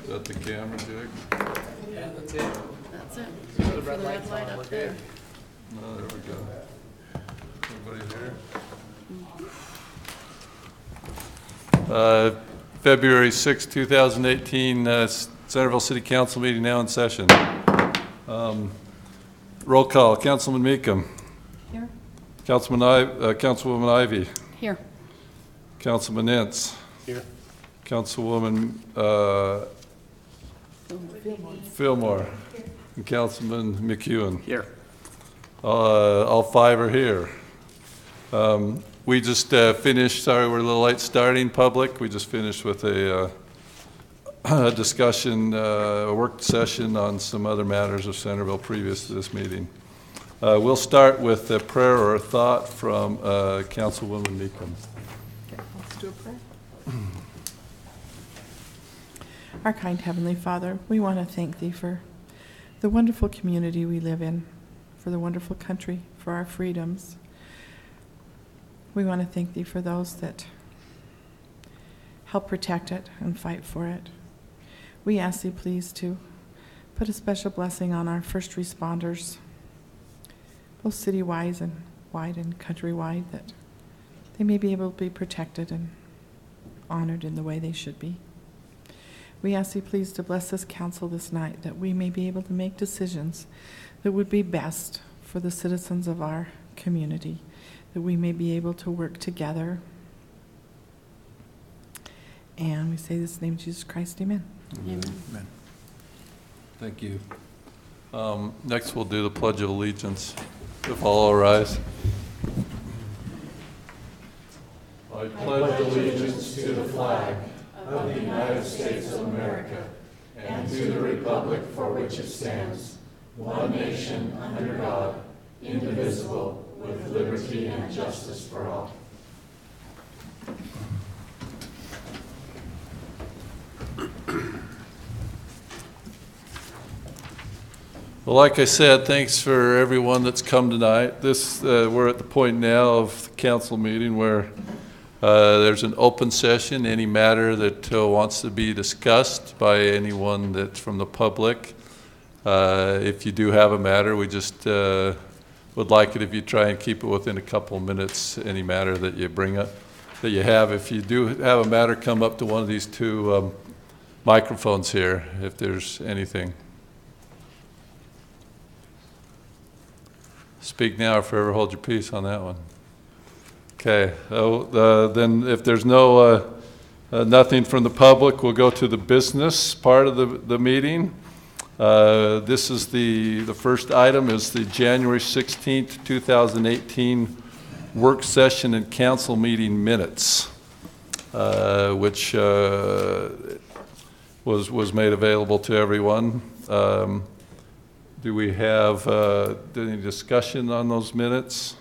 Is that the camera, Jake? Yeah, that's it. That's it. The For red the red light's light on, up we're there. good. No, there we go. Everybody here? February 6, 2018, Centerville City Council meeting now in session. Roll call. Councilman Meekum. Here. Councilwoman Ivy. Here. Councilman Ince. Here. Councilwoman Fillmore. And Councilman McEwen. Here. All five are here. We just finished, sorry we're a little late starting public. We just finished with a discussion, a work session on some other matters of Centerville previous to this meeting. We'll start with a prayer or a thought from Councilwoman Meekum. Okay, let's do a prayer. Our kind Heavenly Father, we want to thank Thee for the wonderful community we live in, for the wonderful country, for our freedoms. We want to thank Thee for those that help protect it and fight for it. We ask Thee, please, to put a special blessing on our first responders, both city-wide and countrywide, that they may be able to be protected and honored in the way they should be. We ask Thee, please, to bless this council this night, that we may be able to make decisions that would be best for the citizens of our community, that we may be able to work together. And we say this in the name of Jesus Christ, amen. Amen. Amen. Thank you. Next we'll do the Pledge of Allegiance. If all rise. I pledge allegiance to the flag of the United States of America and to the republic for which it stands, one nation under God, indivisible, with liberty and justice for all. Well, like I said, thanks for everyone that's come tonight. We're at the point now of the council meeting where there's an open session. Any matter that wants to be discussed by anyone that's from the public. If you do have a matter, we just would like it if you try and keep it within a couple of minutes, any matter that you bring up, that you have. If you do have a matter, come up to one of these two microphones here, if there's anything. Speak now or forever hold your peace on that one. Okay, then if there's nothing from the public, we'll go to the business part of the meeting. This is the first item is the January 16th, 2018 work session and council meeting minutes, which was made available to everyone. Do we have any discussion on those minutes?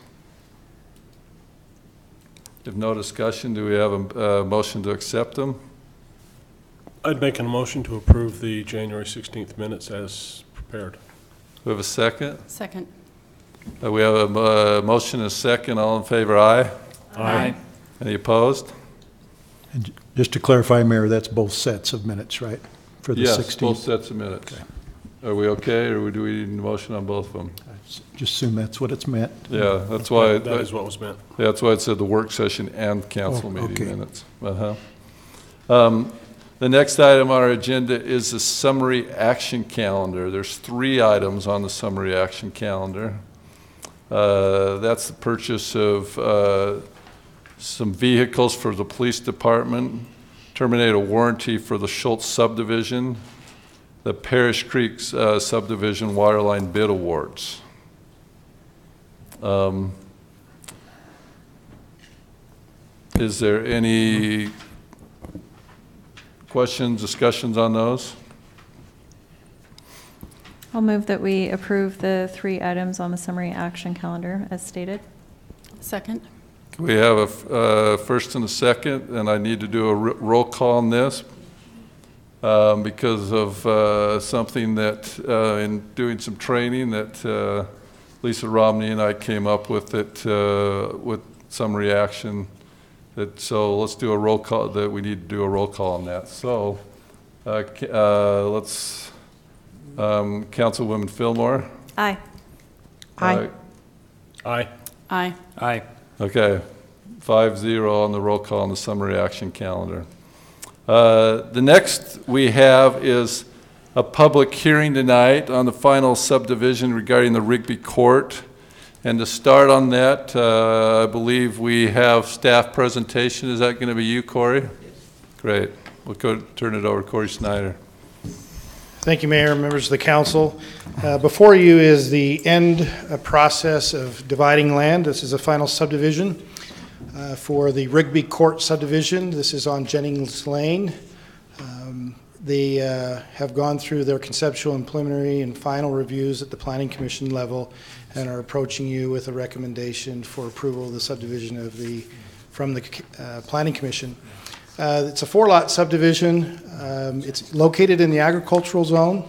If no discussion, do we have a motion to accept them? I'd make a motion to approve the January 16th minutes as prepared. We have a second? Second. We have a motion and a second. All in favor, aye? Aye. Any opposed? And just to clarify, Mayor, that's both sets of minutes, right? For the 16th? Yes, both sets of minutes. Okay. Are we okay, or do we need a motion on both of them? I just assume that's what it's meant. Yeah, that's why. That is what was meant. Yeah, that's why it said the work session and council meeting okay. minutes. The next item on our agenda is the summary action calendar. There's 3 items on the summary action calendar. That's the purchase of some vehicles for the police department, terminate a warranty for the Schultz subdivision, the Parish Creek subdivision waterline bid awards. Is there any questions, discussions on those? I'll move that we approve the 3 items on the summary action calendar as stated. Second. We have a first and a second, and I need to do a roll call on this because of something that in doing some training that Lisa Romney and I came up with with some reaction. So let's do a roll call. That we need to do a roll call on that. So Let's, Councilwoman Fillmore? Aye. Aye. Aye. Aye. Aye. Okay, 5-0 on the roll call on the summary action calendar. The next we have is a public hearing tonight on the final subdivision regarding the Rigby Court. And to start on that, I believe we have staff presentation. Is that going to be you, Corey? Yes. Great. We'll turn it over to Corey Snyder. Thank you, Mayor, members of the council. Before you is the end process of dividing land. This is a final subdivision for the Rigby Court subdivision. This is on Jennings Lane. They have gone through their conceptual and preliminary and final reviews at the Planning Commission level and are approaching you with a recommendation for approval of the subdivision from the Planning Commission. It's a 4-lot subdivision. It's located in the agricultural zone.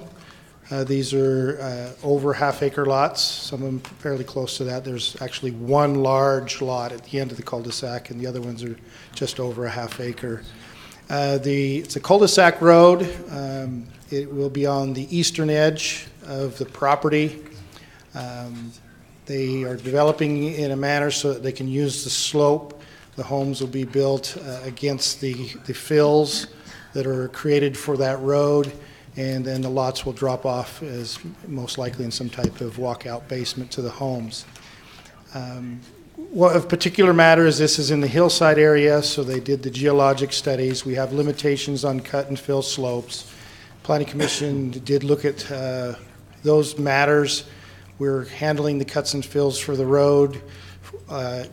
These are over half-acre lots, some of them fairly close to that. There's actually one large lot at the end of the cul-de-sac, and the other ones are just over a half-acre. It's a cul-de-sac road. It will be on the eastern edge of the property. They are developing in a manner so that they can use the slope. The homes will be built against the fills that are created for that road, and then the lots will drop off as most likely in some type of walkout basement to the homes. What of particular matter is this is in the hillside area, so they did the geologic studies. We have limitations on cut and fill slopes. Planning Commission did look at those matters. We're handling the cuts and fills for the road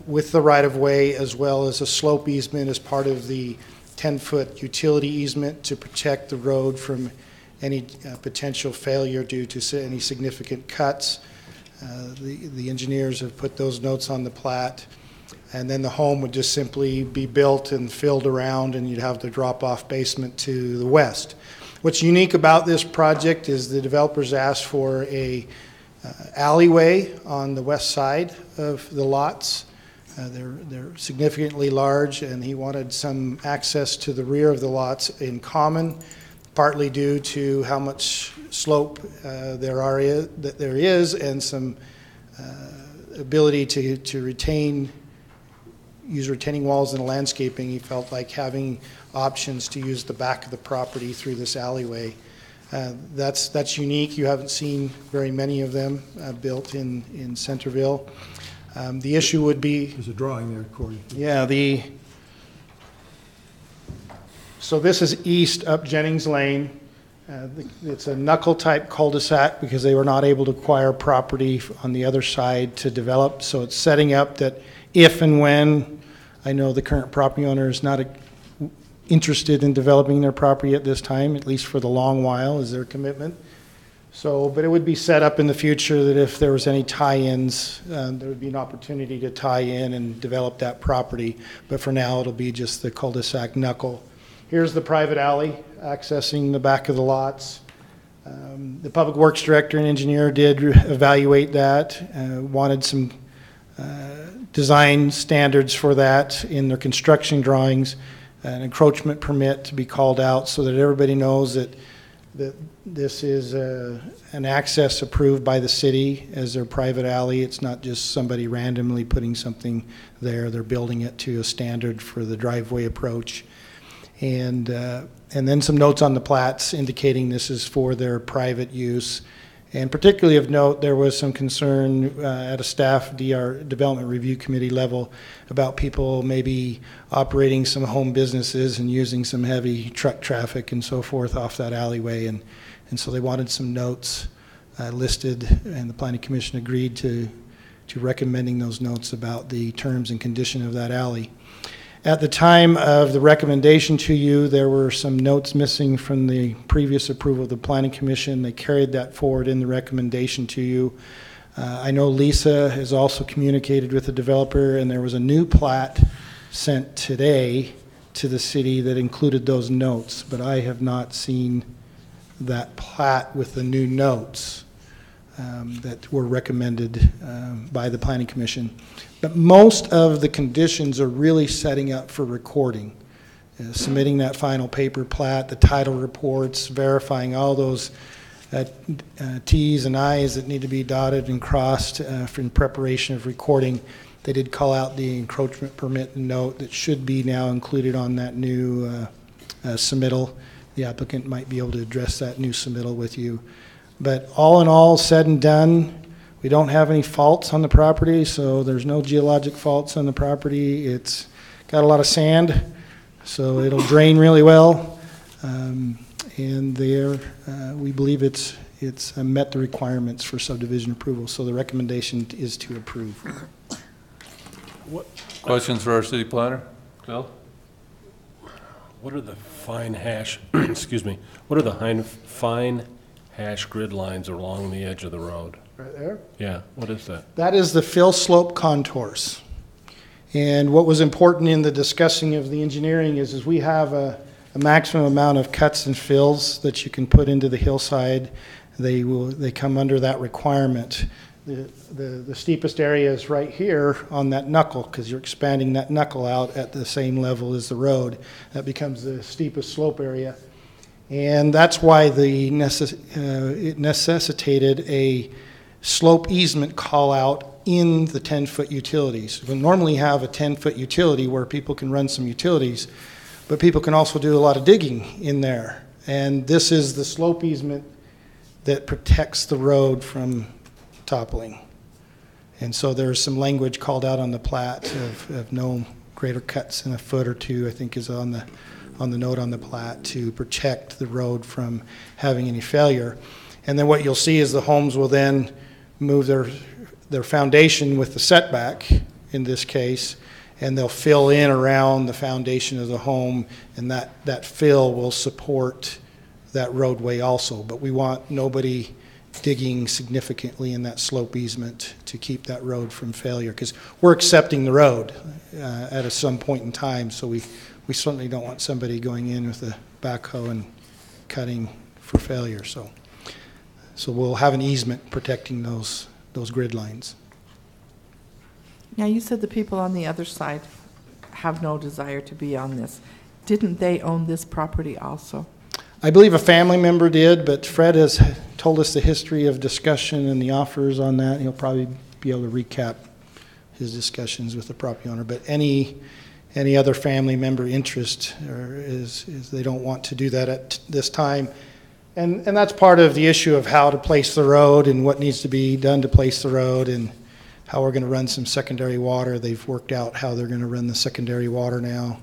with the right-of-way, as well as a slope easement as part of the 10-foot utility easement to protect the road from any potential failure due to any significant cuts. The engineers have put those notes on the plat, and then the home would just simply be built and filled around, and you'd have the drop-off basement to the west. What's unique about this project is the developers asked for a alleyway on the west side of the lots. They're significantly large, and he wanted some access to the rear of the lots in common, partly due to how much slope there is, and some ability to use retaining walls and landscaping. He felt like having options to use the back of the property through this alleyway. That's unique. You haven't seen very many of them built in Centerville. The issue would be... There's a drawing there, Corey. Yeah, so this is east up Jennings Lane. It's a knuckle-type cul-de-sac because they were not able to acquire property on the other side to develop. So it's setting up that if and when, I know the current property owner is not interested in developing their property at this time, at least for the long while, is their commitment. So, but it would be set up in the future that if there was any tie-ins, there would be an opportunity to tie in and develop that property. But for now, it'll be just the cul-de-sac knuckle. Here's the private alley accessing the back of the lots. The Public Works Director and engineer did evaluate that, wanted some design standards for that in their construction drawings, an encroachment permit to be called out so that everybody knows that this is an access approved by the city as their private alley. It's not just somebody randomly putting something there. They're building it to a standard for the driveway approach. And then some notes on the plats indicating this is for their private use. And particularly of note, there was some concern at a staff Development Review Committee level about people maybe operating some home businesses and using some heavy truck traffic and so forth off that alleyway. And so they wanted some notes listed, and the Planning Commission agreed to recommending those notes about the terms and condition of that alley. At the time of the recommendation to you, there were some notes missing from the previous approval of the Planning Commission. They carried that forward in the recommendation to you. I know Lisa has also communicated with the developer, and there was a new plat sent today to the city that included those notes, but I have not seen that plat with the new notes that were recommended by the Planning Commission. But most of the conditions are really setting up for recording. submitting that final paper plat, the title reports, verifying all those T's and I's that need to be dotted and crossed in preparation of recording. They did call out the encroachment permit note that should be now included on that new submittal. The applicant might be able to address that new submittal with you. But all in all, said and done, we don't have any faults on the property, so there's no geologic faults on the property. It's got a lot of sand, so it'll drain really well. And there, we believe it's met the requirements for subdivision approval, so the recommendation is to approve. Questions for our city planner? Bill? What are the fine hash, excuse me, what are the fine hash grid lines along the edge of the road? Right there? Yeah, what is that? That is the fill slope contours. And what was important in the discussing of the engineering is we have a maximum amount of cuts and fills that you can put into the hillside. They come under that requirement. The steepest area is right here on that knuckle, because you're expanding that knuckle out at the same level as the road. That becomes the steepest slope area. And that's why it necessitated a slope easement call out in the 10-foot utilities. We normally have a 10-foot utility where people can run some utilities, but people can also do a lot of digging in there. And this is the slope easement that protects the road from toppling. And so there's some language called out on the plat of no greater cuts than a foot or two, I think is on the note on the plat, to protect the road from having any failure. And then what you'll see is the homes will then move their foundation with the setback in this case, and they'll fill in around the foundation of the home, and that fill will support that roadway also. But we want nobody digging significantly in that slope easement to keep that road from failure, because we're accepting the road at some point in time, so we certainly don't want somebody going in with a backhoe and cutting for failure. So we'll have an easement protecting those grid lines. Now, you said the people on the other side have no desire to be on this. Didn't they own this property also? I believe a family member did, but Fred has told us the history of discussion and the offers on that. He'll probably be able to recap his discussions with the property owner. But any other family member interest is they don't want to do that at this time. And that's part of the issue of how to place the road and what needs to be done to place the road and how we're going to run some secondary water. They've worked out how they're going to run the secondary water now.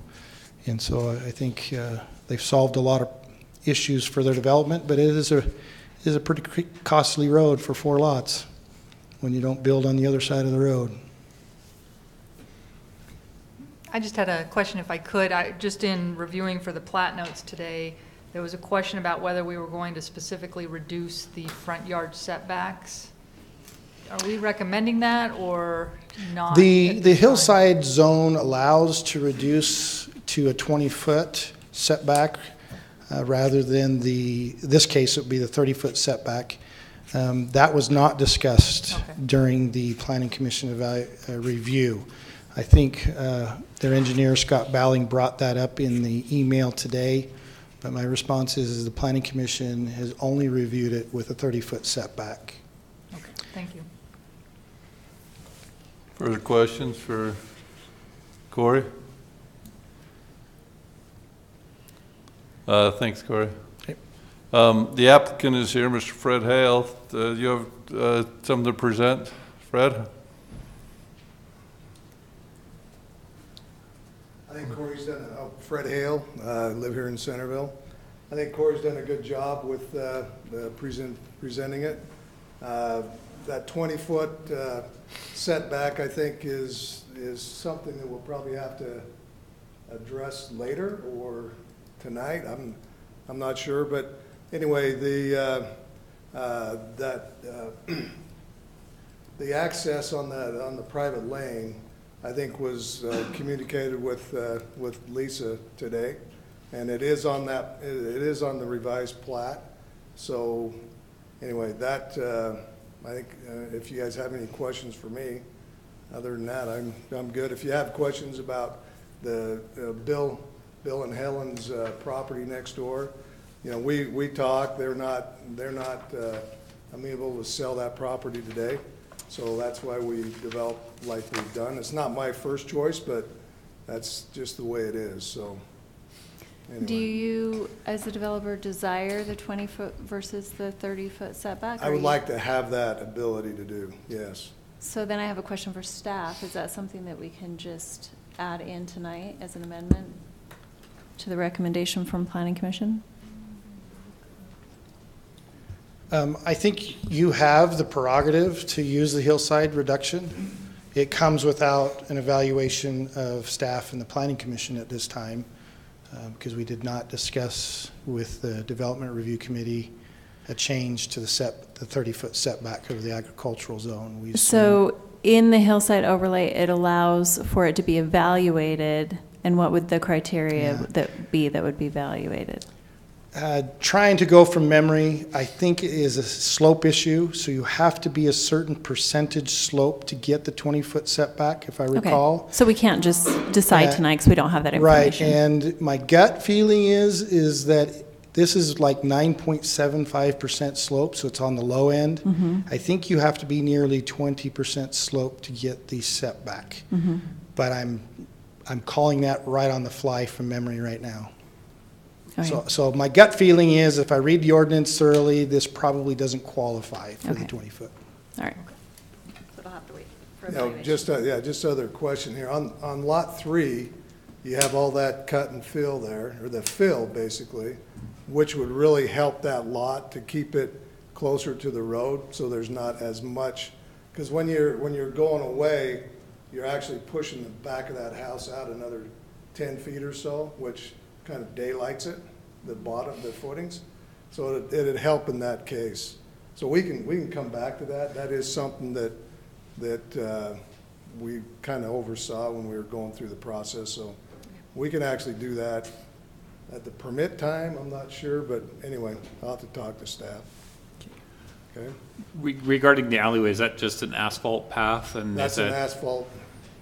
And so I think they've solved a lot of issues for their development, but it is a pretty costly road for 4 lots when you don't build on the other side of the road. I just had a question if I could. Just in reviewing for the plat notes today, there was a question about whether we were going to specifically reduce the front yard setbacks. Are we recommending that or not? The hillside zone allows to reduce to a 20-foot setback rather than this case it would be the 30-foot setback. That was not discussed during the Planning Commission review. I think their engineer, Scott Bowling, brought that up in the email today, but my response is the Planning Commission has only reviewed it with a 30-foot setback. Okay, thank you. Further questions for Corey? Thanks, Corey. Okay. The applicant is here, Mr. Fred Hale. You have something to present, Fred? I think Corey's done, Fred Hale, live here in Centerville. I think Corey's done a good job with presenting it. That 20-foot setback, I think, is something that we'll probably have to address later or tonight. I'm not sure, but anyway, the access on the private lane, I think, was communicated with Lisa today, and it is on the revised plat. So anyway, that I think if you guys have any questions for me, other than that, I'm good. If you have questions about the bill Bill and Helen's property next door. You know, we talked, they're not amenable to sell that property today. So that's why we developed like we've done. It's not my first choice, but that's just the way it is, so. Anyway. Do you, as a developer, desire the 20-foot versus the 30-foot setback? I would like to have that ability to do, yes. So then I have a question for staff. Is that something that we can just add in tonight as an amendment to the recommendation from Planning Commission? I think you have the prerogative to use the hillside reduction. It comes without an evaluation of staff and the Planning Commission at this time, because we did not discuss with the Development Review Committee a change to the 30-foot setback over the agricultural zone. So in the hillside overlay, it allows for it to be evaluated, and what would the criteria that would be evaluated? Trying to go from memory, I think it is a slope issue, so you have to be a certain percentage slope to get the 20-foot setback, if I recall. Okay. So we can't just decide tonight because we don't have that information. Right, and my gut feeling is that this is like 9.75% slope, so it's on the low end. Mm-hmm. I think you have to be nearly 20% slope to get the setback. Mm-hmm. But I'm calling that right on the fly from memory right now. Okay. So my gut feeling is if I read the ordinance thoroughly, this probably doesn't qualify for the Okay. 20-foot. All right. So it'll have to wait for You know, evaluation. just other question here. On lot 3, you have all that cut and fill there, or the fill basically, which would really help that lot to keep it closer to the road so there's not as much, because when you're going away, you're actually pushing the back of that house out another 10 feet or so, which kind of daylights it, the bottom, the footings. So it'd help in that case. So we can come back to that. That is something that we kind of oversaw when we were going through the process. So we can actually do that at the permit time. I'm not sure, but anyway, I'll have to talk to staff. Okay, Regarding the alleyway, is that just an asphalt path? And that's is an it, asphalt.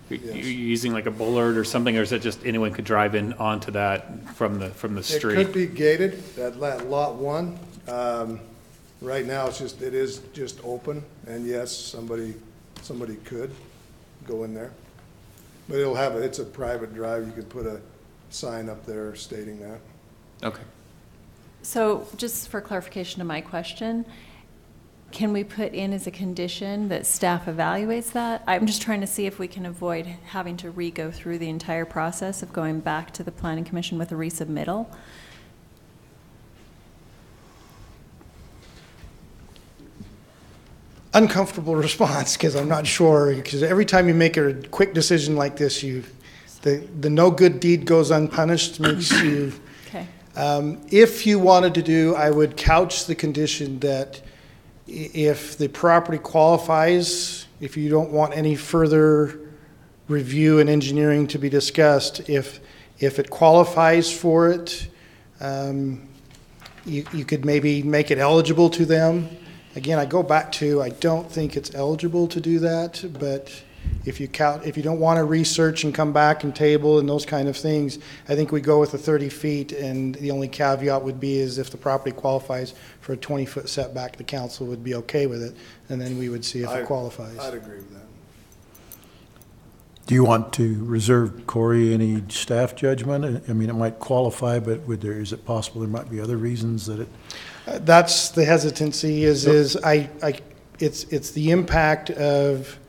you're yes. using like a bollard or something, or is it just anyone could drive in onto that from the It street? could be gated at lot 1. Right now, it is just open, and yes, somebody could go in there. But it's a private drive. You could put a sign up there stating that. Okay. So just for clarification of my question, can we put in as a condition that staff evaluates that? I'm just trying to see if we can avoid having to re-go through the entire process of going back to the Planning Commission with a resubmittal. Uncomfortable response, because I'm not sure, because every time you make a quick decision like this, the no good deed goes unpunished makes you. Okay. If you wanted to do, I would couch the condition that if the property qualifies, if you don't want any further review and engineering to be discussed, if it qualifies for it, you could maybe make it eligible to them. Again, I go back to, I don't think it's eligible to do that, but if you don't want to research and come back and table and those kind of things, I think we go with the 30 feet, and the only caveat would be is if the property qualifies for a 20-foot setback, the council would be okay with it, and then we would see if it qualifies. I'd agree with that. Do you want to reserve, Corey, any staff judgment? I mean, it might qualify, but is it possible there might be other reasons that it? That's the hesitancy it's the impact of,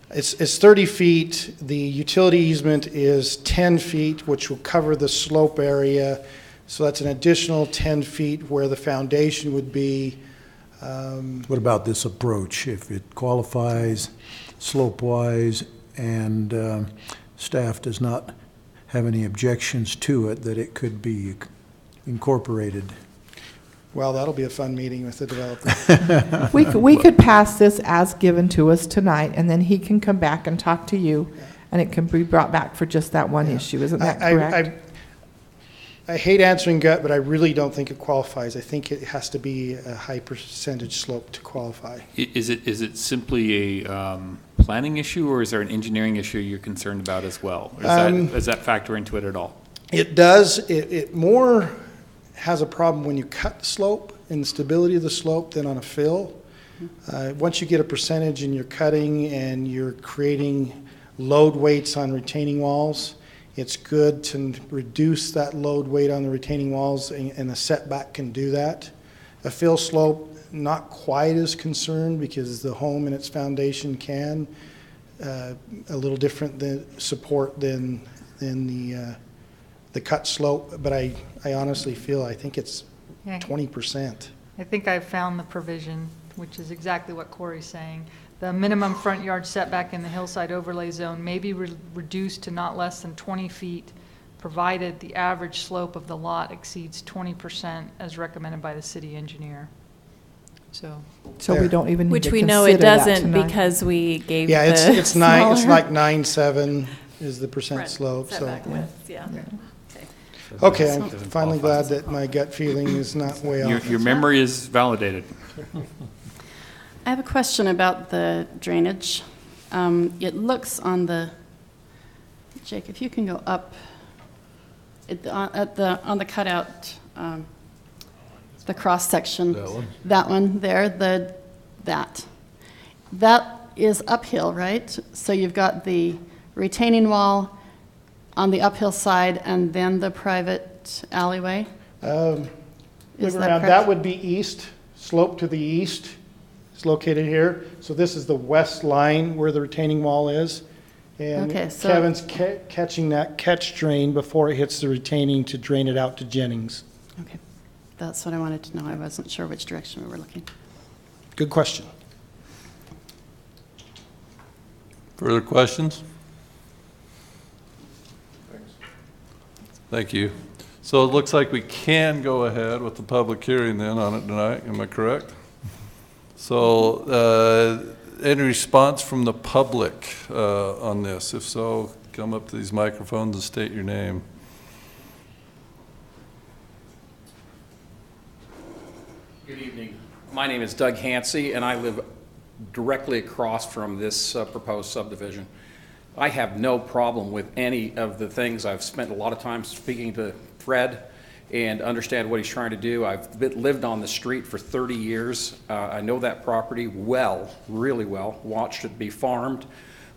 it's 30 feet, the utility easement is 10 feet, which will cover the slope area, so that's an additional 10 feet where the foundation would be. What about this approach? If it qualifies slope-wise and staff does not have any objections to it, that it could be incorporated? Well, that'll be a fun meeting with the developer. We could pass this as given to us tonight, and then he can come back and talk to you, and it can be brought back for just that one issue. Isn't that correct? I hate answering gut, but I really don't think it qualifies. I think it has to be a high percentage slope to qualify. Is it simply a planning issue, or is there an engineering issue you're concerned about as well? Or does that factor into it at all? It does, it more has a problem when you cut the slope and the stability of the slope than on a fill. Once you get a percentage and you're cutting and you're creating load weights on retaining walls, it's good to reduce that load weight on the retaining walls, and the setback can do that. A fill slope, not quite as concerned because the home and its foundation can a little different than support than the cut slope, but I honestly feel, I think it's Yeah. 20%. I think I've found the provision, which is exactly what Corey's saying. The minimum front yard setback in the hillside overlay zone may be reduced to not less than 20 feet, provided the average slope of the lot exceeds 20% as recommended by the city engineer. So, So we don't even need Which to we know it consider that doesn't tonight. because we gave Yeah, the it's nine, it's smaller like 9.7 is the percent front slope, so. setback width, yeah. Okay, I'm finally glad that my gut feeling is not way off. Your memory is validated. I have a question about the drainage. It looks on the, Jake, if you can go up, on the cutout, the cross section. That one? That one there, that is uphill, right? So you've got the retaining wall on the uphill side and then the private alleyway? Move Is that around, correct? that would be east, slope to the east. It's located here. So this is the west line where the retaining wall is. And Okay, so- Kevin's catching that catch drain before it hits the retaining to drain it out to Jennings. Okay, that's what I wanted to know. I wasn't sure which direction we were looking. Good question. Further questions? Thank you. So it looks like we can go ahead with the public hearing then on it tonight, am I correct? So, any response from the public on this? If so, come up to these microphones and state your name. Good evening. My name is Doug Hansey, and I live directly across from this proposed subdivision. I have no problem with any of the things. I've spent a lot of time speaking to Fred and understand what he's trying to do. I've lived on the street for 30 years. I know that property well, really well, watched it be farmed,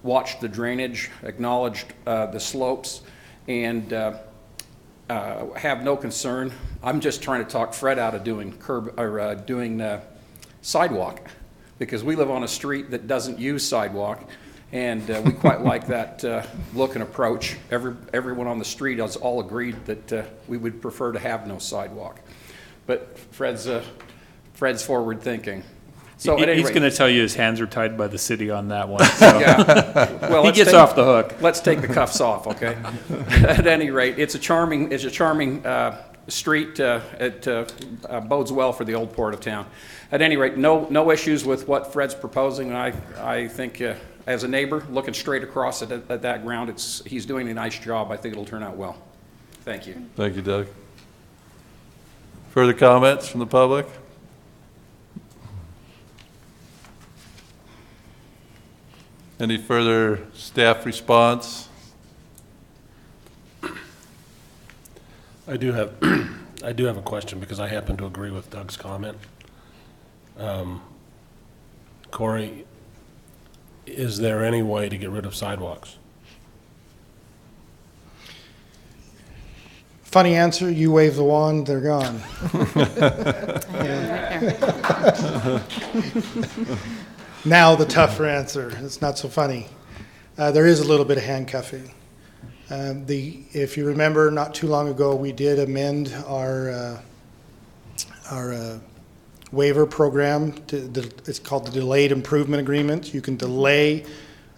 watched the drainage, acknowledged the slopes, and have no concern. I'm just trying to talk Fred out of doing sidewalk, because we live on a street that doesn't use sidewalk, and we quite like that look and approach. Everyone on the street has all agreed that we would prefer to have no sidewalk. But Fred's forward thinking. So at any He's rate- going to tell you his hands are tied by the city on that one. So. Yeah. Well, He let's gets take- off the hook. Let's take the cuffs off, okay? At any rate, it's a charming street. It bodes well for the old port of town. At any rate, no issues with what Fred's proposing. I think, as a neighbor, looking straight across at that ground, he's doing a nice job. I think it'll turn out well. Thank you. Thank you, Doug. Further comments from the public? Any further staff response? I do have, I do have a question because I happen to agree with Doug's comment. Corey, is there any way to get rid of sidewalks? Funny answer, you wave the wand, they're gone. Now the tougher answer, it's not so funny. There is a little bit of handcuffing. If you remember, not too long ago, we did amend our waiver program. It's called the Delayed Improvement Agreement. You can delay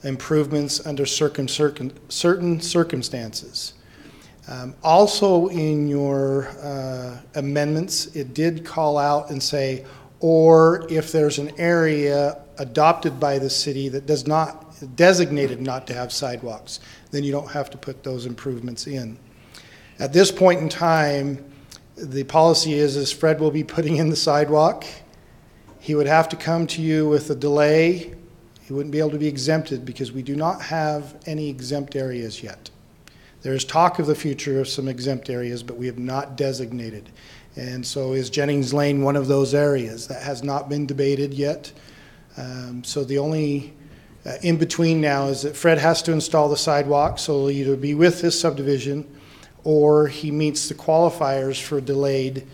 improvements under certain circumstances. Also in your amendments, it did call out and say, or if there's an area adopted by the city that does not, designated not to have sidewalks, then you don't have to put those improvements in. At this point in time, the policy is Fred will be putting in the sidewalk. He would have to come to you with a delay. He wouldn't be able to be exempted because we do not have any exempt areas yet. There's talk of the future of some exempt areas, but we have not designated. And so is Jennings Lane one of those areas? That has not been debated yet. So the only in between now is that Fred has to install the sidewalk, so he'll either be with this subdivision or he meets the qualifiers for delayed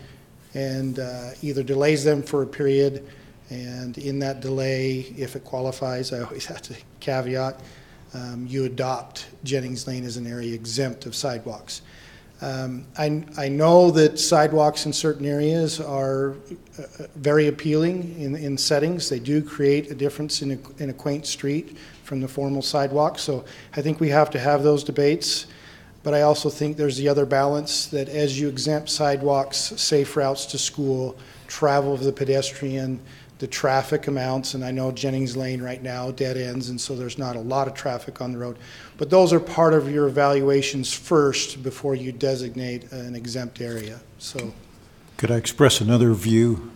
and either delays them for a period, and in that delay, if it qualifies, I always have to caveat, you adopt Jennings Lane as an area exempt of sidewalks. I know that sidewalks in certain areas are very appealing in settings. They do create a difference in a quaint street from the formal sidewalk. So I think we have to have those debates. But I also think there's the other balance that as you exempt sidewalks, safe routes to school, travel of the pedestrian, the traffic amounts, and I know Jennings Lane right now dead ends, and so there's not a lot of traffic on the road. But those are part of your evaluations first before you designate an exempt area. So, Could I express another view?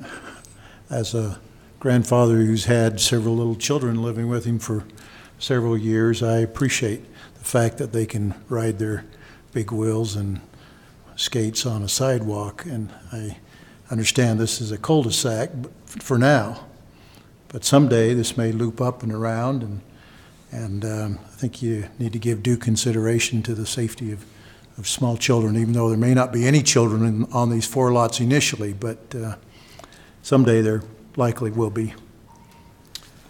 As a grandfather who's had several little children living with him for several years, I appreciate the fact that they can ride their big wheels and skates on a sidewalk, and I understand this is a cul-de-sac for now, but someday this may loop up and around, and I think you need to give due consideration to the safety of small children, even though there may not be any children on these 4 lots initially, but someday there likely will be.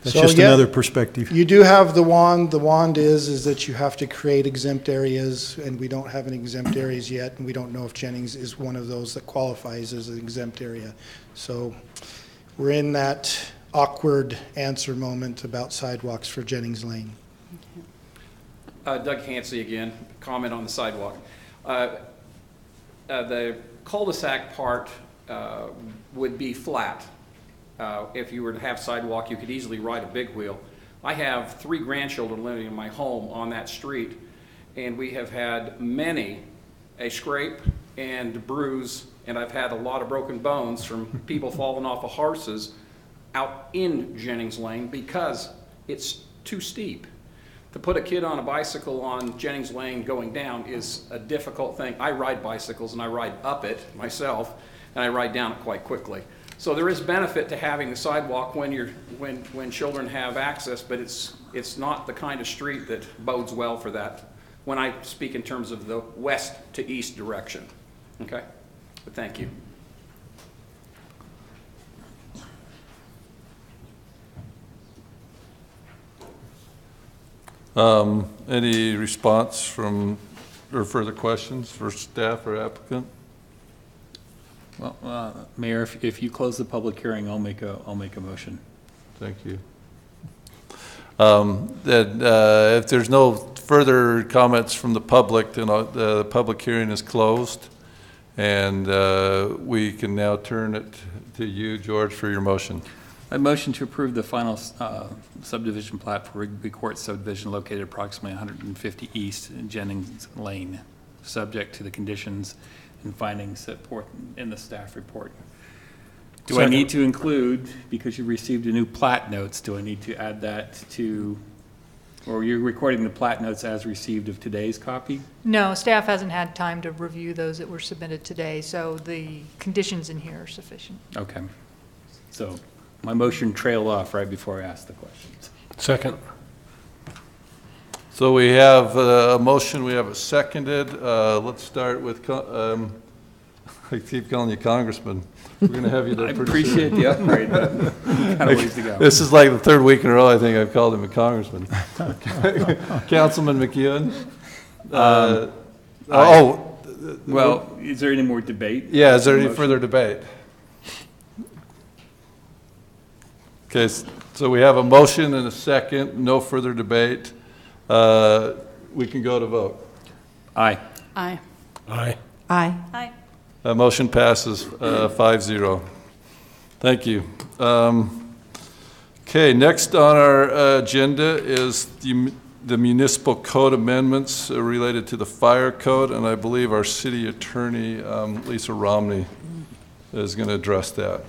That's so, just yeah, another perspective. You do have the wand. The wand is that you have to create exempt areas, and we don't have any exempt areas yet, and we don't know if Jennings is one of those that qualifies as an exempt area. So we're in that awkward answer moment about sidewalks for Jennings Lane. Doug Hansey again, comment on the sidewalk. The cul-de-sac part would be flat. If you were to have sidewalk, you could easily ride a big wheel. I have 3 grandchildren living in my home on that street, and we have had many a scrape and bruise, and I've had a lot of broken bones from people falling off of horses out in Jennings Lane because it's too steep. To put a kid on a bicycle on Jennings Lane going down is a difficult thing. I ride bicycles and I ride up it myself, and I ride down it quite quickly. So there is benefit to having the sidewalk when children have access, but it's not the kind of street that bodes well for that when I speak in terms of the west to east direction. Okay? But thank you. Any response from, or further questions for staff or applicant? Well, Mayor, if you close the public hearing, I'll make a motion. Thank you. If there's no further comments from the public, then the public hearing is closed, and we can now turn it to you, George, for your motion. I motion to approve the final subdivision plat for Rigby Court subdivision located approximately 150 East Jennings Lane, subject to the conditions and findings set forth in the staff report. Do I need to include, because you received a new plat notes, do I need to add that to, or you're recording the plat notes as received of today's copy? No, staff hasn't had time to review those that were submitted today, so the conditions in here are sufficient. Okay. So my motion trailed off right before I asked the questions. Second. So we have a motion, we have a seconded. Let's start with, I keep calling you Congressman. We're going to have you there I pretty soon. appreciate the upgrade, but kind of ways to go. This is like the 3rd week in a row I think I've called him a congressman. Councilman McEwen? Well, is there any more debate? Yeah, is there any further debate? Okay, so we have a motion and a second, no further debate. We can go to vote. Aye. Aye. Aye. Aye. Aye. Motion passes 5-0. Thank you. Okay, next on our agenda is the municipal code amendments related to the fire code, and I believe our city attorney, Lisa Romney, is going to address that.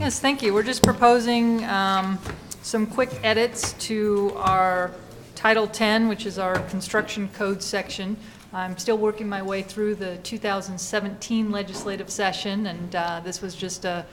Yes, thank you. We're just proposing some quick edits to our Title 10, which is our construction code section, I'm still working my way through the 2017 legislative session, and this was just a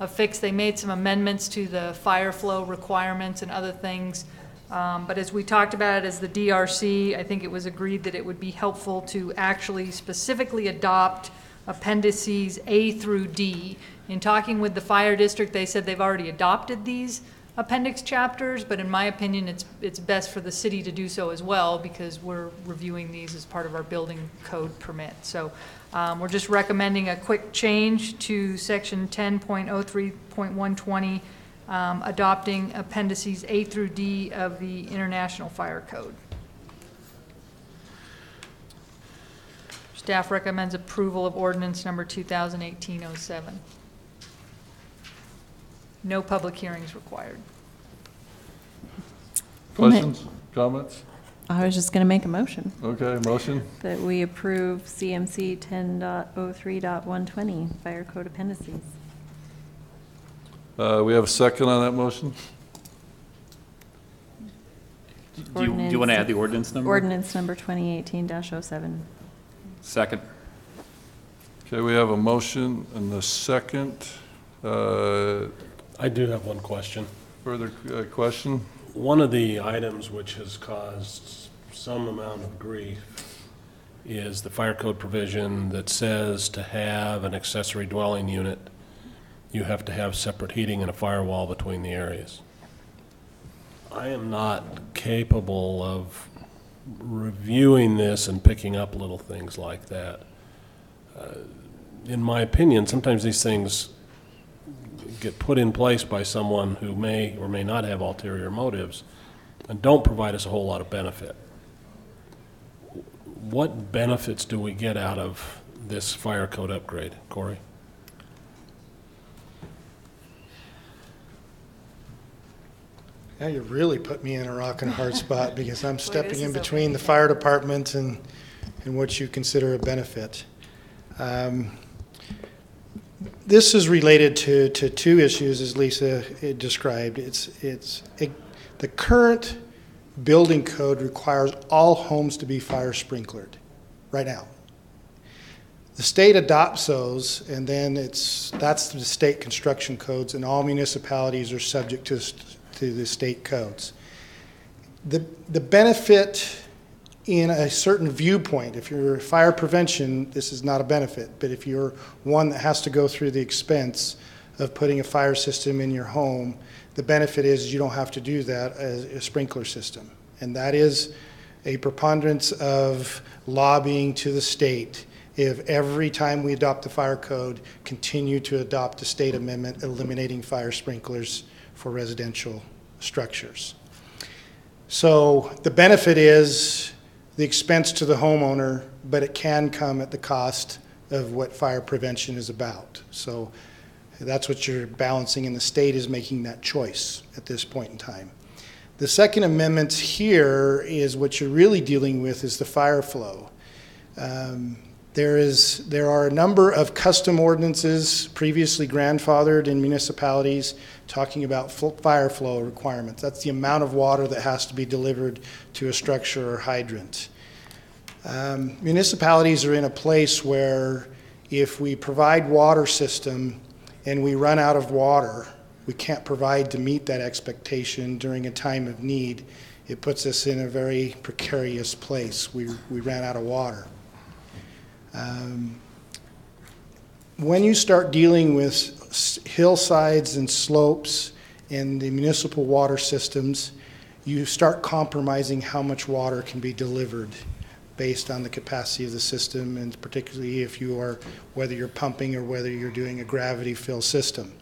fix. They made some amendments to the fire flow requirements and other things. But as we talked about it as the DRC, I think it was agreed that it would be helpful to actually specifically adopt appendices A through D. In talking with the fire district, they said they've already adopted these appendix chapters, but in my opinion, it's best for the city to do so as well, because we're reviewing these as part of our building code permit. So we're just recommending a quick change to section 10.03.120, adopting appendices A through D of the International Fire Code. Staff recommends approval of ordinance number 2018-07. No public hearings required. Questions, comments? I was just going to make a motion Okay, motion? that we approve CMC 10.03.120 fire code appendices. We have a second on that motion? Do you want to add the ordinance number? Ordinance number 2018-07. Second. Okay, we have a motion and the second. I do have one question. Further question? One of the items which has caused some amount of grief is the fire code provision that says to have an accessory dwelling unit, you have to have separate heating and a firewall between the areas. I am not capable of reviewing this and picking up little things like that. In my opinion, sometimes these things get put in place by someone who may or may not have ulterior motives and don't provide us a whole lot of benefit. What benefits do we get out of this fire code upgrade, Corey? Now you really put me in a rock and a hard spot because I'm stepping in between the fire department and what you consider a benefit. This is related to two issues, as Lisa described. The current building code requires all homes to be fire sprinklered right now. The state adopts those, and then that's the state construction codes, and all municipalities are subject to the state codes. The benefit in a certain viewpoint, if you're fire prevention, this is not a benefit, but if you're one that has to go through the expense of putting a fire system in your home, the benefit is you don't have to do that as a sprinkler system. And that is a preponderance of lobbying to the state if every time we adopt the fire code, continue to adopt a state amendment eliminating fire sprinklers for residential structures. So the benefit is the expense to the homeowner, but it can come at the cost of what fire prevention is about. So that's what you're balancing, and the state is making that choice at this point in time. The second amendment here is what you're really dealing with is the fire flow. There are a number of custom ordinances previously grandfathered in municipalities talking about fire flow requirements. That's the amount of water that has to be delivered to a structure or hydrant. Municipalities are in a place where if we provide water system and we run out of water, we can't provide to meet that expectation during a time of need. It puts us in a very precarious place. We ran out of water. When you start dealing with hillsides and slopes in the municipal water systems, you start compromising how much water can be delivered based on the capacity of the system, and particularly if you are, whether you're pumping or whether you're doing a gravity fill system.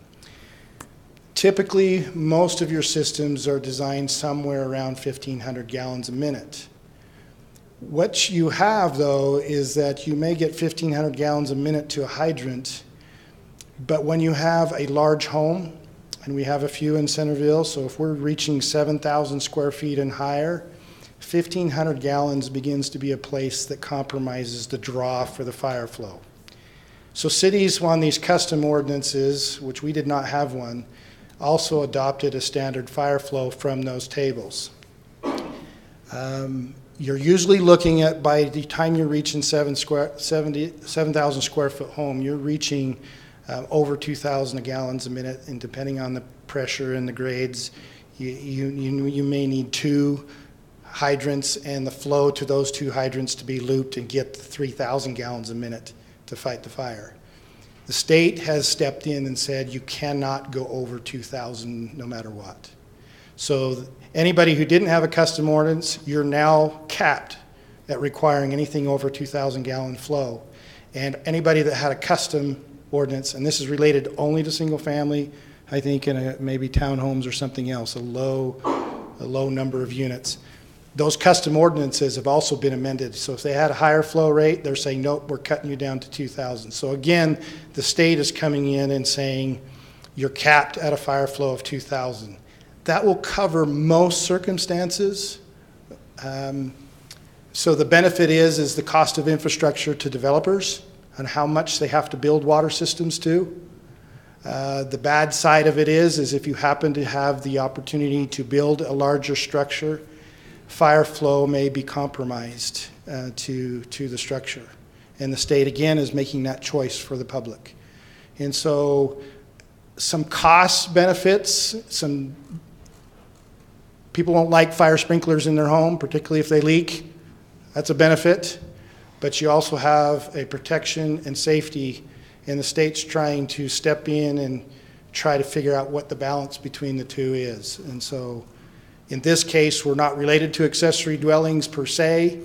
Typically, most of your systems are designed somewhere around 1,500 gallons a minute. What you have, though, is that you may get 1,500 gallons a minute to a hydrant, but when you have a large home, and we have a few in Centerville, so if we're reaching 7,000 square feet and higher, 1,500 gallons begins to be a place that compromises the draw for the fire flow. So cities on these custom ordinances, which we did not have one, also adopted a standard fire flow from those tables. you're usually looking at, by the time you're reaching 7,000 square foot home, you're reaching over 2,000 gallons a minute, and depending on the pressure and the grades, you may need 2 hydrants and the flow to those 2 hydrants to be looped and get 3,000 gallons a minute to fight the fire. The state has stepped in and said you cannot go over 2,000 no matter what. So anybody who didn't have a custom ordinance, you're now capped at requiring anything over 2,000 gallon flow. And anybody that had a custom ordinance, and this is related only to single family, I think in maybe townhomes or something else, a low number of units. Those custom ordinances have also been amended. So if they had a higher flow rate, they're saying, nope, we're cutting you down to 2,000. So again, the state is coming in and saying, you're capped at a fire flow of 2,000. That will cover most circumstances. So the benefit is the cost of infrastructure to developers and how much they have to build water systems to. The bad side of it is if you happen to have the opportunity to build a larger structure, fire flow may be compromised to the structure. And the state, again, is making that choice for the public. And so some cost benefits, some people don't like fire sprinklers in their home, particularly if they leak. That's a benefit. But you also have a protection and safety, and the state's trying to step in and try to figure out what the balance between the two is. And so in this case, we're not related to accessory dwellings per se,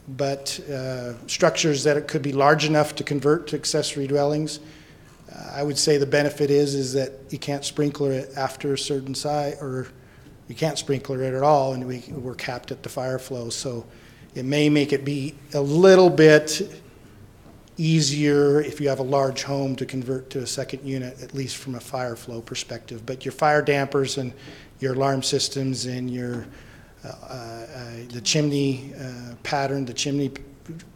but structures that it could be large enough to convert to accessory dwellings. I would say the benefit is that you can't sprinkler it after a certain size, or you can't sprinkler it at all, and we're capped at the fire flow. So it may make it be a little bit easier if you have a large home to convert to a second unit, at least from a fire flow perspective. But your fire dampers and your alarm systems and your the chimney pattern, the chimney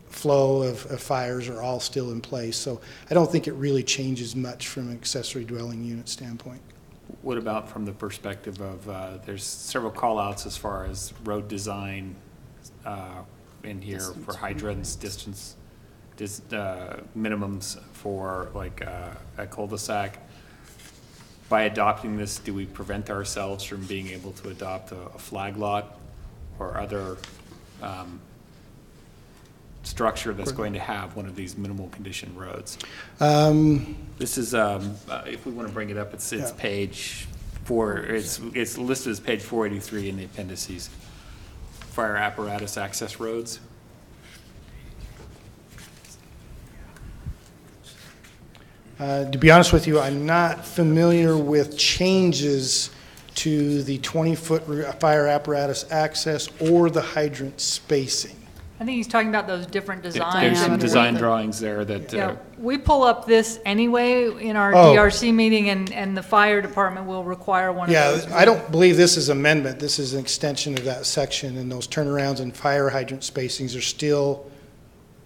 flow of fires are all still in place. So I don't think it really changes much from an accessory dwelling unit standpoint. What about from the perspective of, there's several call-outs as far as road design in here for hydrants, distance, minimums for like a cul-de-sac. By adopting this, do we prevent ourselves from being able to adopt a flag lot or other structure that's going to have one of these minimal condition roads? This is, if we want to bring it up, it's page 4. It's listed as page 483 in the appendices. Fire apparatus access roads. To be honest with you, I'm not familiar with changes to the 20-foot fire apparatus access or the hydrant spacing. I think he's talking about those different designs. There's some and design drawings there that. Yeah, we pull up this anyway in our Oh. DRC meeting, and the fire department will require one of those. Yeah, I don't believe this is amendment. This is an extension of that section, and those turnarounds and fire hydrant spacings are still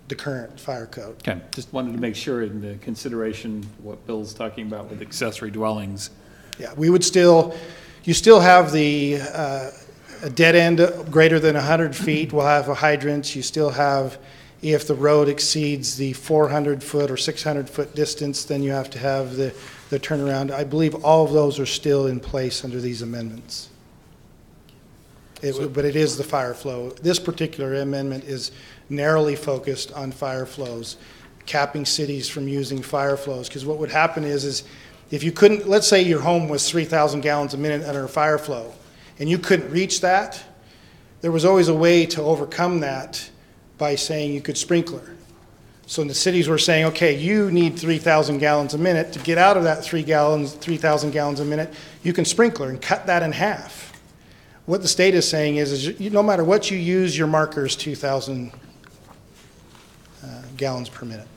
the current fire code. Okay, just wanted to make sure in the consideration what Bill's talking about with accessory dwellings. Yeah, we would still, you still have the a dead end greater than 100 feet will have a hydrant. You still have, if the road exceeds the 400-foot or 600-foot distance, then you have to have the turnaround. I believe all of those are still in place under these amendments. But it is the fire flow. This particular amendment is narrowly focused on fire flows, capping cities from using fire flows. Because what would happen is if you couldn't, let's say your home was 3,000 gallons a minute under a fire flow, and you couldn't reach that, there was always a way to overcome that by saying you could sprinkler. So the cities were saying, okay, you need 3,000 gallons a minute. To get out of that 3,000 gallons a minute, you can sprinkler and cut that in half. What the state is saying is no matter what you use, your marker is 2,000 gallons per minute.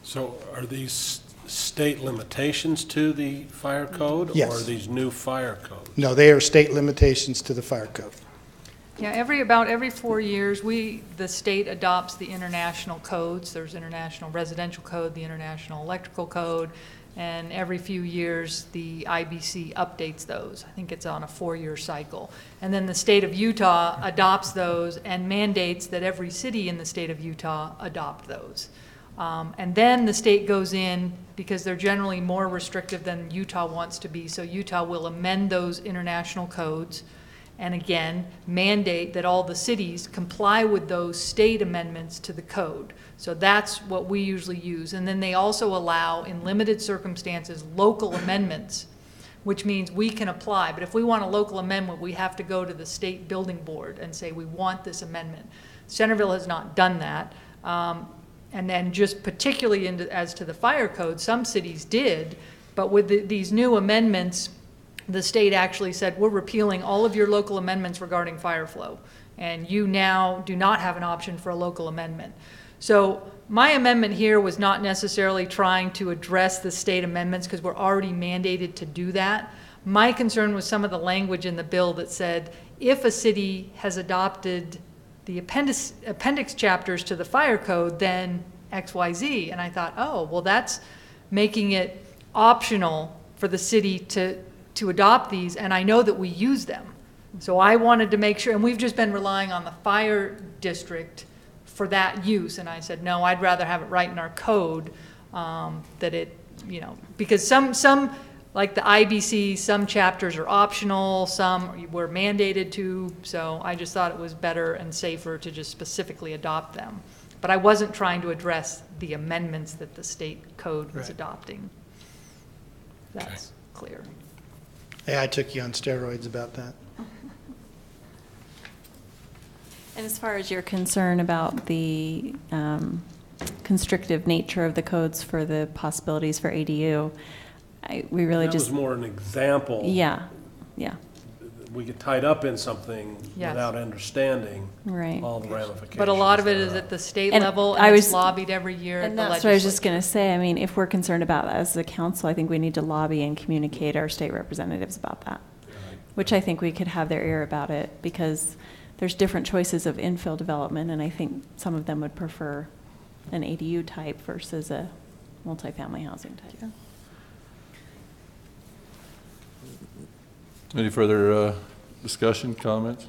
So are these state limitations to the fire code? Yes. Or are these new fire codes? No, they are state limitations to the fire code. Yeah, about every 4 years, the state adopts the international codes. There's International Residential Code, the International Electrical Code, and every few years, the IBC updates those. I think it's on a 4-year cycle. And then the state of Utah adopts those and mandates that every city in the state of Utah adopt those. And then the state goes in, because they're generally more restrictive than Utah wants to be, so Utah will amend those international codes and again, mandate that all the cities comply with those state amendments to the code. So that's what we usually use. And then they also allow, in limited circumstances, local amendments, which means we can apply. But if we want a local amendment, we have to go to the state building board and say, we want this amendment. Centerville has not done that. And then just particularly as to the fire code, some cities did, but with these new amendments, the state actually said, we're repealing all of your local amendments regarding fire flow, and you now do not have an option for a local amendment. So my amendment here was not necessarily trying to address the state amendments, because we're already mandated to do that. My concern was some of the language in the bill that said, if a city has adopted the appendix chapters to the fire code, then X, Y, Z. And I thought, oh, well, that's making it optional for the city to adopt these, and I know that we use them. So I wanted to make sure, and we've just been relying on the fire district for that use, and I said, no, I'd rather have it right in our code, that it, because some, like the IBC, some chapters are optional, some were mandated to, so I just thought it was better and safer to just specifically adopt them. But I wasn't trying to address the amendments that the state code was adopting. That's clear. Hey, I took you on steroids about that. And as far as your concern about the constrictive nature of the codes for the possibilities for ADU, we really That just... was more an example. Yeah, yeah. We get tied up in something Yes. without understanding Right. all the ramifications. But a lot of it is thereof. at the state And level, I and it's was- lobbied every year at And the that's legislature. what I was just going to say. I mean, if we're concerned about that as a council, I think we need to lobby and communicate our state representatives about that, which I think we could have their ear about it, because there's different choices of infill development, and I think some of them would prefer an ADU type versus a multifamily housing type. Any further discussion, comments?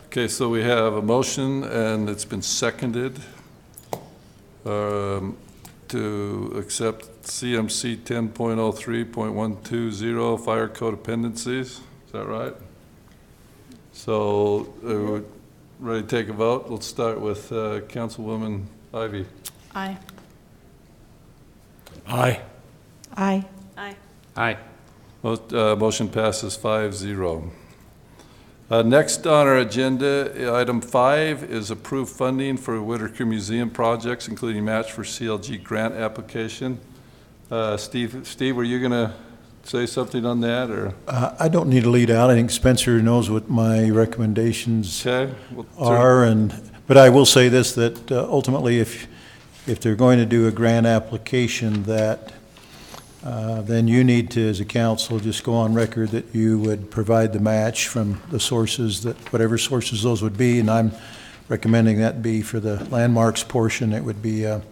Okay, so we have a motion, and it's been seconded to accept CMC 10.03.120 fire code appendices. Is that right? So we're ready to take a vote. Let's start with Councilwoman Ivy. Aye. Aye. Aye. Aye. Aye. Motion passes 5-0. Next on our agenda, item 5 is approved funding for Whitaker Museum projects, including match for CLG grant application. Steve, were you going to say something on that, or? I don't need to lead out. I think Spencer knows what my recommendations Okay. are, but I will say this, that ultimately, if they're going to do a grant application, that then you need to, as a council, just go on record that you would provide the match from the sources, that whatever sources those would be, and I'm recommending that be for the landmarks portion, it would be a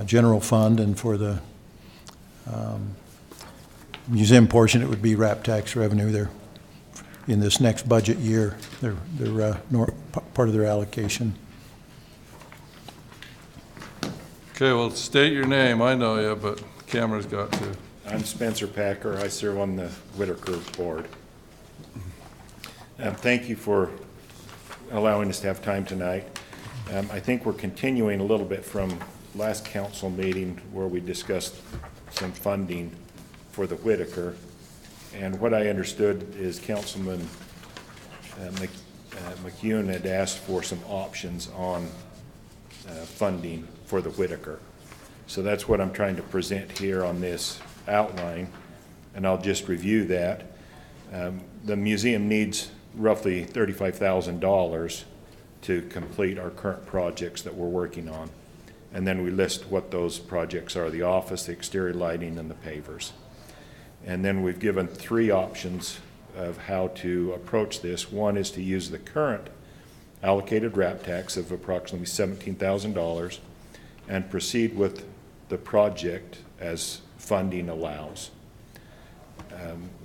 general fund, and for the museum portion, it would be RAP tax revenue. They're in this next budget year, they're part of their allocation. Okay, well, state your name. I know you, but camera's got to. I'm Spencer Packer. I serve on the Whitaker board. Thank you for allowing us to have time tonight. I think we're continuing a little bit from last council meeting where we discussed some funding for the Whitaker. And what I understood is Councilman McCune had asked for some options on funding for the Whitaker. So that's what I'm trying to present here on this outline, and I'll just review that. The museum needs roughly $35,000 to complete our current projects that we're working on. And then we list what those projects are: the office, the exterior lighting, and the pavers. And then we've given 3 options of how to approach this. One is to use the current allocated RAP tax of approximately $17,000 and proceed with the project as funding allows.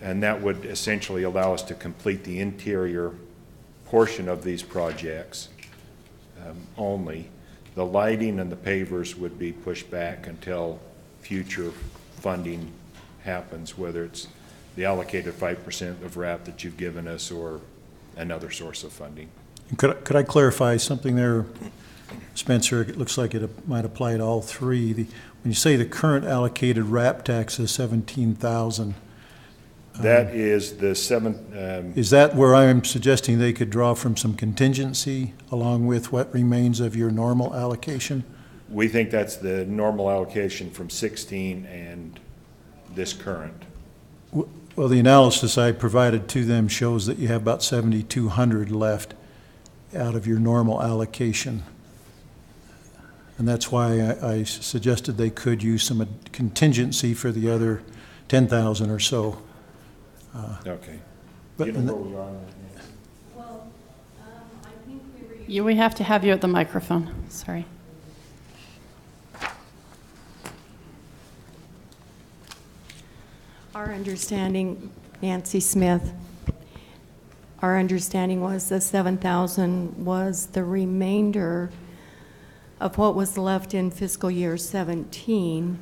And that would essentially allow us to complete the interior portion of these projects only. The lighting and the pavers would be pushed back until future funding happens, whether it's the allocated 5% of RAP that you've given us or another source of funding. Could I clarify something there, Spencer? It looks like it might apply to all three. When you say the current allocated RAP tax is $17,000, that is the is that where I'm suggesting they could draw from some contingency along with what remains of your normal allocation? we think that's the normal allocation from 16 and this current. Well, the analysis I provided to them shows that you have about 7,200 left out of your normal allocation. And that's why I suggested they could use some contingency for the other 10,000 or so. Okay. But You know where we are on that, Nancy? Well, I think we were. We have to have you at the microphone, sorry. Our understanding, Nancy Smith, our understanding was the 7,000 was the remainder of what was left in fiscal year 17,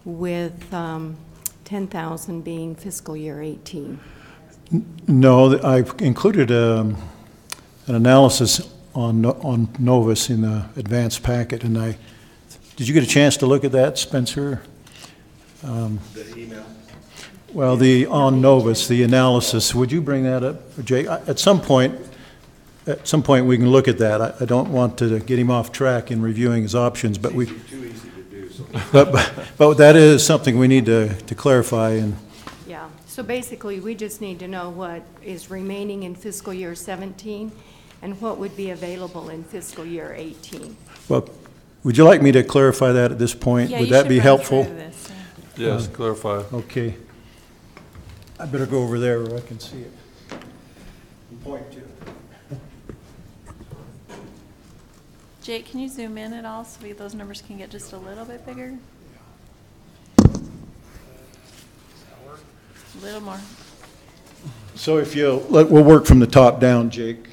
with 10,000 being fiscal year 18. No, I've included an analysis on Novus in the advanced packet, and did you get a chance to look at that, Spencer? The email? Well, on Novus, the analysis, would you bring that up, Jake? At some point we can look at that. I don't want to get him off track in reviewing his options, but Too easy to do. So. but that is something we need to clarify. And Yeah, so basically, we just need to know what is remaining in fiscal year 17 and what would be available in fiscal year 18. well, would you like me to clarify that at this point? Yeah, Would you that should be run helpful? through this, yeah. Yes, clarify. Okay. I better go over there where I can see it. Point to it. Jake, can you zoom in at all so those numbers can get just a little bit bigger? A little more. So if we'll work from the top down, Jake.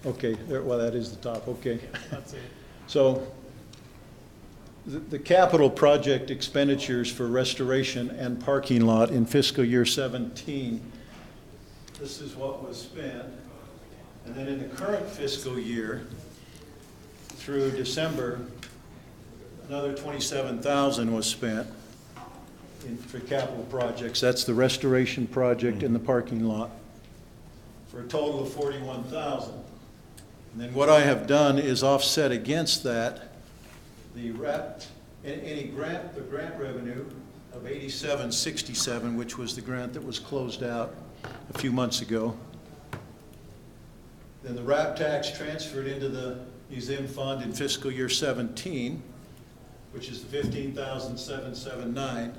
Okay, well, that is the top, okay. That's it. So the capital project expenditures for restoration and parking lot in fiscal year 17, this is what was spent. And then in the current fiscal year, through December, another $27,000 was spent for capital projects. That's the restoration project and the parking lot, for a total of $41,000. And then what I have done is offset against that the grant revenue of $8767, which was the grant that was closed out a few months ago. Then the RAP tax transferred into the museum fund in fiscal year 17, which is the $15,779,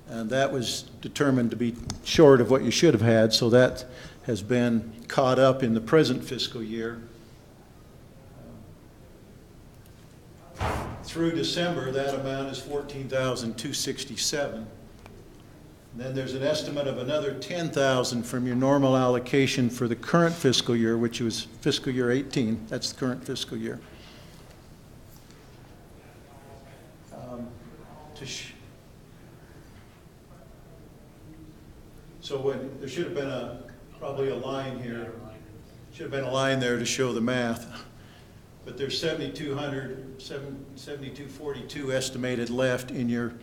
and that was determined to be short of what you should have had, so that has been caught up in the present fiscal year. Through December, that amount is $14,267. Then there's an estimate of another $10,000 from your normal allocation for the current fiscal year, which was fiscal year 18. That's the current fiscal year. There should have been probably a line here. Should have been a line there to show the math. But there's 7,242 estimated left in your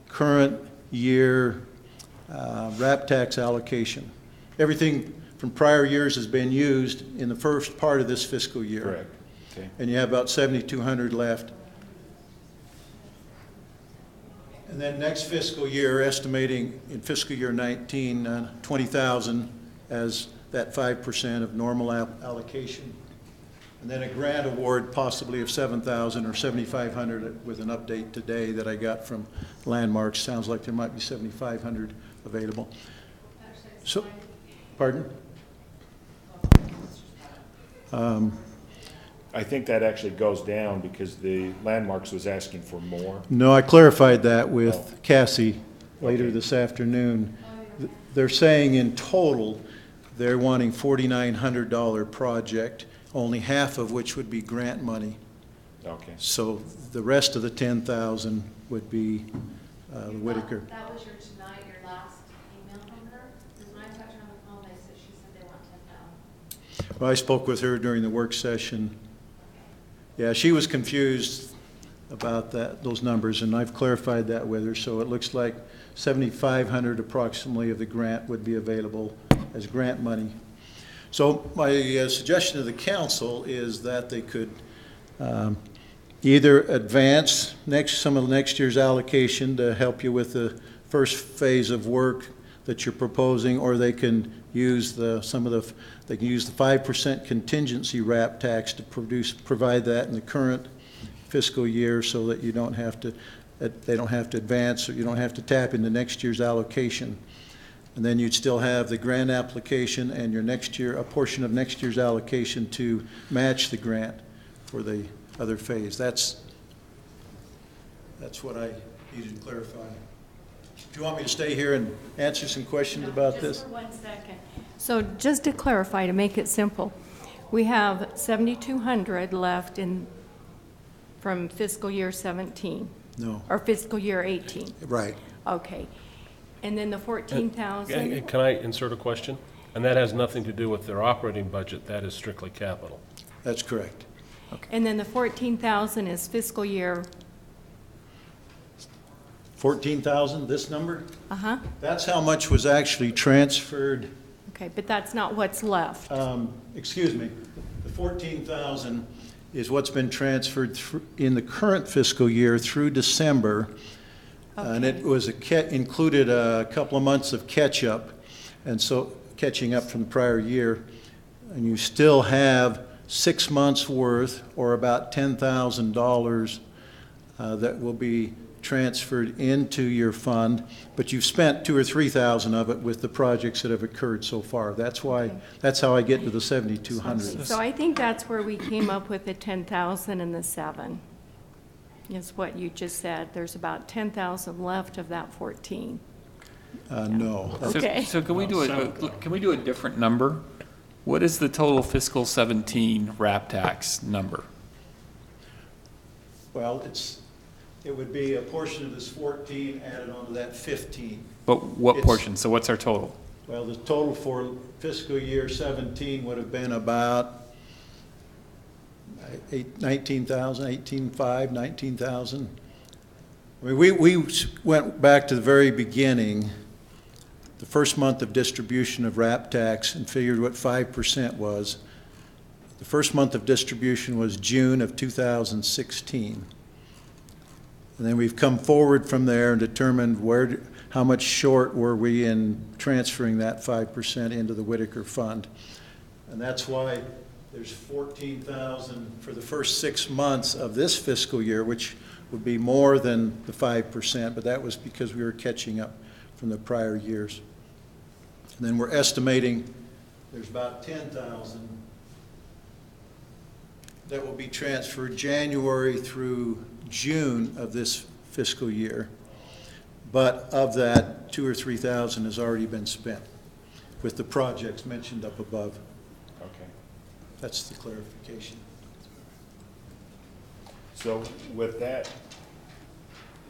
current year RAP tax allocation. Everything from prior years has been used in the first part of this fiscal year. Correct. Okay. And you have about 7,200 left. And then next fiscal year, estimating in fiscal year 19, 20,000 as that 5% of normal allocation. And then a grant award possibly of 7,000 or 7,500 with an update today that I got from Landmarks. Sounds like there might be 7,500 available. So, pardon? I think that actually goes down because the Landmarks was asking for more. No, I clarified that with Oh. Cassie later Okay. this afternoon. They're saying in total, they're wanting $4,900 project, only half of which would be grant money. Okay. So the rest of the 10,000 would be Whitaker. That was your tonight, your last email from her? Because when I talked to her on the phone, she said they want 10,000. Well, I spoke with her during the work session. Yeah, she was confused about those numbers, and I've clarified that with her. So it looks like 7,500 approximately of the grant would be available as grant money. So my suggestion to the council is that they could either advance some of next year's allocation to help you with the first phase of work that you're proposing, or they can use the 5% contingency wrap tax to provide that in the current fiscal year, so that they don't have to advance, or you don't have to tap into next year's allocation. And then you'd still have the grant application and a portion of next year's allocation to match the grant for the other phase. That's what I needed to clarify. Do you want me to stay here and answer some questions about this? Just for 1 second. So just to clarify, to make it simple, we have 7,200 left from fiscal year 17. No. Or fiscal year 18. Right. Okay. And then the 14,000. Can I insert a question? And that has nothing to do with their operating budget, that is strictly capital. That's correct. And then the 14,000 is fiscal year. 14,000, this number? Uh-huh. That's how much was actually transferred. Okay, but that's not what's left. Excuse me. The 14,000 is what's been transferred in the current fiscal year through December. And it was included a couple of months of catch-up, and so catching up from the prior year. And you still have 6 months' worth, or about $10,000 that will be transferred into your fund, but you've spent 2,000 or 3,000 of it with the projects that have occurred so far. That's how I get to the 7,200. So I think that's where we came up with the 10,000 and the 7, is what you just said. There's about 10,000 left of that 14. No. Okay. So can we do a different number? What is the total fiscal 17 wrap tax number? Well, it would be a portion of this 14 added onto that 15. But what portion? So what's our total? Well, the total for fiscal year 17 would have been about 19,000, 18,500, 19,000. I mean, we went back to the very beginning, the first month of distribution of wrap tax, and figured what 5% was. The first month of distribution was June of 2016. And then we've come forward from there and determined how much short were we in transferring that 5% into the Whitaker Fund. And that's why there's 14,000 for the first 6 months of this fiscal year, which would be more than the 5%, but that was because we were catching up from the prior years. And then we're estimating there's about 10,000 that will be transferred January through June of this fiscal year. But of that, 2,000 or 3,000 has already been spent with the projects mentioned up above. Okay. That's the clarification. So with that,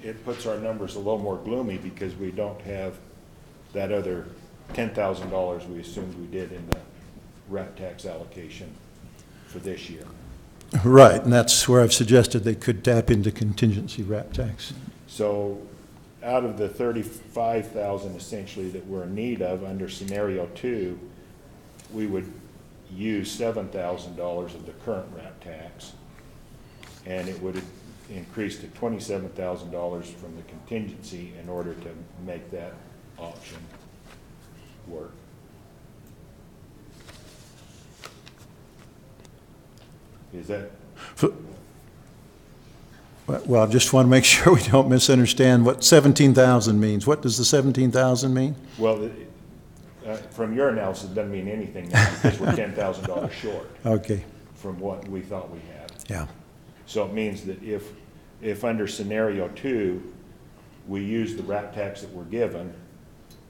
it puts our numbers a little more gloomy because we don't have that other $10,000 we assumed we did in the wrap tax allocation for this year. Right, and that's where I've suggested they could tap into contingency wrap tax. So out of the 35,000 essentially that we're in need of under scenario 2, we would use $7,000 of the current wrap tax, and it would increase to $27,000 from the contingency in order to make that option work. Is that? Well, I just want to make sure we don't misunderstand what 17,000 means. What does the 17,000 mean? Well, from your analysis, it doesn't mean anything now because we're $10,000 short Okay, from what we thought we had. yeah, So it means that if under scenario 2, we use the RAP tax that we're given,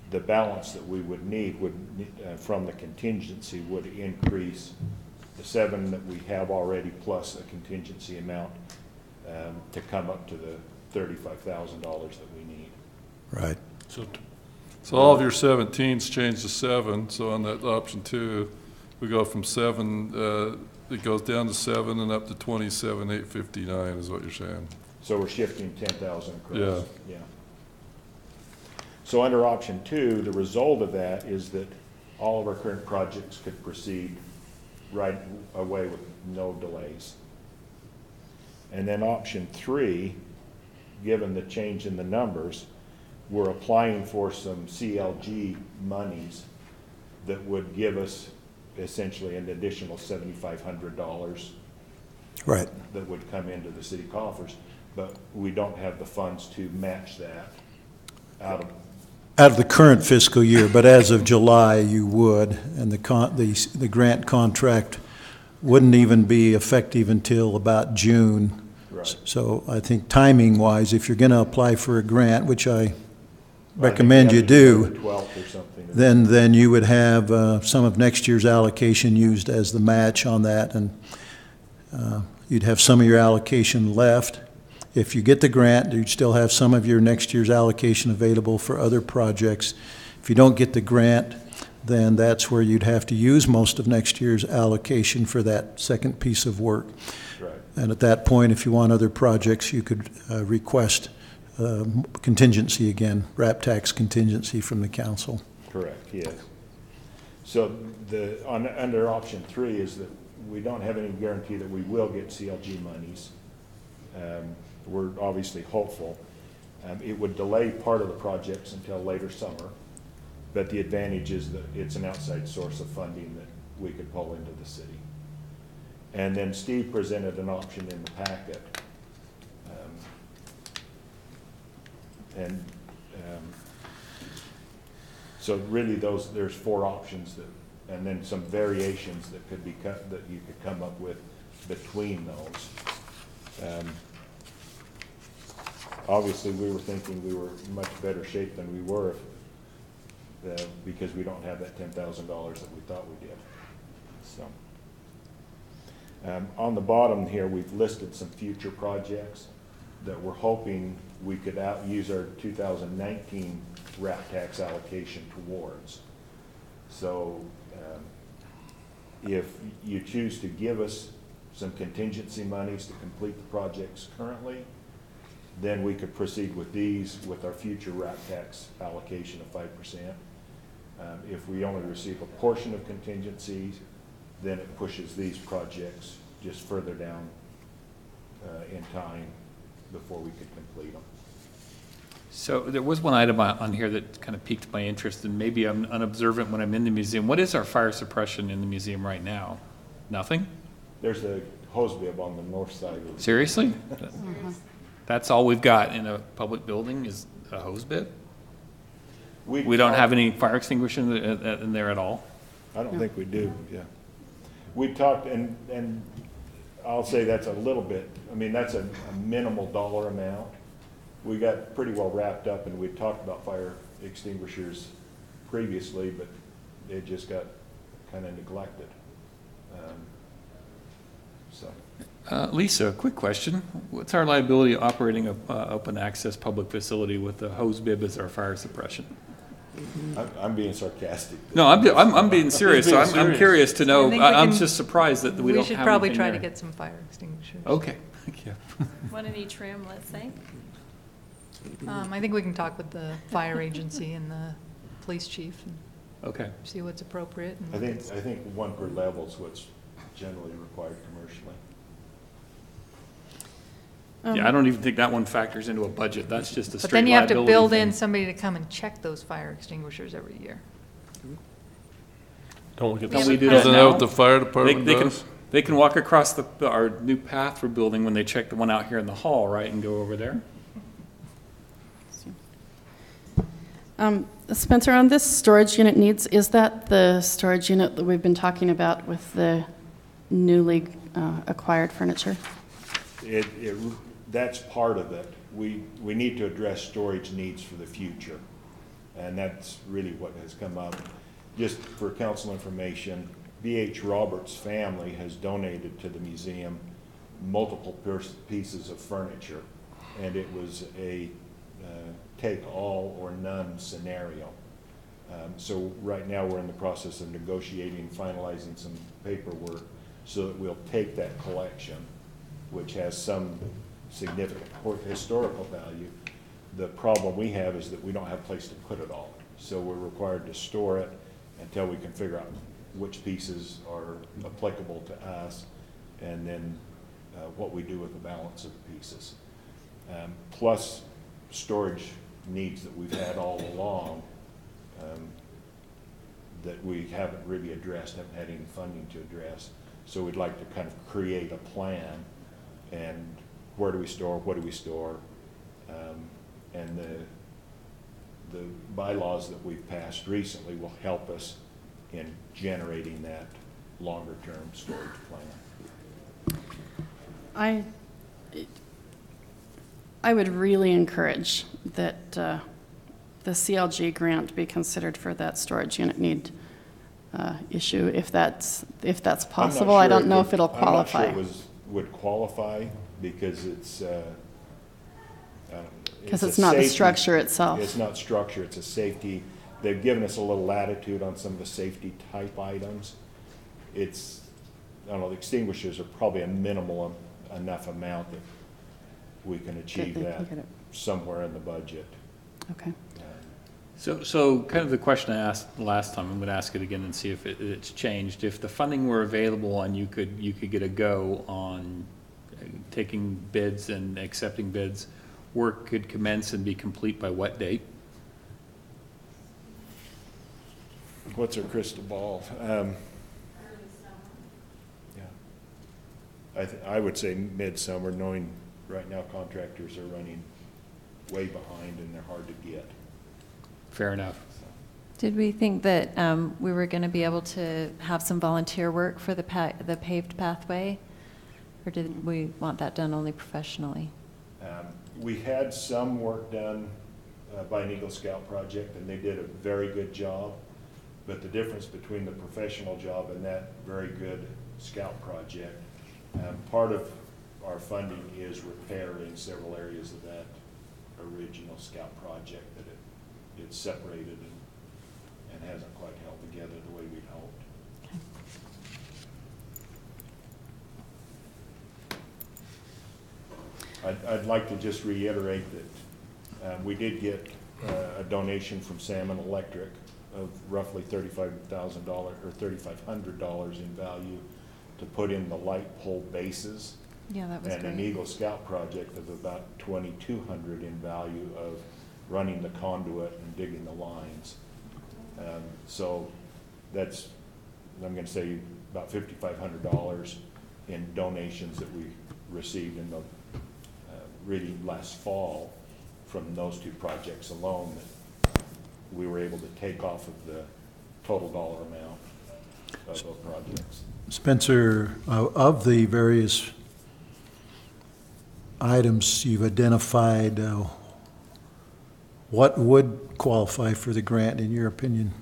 the balance that we would need from the contingency would increase the 7 that we have already plus a contingency amount to come up to the $35,000 that we need. right. So all of your 17s change to 7, so on that option 2, we go from 7, it goes down to 7 and up to 27,859 is what you're saying. So we're shifting 10,000 across. Yeah. Yeah. So under option 2, the result of that is that all of our current projects could proceed right away with no delays. And then option 3, given the change in the numbers, we're applying for some CLG monies that would give us essentially an additional $7,500 Right. that would come into the city coffers, but we don't have the funds to match that out of the current fiscal year, but as of July, you would, and the grant contract wouldn't even be effective until about June. Right. So I think timing-wise, if you're going to apply for a grant, which I recommend you do, the 12th or something. then you would have some of next year's allocation used as the match on that, and you'd have some of your allocation left. If you get the grant, you'd still have some of your next year's allocation available for other projects. If you don't get the grant, then that's where you'd have to use most of next year's allocation for that second piece of work. Right. And at that point, if you want other projects, you could request contingency again, RAP tax contingency from the council. Correct, yes. So under option 3 is that we don't have any guarantee that we will get CLG monies. We're obviously hopeful. It would delay part of the projects until later summer, but the advantage is that it's an outside source of funding that we could pull into the city. And then Steve presented an option in the packet. So really there's 4 options and then some variations that could be cut, that you could come up with between those. Obviously, we were thinking we were in much better shape than we were because we don't have that $10,000 that we thought we did. So on the bottom here, we've listed some future projects that we're hoping we could use our 2019 RAP tax allocation towards. So if you choose to give us some contingency monies to complete the projects currently, then we could proceed with these with our future RAP tax allocation of 5%. If we only receive a portion of contingencies, then it pushes these projects just further down in time before we could complete them. So there was one item on here that kind of piqued my interest, and maybe I'm unobservant when I'm in the museum. What is our fire suppression in the museum right now? Nothing? There's a hose bib on the north side. Seriously? That's all we've got in a public building is a hose bib? We don't have any fire extinguisher in there at all? I don't think we do, yeah. We talked, and I'll say that's a little bit, I mean, that's a minimal dollar amount. We got pretty well wrapped up, and we talked about fire extinguishers previously, but it just got kind of neglected. Lisa, quick question. What's our liability operating an open access public facility with the hose bib as our fire suppression? I'm being sarcastic. No, I'm being serious. So I'm curious to know. I'm can- just surprised that we don't have should probably anything try to there. get some fire extinguishers. Okay, thank you. One in each room, let's say. I think we can talk with the fire agency and the police chief and Okay. see what's appropriate. and I what it's- think 1 per level is what's generally required commercially. Yeah, I don't even think that one factors into a budget. That's just a But straight then you have to liability build thing. in somebody to come and check those fire extinguishers every year. Don't we get Don't the we do Isn't that that now? what the fire department They does? they can walk across our new path we're building when they check the one out here in the hall, right, and go over there? Spencer, on this storage unit needs, is that the storage unit that we've been talking about with the newly acquired furniture? That's part of it. We need to address storage needs for the future, and that's really what has come up. Just for council information, B.H. Roberts' family has donated to the museum multiple pieces of furniture, and it was a take all or none scenario. So right now we're in the process of negotiating, finalizing some paperwork so that we'll take that collection, which has some significant historical value. The problem we have is that we don't have a place to put it all. So we're required to store it until we can figure out which pieces are applicable to us, and then what we do with the balance of the pieces. Plus storage needs that we've had all along that we haven't really addressed, haven't had any funding to address. So we'd like to kind of create a plan, and where do we store, what do we store, and the bylaws that we've passed recently will help us in generating that longer-term storage plan. I would really encourage that the CLG grant be considered for that storage unit need issue, if that's possible. I don't know if it'll qualify. I'm not sure it would qualify because it's not the structure itself. It's not structure, it's a safety. They've given us a little latitude on some of the safety type items. It's, I don't know, the extinguishers are probably a minimal enough amount that we can achieve that somewhere in the budget. Okay. So kind of the question I asked last time, I'm going to ask it again and see if it's changed. If the funding were available and you could get a go on taking bids and accepting bids, work could commence and be complete by what date? What's our crystal ball? Yeah, I would say midsummer, knowing right now contractors are running way behind and they're hard to get. Fair enough. Did we think that we were going to be able to have some volunteer work for the paved pathway? Or did we want that done only professionally? We had some work done by an Eagle Scout project, and they did a very good job. But the difference between the professional job and that very good Scout project, part of our funding is repairing several areas of that original Scout project that it's separated and hasn't quite held together the way we'd hoped. Okay. I'd like to just reiterate that we did get a donation from Salmon Electric of roughly $35,000 or $3,500 in value to put in the light pole bases. Yeah, that was and great. An Eagle Scout project of about $2,200 in value of running the conduit and digging the lines. So that's, I'm going to say, about $5,500 in donations that we received in the really last fall from those two projects alone that we were able to take off of the total dollar amount of those projects. Spencer, of the various items you've identified, what would qualify for the grant in your opinion,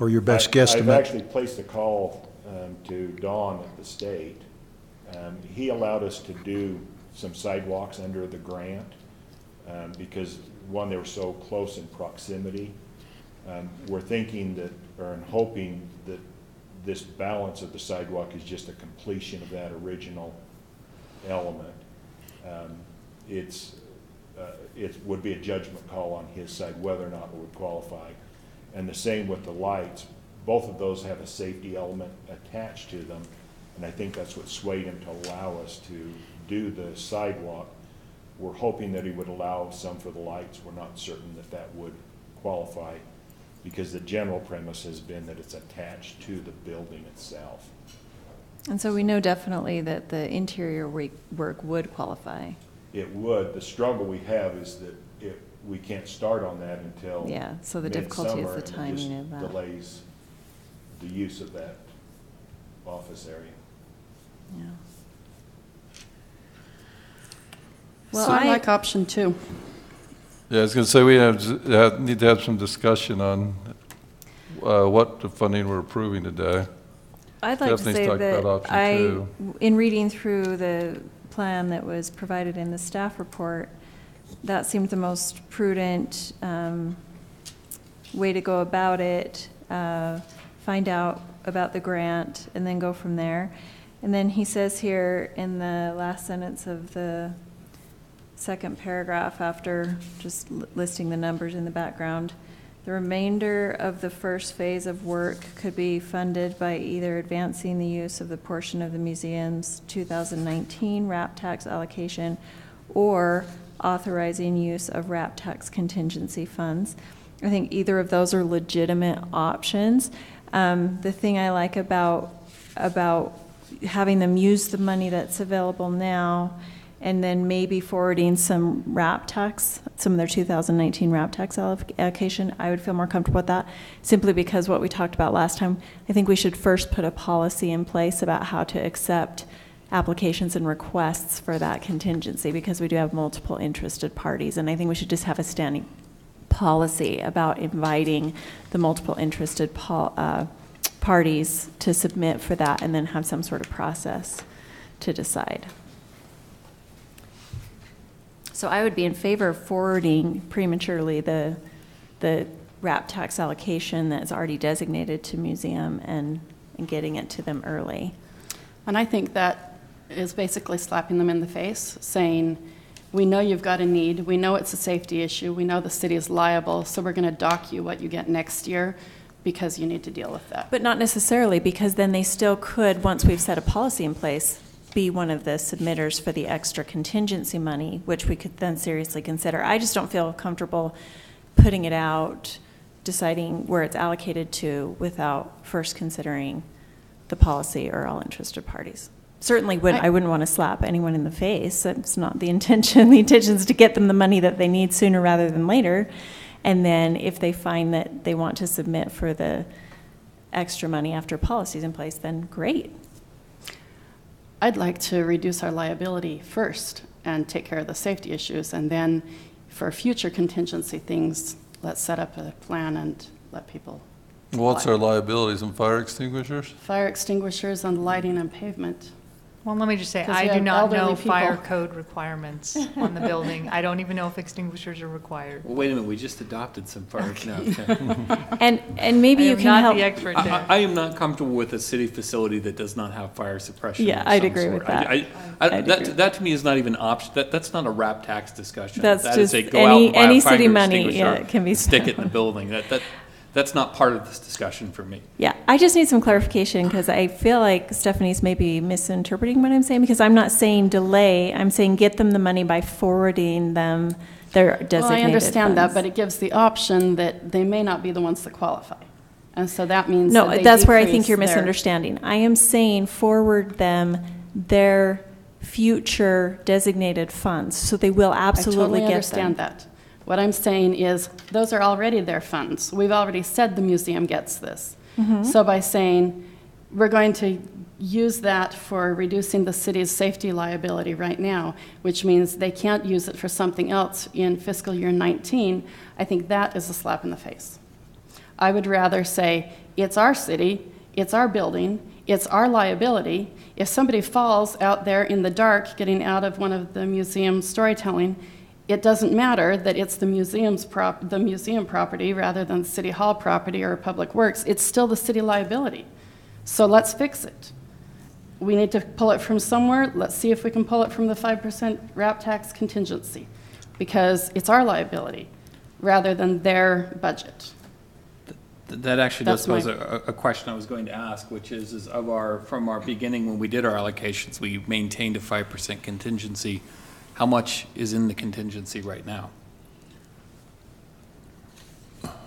or your best guesstimate? I've actually placed a call to Don at the state. He allowed us to do some sidewalks under the grant because, one, they were so close in proximity. We're thinking that, or hoping that this balance of the sidewalk is just a completion of that original element. It would be a judgment call on his side whether or not it would qualify. And the same with the lights. Both of those have a safety element attached to them, and I think that's what swayed him to allow us to do the sidewalk. We're hoping that he would allow some for the lights. We're not certain that that would qualify because the general premise has been that it's attached to the building itself. And so we know definitely that the interior work would qualify. It would. The struggle we have is that we can't start on that until Yeah, so the difficulty is midsummer, the and it timing just of that. delays the use of that office area. Yeah. So Well, I like option 2. Yeah, I was going to say, need to have some discussion on what the funding we're approving today. I'd like to Definitely say talk that about option 2. in reading through the plan that was provided in the staff report, that seemed the most prudent way to go about it. Find out about the grant and then go from there. And then he says here in the last sentence of the second paragraph, after just listing the numbers in the background, the remainder of the first phase of work could be funded by either advancing the use of the portion of the museum's 2019 RAP tax allocation or authorizing use of RAP tax contingency funds. I think either of those are legitimate options. The thing I like about having them use the money that's available now and then maybe forwarding some RAP tax, some of their 2019 RAP tax allocation, I would feel more comfortable with that, simply because what we talked about last time, I think we should first put a policy in place about how to accept applications and requests for that contingency, because we do have multiple interested parties, and I think we should just have a standing policy about inviting the multiple interested parties to submit for that, and then have some sort of process to decide. So I would be in favor of forwarding prematurely the RAP tax allocation that's already designated to museum and getting it to them early. And I think that is basically slapping them in the face, saying, we know you've got a need, we know it's a safety issue, we know the city is liable, so we're going to dock you what you get next year because you need to deal with that. But not necessarily, because then they still could, once we've set a policy in place, be one of the submitters for the extra contingency money, which we could then seriously consider. I just don't feel comfortable putting it out, deciding where it's allocated to without first considering the policy or all interested parties. Certainly I wouldn't want to slap anyone in the face. That's not the intention. The intention is to get them the money that they need sooner rather than later. And then if they find that they want to submit for the extra money after policy's in place, then great. I'd like to reduce our liability first and take care of the safety issues, and then for future contingency things, let's set up a plan and let people What's apply. our liabilities and fire extinguishers? Fire extinguishers on lighting and pavement. Well, let me just say, 'Cause I you do have not know elderly fire people. code requirements on the building. I don't even know if extinguishers are required. Well, wait a minute, we just adopted some fire. No, And maybe you I am can not help. the expert there. I am not comfortable with a city facility that does not have fire suppression. Yeah, of I'd some agree sort. with that. I'd agree. That to me is not even an option. That's not a RAP tax discussion. That's That is just a go out and buy any a fire city money, extinguisher, yeah, it can be stick it in the building. That's not part of this discussion for me. Yeah, I just need some clarification, because I feel like Stephanie's maybe misinterpreting what I'm saying, because I'm not saying delay, I'm saying get them the money by forwarding them their designated Well, I understand that, funds. but it gives the option that they may not be the ones that qualify. And so that means No, that they that's where I think decrease you're their- misunderstanding. I am saying forward them their future designated funds, so they will absolutely I totally get understand them. that. What I'm saying is, those are already their funds. We've already said the museum gets this. Mm-hmm. So by saying, we're going to use that for reducing the city's safety liability right now, which means they can't use it for something else in fiscal year 19, I think that is a slap in the face. I would rather say, it's our city, it's our building, it's our liability. If somebody falls out there in the dark getting out of one of the museum storytelling, it doesn't matter that it's the museum property rather than City Hall property or Public Works. It's still the city liability. So let's fix it. We need to pull it from somewhere. Let's see if we can pull it from the 5% RAP tax contingency, because it's our liability rather than their budget. That actually does That's pose a question I was going to ask, which is from our beginning, when we did our allocations, we maintained a 5% contingency. How much is in the contingency right now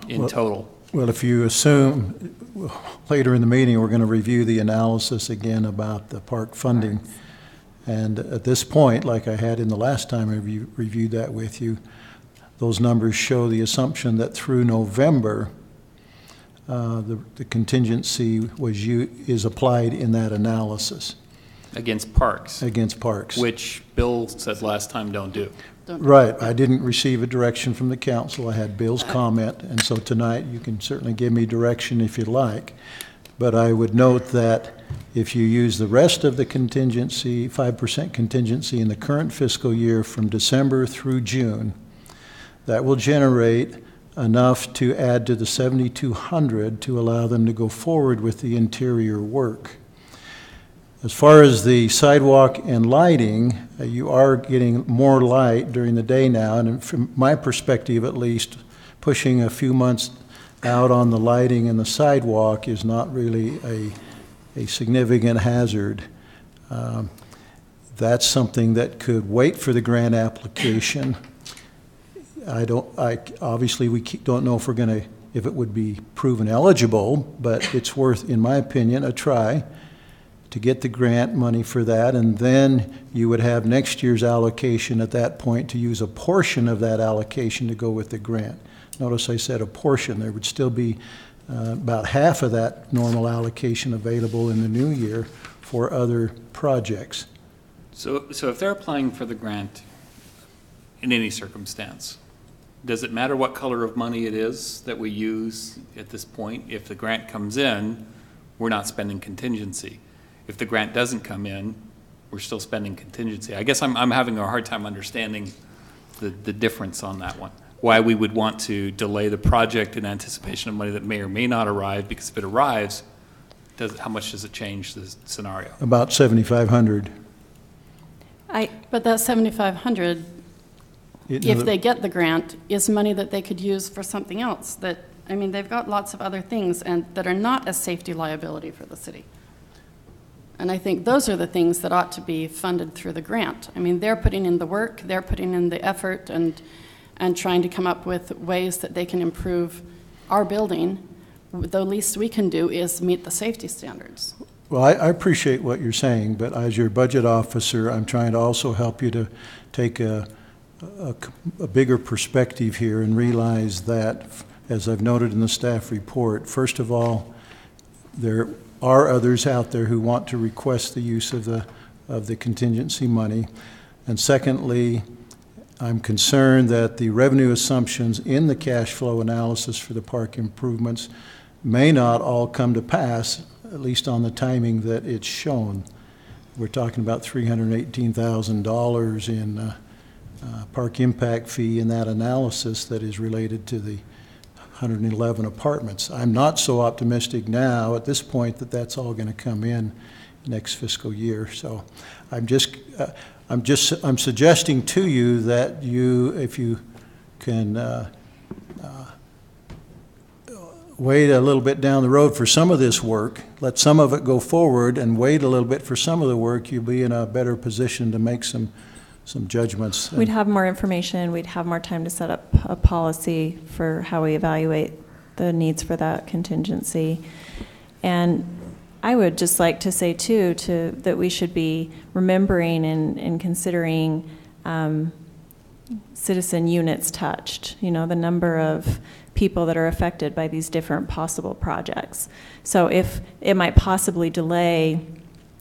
in total? Well, if you assume, later in the meeting, we're going to review the analysis again about the park funding. And at this point, like I had in the last time I reviewed that with you, those numbers show the assumption that through November, the contingency is applied in that analysis. Against parks. Against parks. Which Bill said last time don't do. Right. I didn't receive a direction from the council. I had Bill's comment, and so tonight you can certainly give me direction if you like. But I would note that if you use the rest of the contingency, 5% contingency in the current fiscal year from December through June, that will generate enough to add to the 7,200 to allow them to go forward with the interior work. As far as the sidewalk and lighting, you are getting more light during the day now, and from my perspective at least, pushing a few months out on the lighting and the sidewalk is not really a significant hazard. That's something that could wait for the grant application. Obviously we don't know if it would be proven eligible, but it's worth, in my opinion, a try to get the grant money for that, and then you would have next year's allocation at that point to use a portion of that allocation to go with the grant. Notice I said a portion. There would still be about half of that normal allocation available in the new year for other projects. So if they're applying for the grant in any circumstance, does it matter what color of money it is that we use at this point? If the grant comes in, we're not spending contingency. If the grant doesn't come in, we're still spending contingency. I guess I'm having a hard time understanding the difference on that one. Why we would want to delay the project in anticipation of money that may or may not arrive, because if it arrives, how much does it change the scenario? About 7,500. But that 7,500, if they get the grant, is money that they could use for something else. They've got lots of other things that are not a safety liability for the city. And I think those are the things that ought to be funded through the grant. They're putting in the work, they're putting in the effort, and trying to come up with ways that they can improve our building. The least we can do is meet the safety standards. Well, I appreciate what you're saying, but as your budget officer, I'm trying to also help you to take a bigger perspective here and realize that, as I've noted in the staff report, first of all, there are others out there who want to request the use of the contingency money. And secondly, I'm concerned that the revenue assumptions in the cash flow analysis for the park improvements may not all come to pass, at least on the timing that it's shown. We're talking about $318,000 in park impact fee in that analysis that is related to the 111 apartments. I'm not so optimistic now at this point that that's all going to come in next fiscal year. So I'm suggesting to you that if you can wait a little bit down the road for some of this work, let some of it go forward, and wait a little bit for some of the work, you'll be in a better position to make some judgments. We'd have more information, we'd have more time to set up a policy for how we evaluate the needs for that contingency. And I would just like to say too, that we should be remembering and considering citizen units touched, the number of people that are affected by these different possible projects. So if it might possibly delay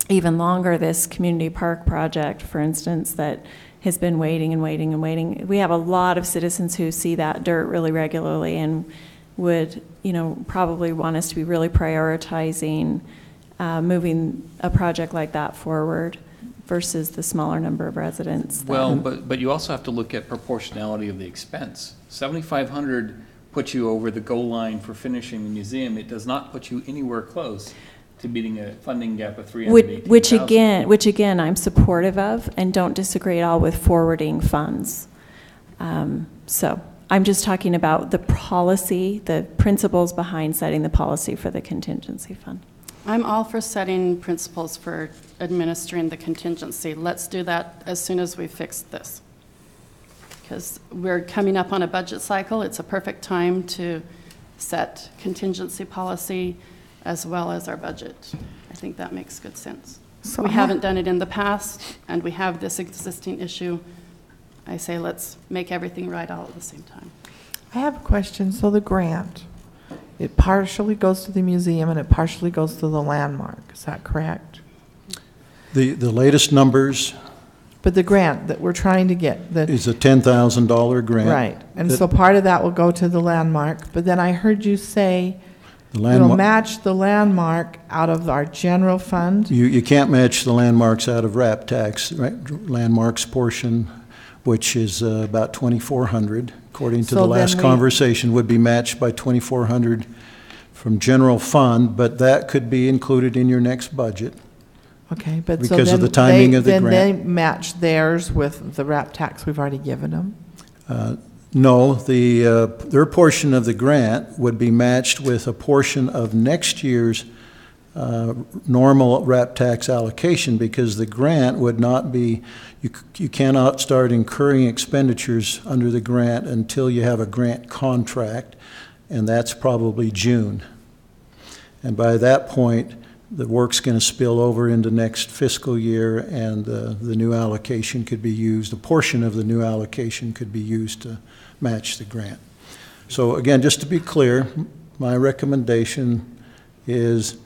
even longer this community park project, for instance, that has been waiting and waiting and waiting. We have a lot of citizens who see that dirt really regularly and would, probably want us to be really prioritizing moving a project like that forward versus the smaller number of residents. Well, but you also have to look at proportionality of the expense. 7,500 puts you over the goal line for finishing the museum. It does not put you anywhere close to meeting a funding gap of $318,000. Which again, I'm supportive of and don't disagree at all with forwarding funds. So I'm just talking about the policy, the principles behind setting the policy for the contingency fund. I'm all for setting principles for administering the contingency. Let's do that as soon as we fix this. Because we're coming up on a budget cycle. It's a perfect time to set contingency policy as well as our budget. I think that makes good sense. So we haven't done it in the past, and we have this existing issue. I say let's make everything right all at the same time. I have a question. So the grant, it partially goes to the museum and it partially goes to the landmark. Is that correct? The latest numbers But the grant that we're trying to get, that, is a $10,000 grant. right. And that- so part of that will go to the landmark. But then I heard you say The we'll landmark, match the landmark out of our general fund. you can't match the landmarks out of RAP tax, right? Landmarks portion, which is about 2,400, according to So the then last we- conversation, would be matched by 2,400 from general fund, but that could be included in your next budget. Okay, but so Because of then the timing they, of the then they grant. match theirs with the RAP tax we've already given them? No, their portion of the grant would be matched with a portion of next year's normal RAP tax allocation, because the grant would not be, you cannot start incurring expenditures under the grant until you have a grant contract, and that's probably June. And by that point, the work's going to spill over into next fiscal year, and the new allocation could be used, a portion of the new allocation could be used to match the grant. So again, just to be clear, my recommendation is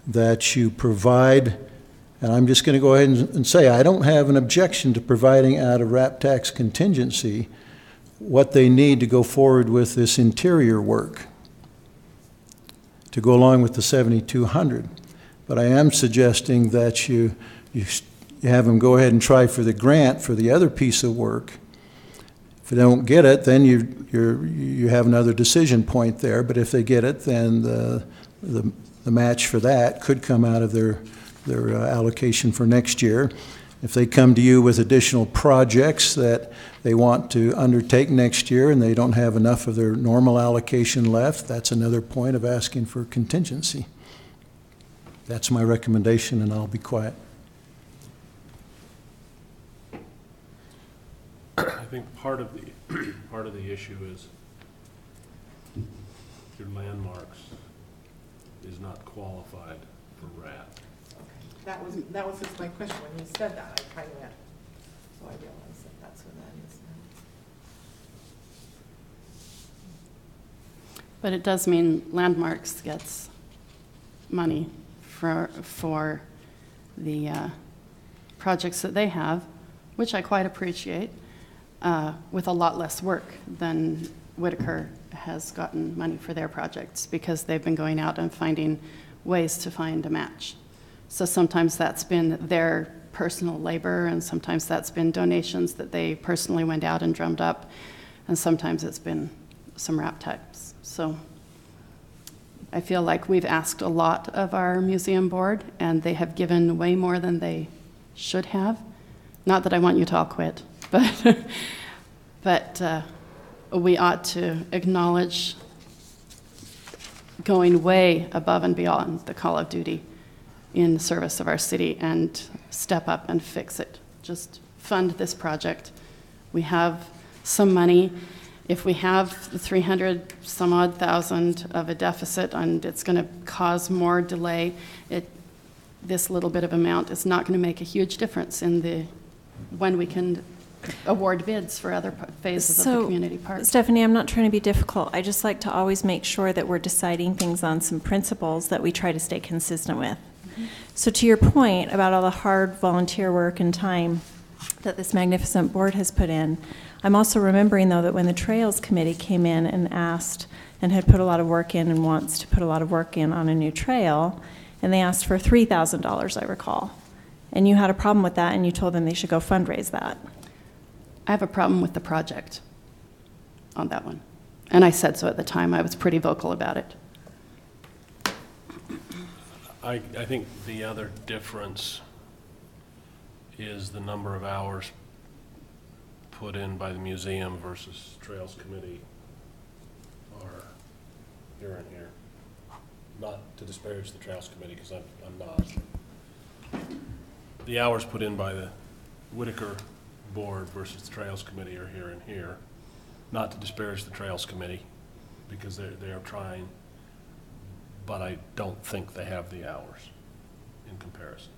that you provide, and I'm just going to go ahead and say, I don't have an objection to providing out of RAP tax contingency what they need to go forward with this interior work to go along with the 7,200. But I am suggesting that you have them go ahead and try for the grant for the other piece of work. If they don't get it, then you have another decision point there. But if they get it, then the match for that could come out of their allocation for next year. If they come to you with additional projects that they want to undertake next year and they don't have enough of their normal allocation left, that's another point of asking for contingency. That's my recommendation, and I'll be quiet. I think part of the issue is your landmarks is not qualified for RAP. That was just my question. When you said that, I kind of went, so I realized that that's what that is now. But it does mean Landmarks gets money for the projects that they have, which I quite appreciate, with a lot less work than Whitaker has gotten money for their projects, because they've been going out and finding ways to find a match. So sometimes that's been their personal labor, and sometimes that's been donations that they personally went out and drummed up, and sometimes it's been some RAP types. So I feel like we've asked a lot of our museum board, and they have given way more than they should have. Not that I want you to all quit, but we ought to acknowledge going way above and beyond the call of duty in service of our city and step up and fix it. Just fund this project. We have some money. If we have the 300 some odd thousand of a deficit and it's going to cause more delay, this little bit of amount is not going to make a huge difference in when we can award bids for other phases of the community park. Stephanie, I'm not trying to be difficult. I just like to always make sure that we're deciding things on some principles that we try to stay consistent with. So to your point about all the hard volunteer work and time that this magnificent board has put in, I'm also remembering, though, that when the Trails Committee came in and asked and had put a lot of work in and wants to put a lot of work in on a new trail, and they asked for $3,000, I recall. And you had a problem with that, and you told them they should go fundraise that. I have a problem with the project on that one. And I said so at the time. I was pretty vocal about it. I think the other difference is the number of hours put in by the museum versus Trails Committee are here and here. Not to disparage the Trails Committee, because I'm not. The hours put in by the Whitaker board versus the Trails Committee are here and here. Not to disparage the Trails Committee, because they are trying, but I don't think they have the hours in comparison.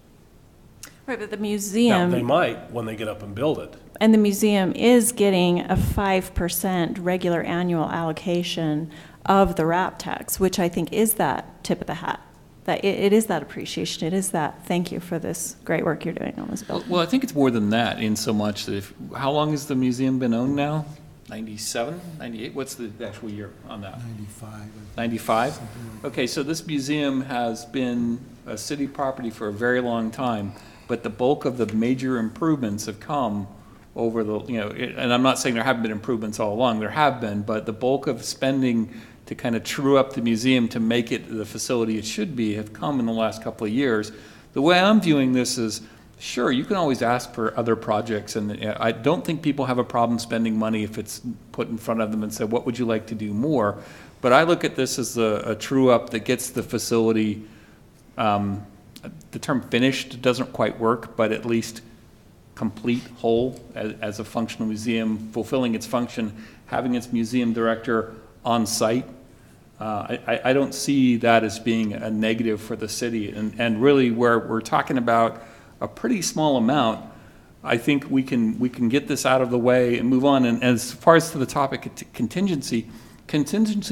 Right, but the Now, museum. they might when they get up and build it. And the museum is getting a 5% regular annual allocation of the RAP tax, which I think is that tip of the hat. That it is that appreciation. It is that thank you for this great work you're doing on this building. Well, I think it's more than that in so much that how long has the museum been owned now? 97, 98? What's the actual year on that? 95. 95? Okay, so this museum has been a city property for a very long time, but the bulk of the major improvements have come over the, and I'm not saying there haven't been improvements all along, there have been, but the bulk of spending to kind of true up the museum to make it the facility it should be have come in the last couple of years. The way I'm viewing this is, sure, you can always ask for other projects, and I don't think people have a problem spending money if it's put in front of them and said, what would you like to do more? But I look at this as a true up that gets the facility, the term finished doesn't quite work, but at least complete, whole, as a functional museum, fulfilling its function, having its museum director on site. I don't see that as being a negative for the city. And really, where we're talking about a pretty small amount, I think we can get this out of the way and move on. And as far as to the topic of contingency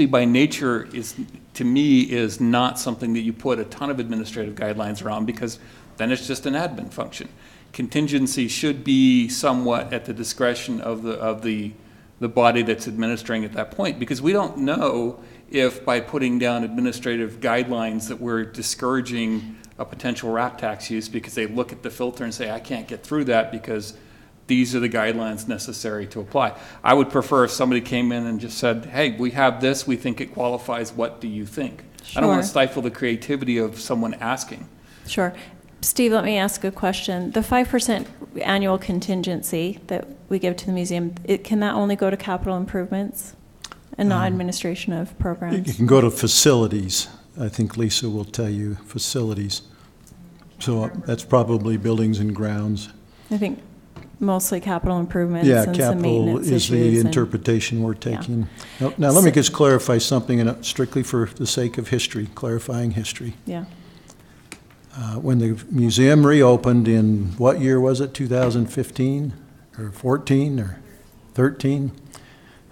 by nature is, to me, is not something that you put a ton of administrative guidelines around, because then it's just an admin function. Contingency should be somewhat at the discretion of the body that's administering at that point, because we don't know if by putting down administrative guidelines that we're discouraging a potential RAP tax use, because they look at the filter and say, I can't get through that because these are the guidelines necessary to apply. I would prefer if somebody came in and just said, hey, we have this, we think it qualifies, what do you think? Sure. I don't want to stifle the creativity of someone asking. Sure. Steve, let me ask a question. The 5% annual contingency that we give to the museum, can that only go to capital improvements and not administration of programs? It can go to facilities. I think Lisa will tell you facilities. So that's probably buildings and grounds. I think mostly capital improvements Yeah, and some capital maintenance is the issues interpretation we're taking. Now, let me just clarify something, and strictly for the sake of history, clarifying history. Yeah. When the museum reopened in, what year was it, 2015 or 14 or 13?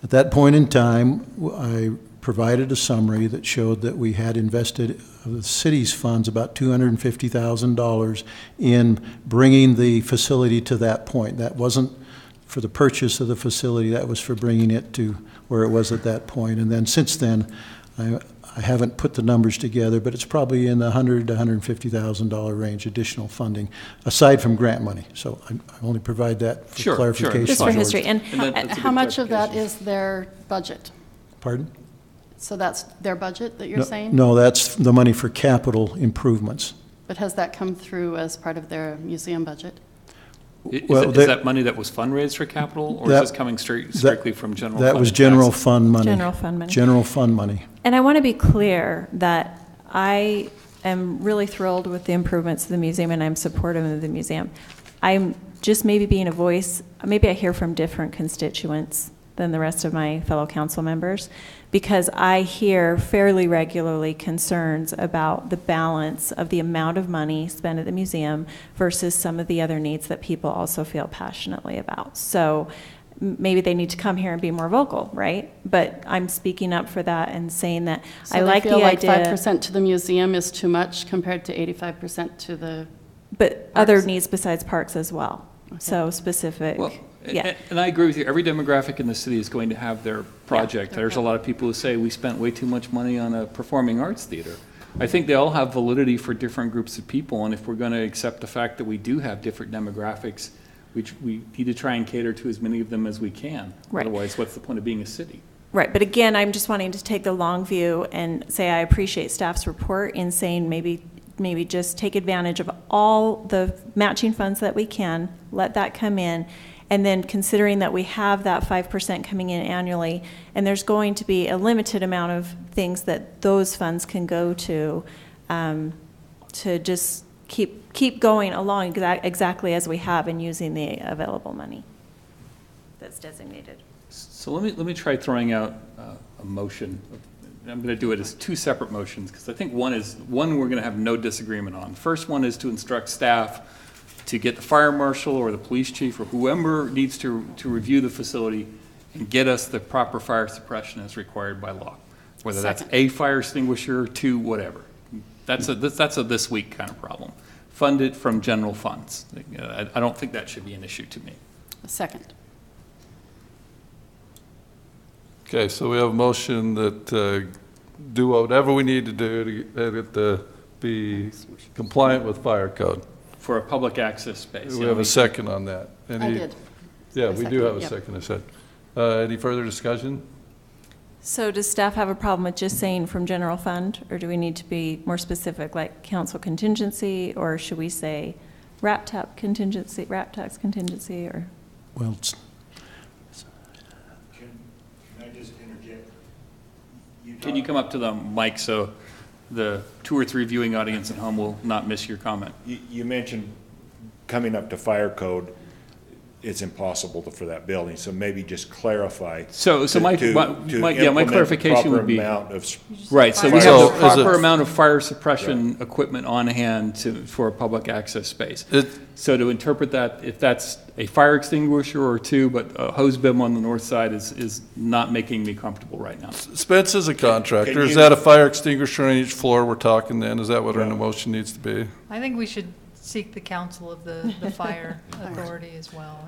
At that point in time, I provided a summary that showed that we had invested of the city's funds about $250,000 in bringing the facility to that point. That wasn't for the purchase of the facility, that was for bringing it to where it was at that point. And then since then, I haven't put the numbers together, but it's probably in the $100,000 to $150,000 range additional funding, aside from grant money. So I only provide that for clarification. Just for history. And how much of that is their budget? Pardon? So that's their budget that you're saying? No, that's the money for capital improvements. But has that come through as part of their museum budget? Is that money that was fundraised for capital, or is this coming strictly from general fund? That was general fund money. General fund money. General fund money. And I want to be clear that I am really thrilled with the improvements to the museum, and I'm supportive of the museum. I'm just maybe being a voice, maybe I hear from different constituents than the rest of my fellow council members, because I hear fairly regularly concerns about the balance of the amount of money spent at the museum versus some of the other needs that people also feel passionately about. So maybe they need to come here and be more vocal, right? But I'm speaking up for that and saying that I like the idea. So they feel like 5% to the museum is too much compared to 85% to the But parks? other needs besides parks as well. Okay. So specific. Well, yeah. And I agree with you. Every demographic in the city is going to have their project. There's a lot of people who say we spent way too much money on a performing arts theater. I think they all have validity for different groups of people, and if we're going to accept the fact that we do have different demographics, we need to try and cater to as many of them as we can. Right. Otherwise, what's the point of being a city? Right, but again, I'm just wanting to take the long view and say I appreciate staff's report in saying maybe just take advantage of all the matching funds that we can, let that come in, and then considering that we have that 5% coming in annually, and there's going to be a limited amount of things that those funds can go to just keep going along exactly as we have in using the available money that's designated. So let me try throwing out a motion. I'm going to do it as two separate motions, because I think one we're going to have no disagreement on. First one is to instruct staff to get the fire marshal or the police chief or whoever needs to review the facility and get us the proper fire suppression as required by law. Whether that's a fire extinguisher, 2, whatever. That's a this week kind of problem. Fund it from general funds. I don't think that should be an issue to me. A second. Okay, so we have a motion that do whatever we need to do to get it to be compliant with fire code. For a public access space. We have a second on that. I did. Yeah, I we do have a seconded, second, I said. Any further discussion? So does staff have a problem with just saying from general fund, or do we need to be more specific, like council contingency, or should we say RAP tax contingency, or? Well, Can I just interject? Can you come up to the mic so the 2 or 3 viewing audience at home will not miss your comment? You mentioned coming up to fire code, it's impossible for that building, so maybe just clarify. So my clarification would be, right, so we have So the is proper it- amount of fire suppression equipment on hand for a public access space. So to interpret that, if that's a fire extinguisher or 2, but a hose bib on the north side is not making me comfortable right now. Spence is a contractor. Can Is you- that a fire extinguisher on each floor we're talking then? Is that what our motion needs to be? I think we should seek the counsel of the fire authority as well.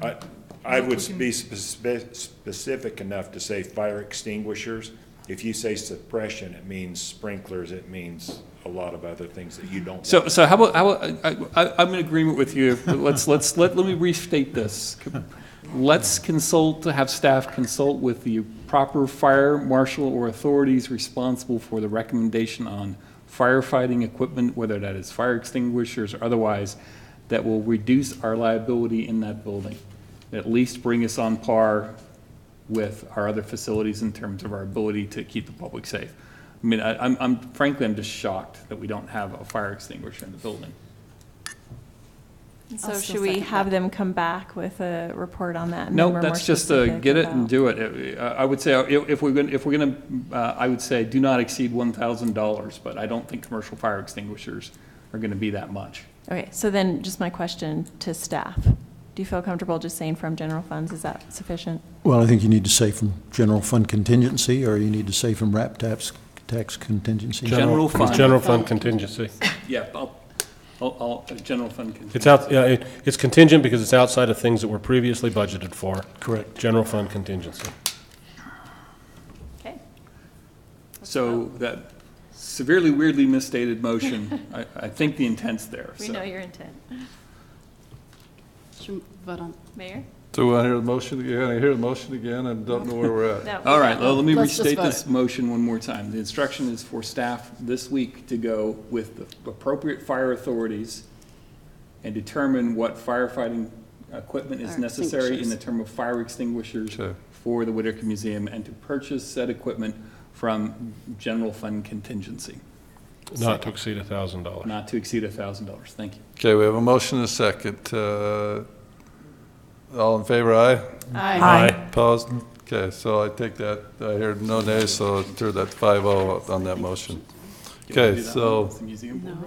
I would be specific enough to say fire extinguishers. If you say suppression, it means sprinklers, it means a lot of other things that you don't. So how about I'm in agreement with you. Let me restate this. Let's have staff consult with the proper fire marshal or authorities responsible for the recommendation on firefighting equipment, whether that is fire extinguishers or otherwise, that will reduce our liability in that building. At least bring us on par with our other facilities in terms of our ability to keep the public safe. I mean, frankly, I'm just shocked that we don't have a fire extinguisher in the building. So I'll should still we second have that. them come back with a report on that? and No, then we're that's more just specific get it about- and do it. I would say if we're gonna, I would say do not exceed $1,000, but I don't think commercial fire extinguishers are gonna be that much. Okay, so then just my question to staff. Do you feel comfortable just saying from general funds? Is that sufficient? well, I think you need to say from general fund contingency, or you need to say from RAP tax contingency. General fund. General fund contingency. Yeah, I'll general fund. It's out, yeah, it's contingent because it's outside of things that were previously budgeted for. Correct. General fund contingency. Okay. So that severely weirdly misstated motion, I think the intent's there. We so. know your intent. Should we vote on? Mayor? Do we want to hear the motion again? I hear the motion again and don't know where we're at. No. All right, well, let me Let's just restate vote this motion one more time. The instruction is for staff this week to go with the appropriate fire authorities and determine what firefighting equipment is Fire necessary in the extinguishers. term of fire extinguishers Okay. for the Whitaker Museum, and to purchase said equipment from general fund contingency, Not to exceed $1,000. not to exceed $1,000. Thank you. Okay, we have a motion and a second. All in favor, aye? Aye. Opposed? Okay, so I take that, I heard no nays, so I threw that 5-0 on that motion. Okay, so, It's the museum board,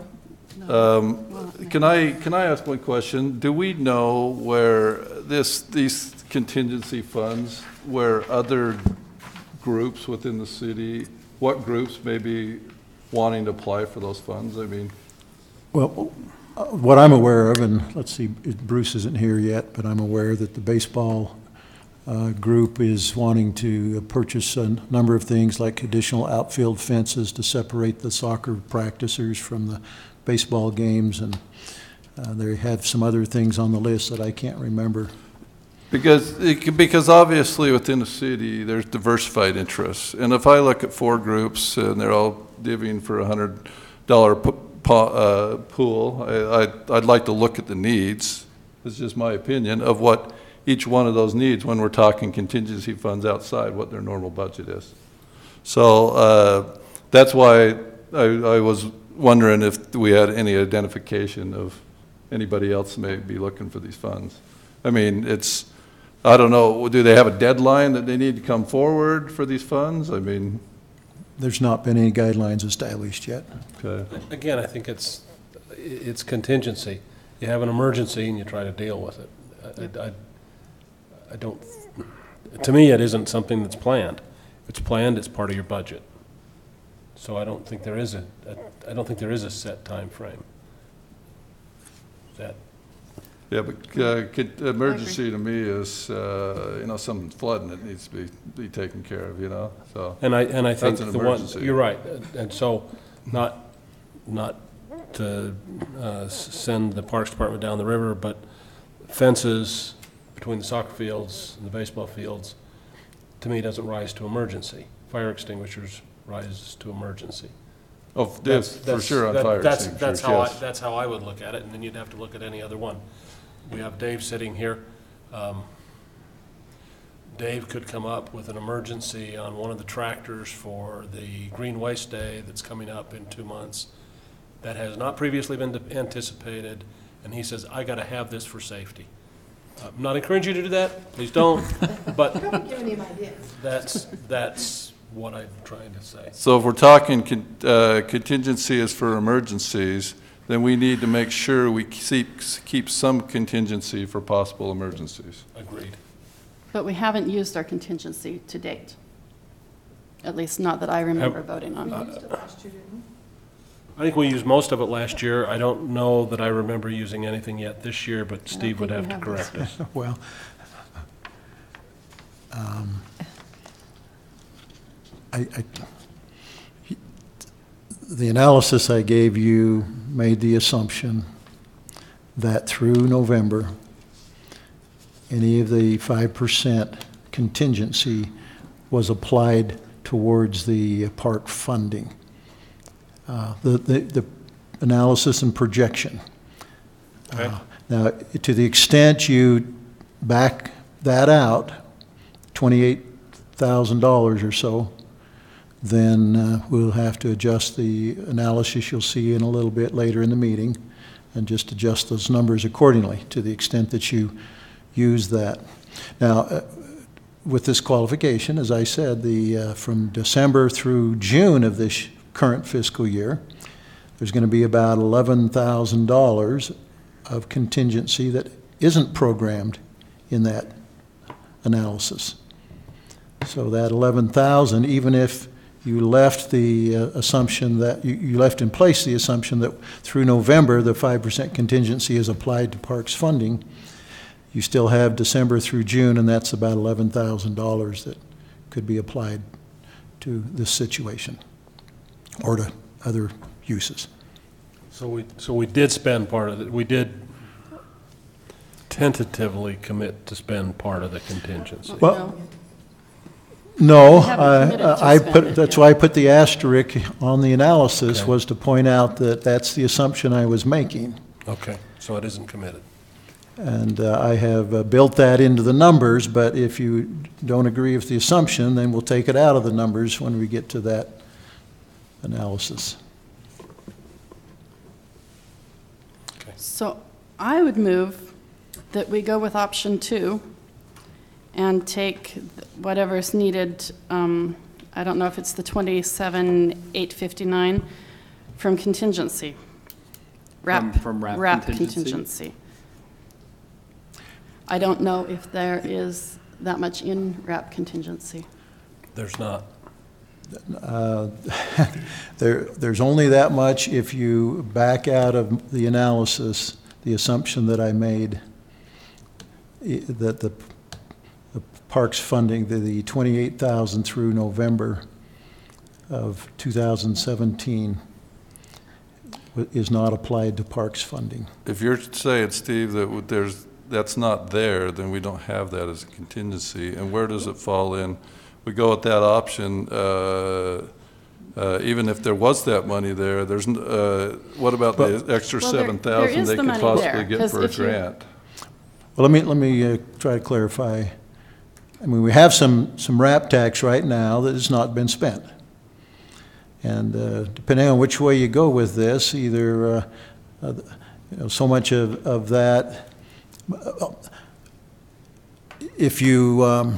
right? can I ask one question? Do we know where these contingency funds, where other groups within the city, what groups may be wanting to apply for those funds? I mean, Well, what I'm aware of, and let's see, Bruce isn't here yet, but I'm aware that the baseball group is wanting to purchase a number of things like additional outfield fences to separate the soccer practicers from the baseball games, and they have some other things on the list that I can't remember. because obviously within the city, there's diversified interests. And if I look at 4 groups and they're all divvying for $100 pool, I'd like to look at the needs, this is just my opinion, of what each one of those needs when we're talking contingency funds outside what their normal budget is. So that's why I was wondering if we had any identification of anybody else may be looking for these funds. I mean, I don't know, do they have a deadline that they need to come forward for these funds? I mean, There's not been any guidelines established yet. okay. Again, I think it's contingency. you have an emergency and you try to deal with it. I don't, to me, it isn't something that's planned. If it's planned, it's part of your budget. So I don't think there is a set time frame. Is that? Yeah, but emergency to me is, something's flooding, it needs to be taken care of, so. And I think That's an the one, emergency. you're right, and so not to send the Parks Department down the river, but fences between the soccer fields and the baseball fields, to me, doesn't rise to emergency. Fire extinguishers rises to emergency. Oh, for sure on fire extinguishers, That's how I would look at it, and then you'd have to look at any other one. We have Dave sitting here. Dave could come up with an emergency on one of the tractors for the Green Waste Day that's coming up in 2 months that has not previously been anticipated, and he says, I gotta have this for safety. I'm not encouraging you to do that, please don't, but that's what I'm trying to say. So if we're talking contingency is for emergencies, then we need to make sure we keep some contingency for possible emergencies. Agreed. But we haven't used our contingency to date. At least not that I remember voting on. I think we used most of it last year. I don't know that I remember using anything yet this year, but Steve would have to correct us. Well, the analysis I gave you made the assumption that through November, any of the 5% contingency was applied towards the park funding. The analysis and projection. Okay. Now, to the extent you back that out, $28,000 or so, then we'll have to adjust the analysis you'll see in a little bit later in the meeting and just adjust those numbers accordingly to the extent that you use that. Now, with this qualification, as I said, from December through June of this current fiscal year, there's going to be about $11,000 of contingency that isn't programmed in that analysis. So that $11,000, even if you left the assumption that you left in place the assumption that through November the 5% contingency is applied to parks funding, you still have December through June, and that's about $11,000 that could be applied to this situation or to other uses. So we did spend part of it. We did tentatively commit to spend part of the contingency. Well, no, That's why I put the asterisk on the analysis, was to point out that that's the assumption I was making. Okay, so it isn't committed. And I have built that into the numbers, but if you don't agree with the assumption, then we'll take it out of the numbers when we get to that analysis. Okay. So I would move that we go with option 2 and take whatever is needed, I don't know if it's the 27,859 from contingency. From RAP contingency. I don't know if there is that much in RAP contingency. There's not. There's only that much if you back out of the analysis the assumption that I made, that the parks funding, the 28,000 through November of 2017 is not applied to parks funding. If you're saying, Steve, that that's not there, then we don't have that as a contingency. And where does it fall in? We go with that option, even if there was that money there, what about the extra $7,000 they could possibly get for a grant? Well, let me try to clarify. I mean, we have some RAP tax right now that has not been spent. And depending on which way you go with this, either so much of that, if you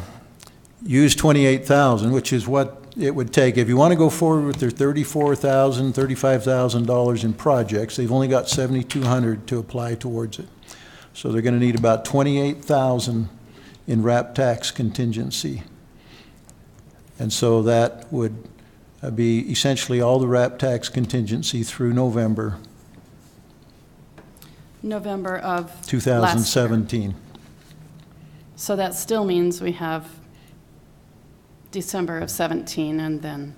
use 28,000, which is what it would take, if you want to go forward with their $34,000, $35,000 in projects, they've only got $7,200 to apply towards it. So they're going to need about $28,000 in RAP tax contingency. And so that would be essentially all the RAP tax contingency through November November of 2017. So that still means we have December of 17 and then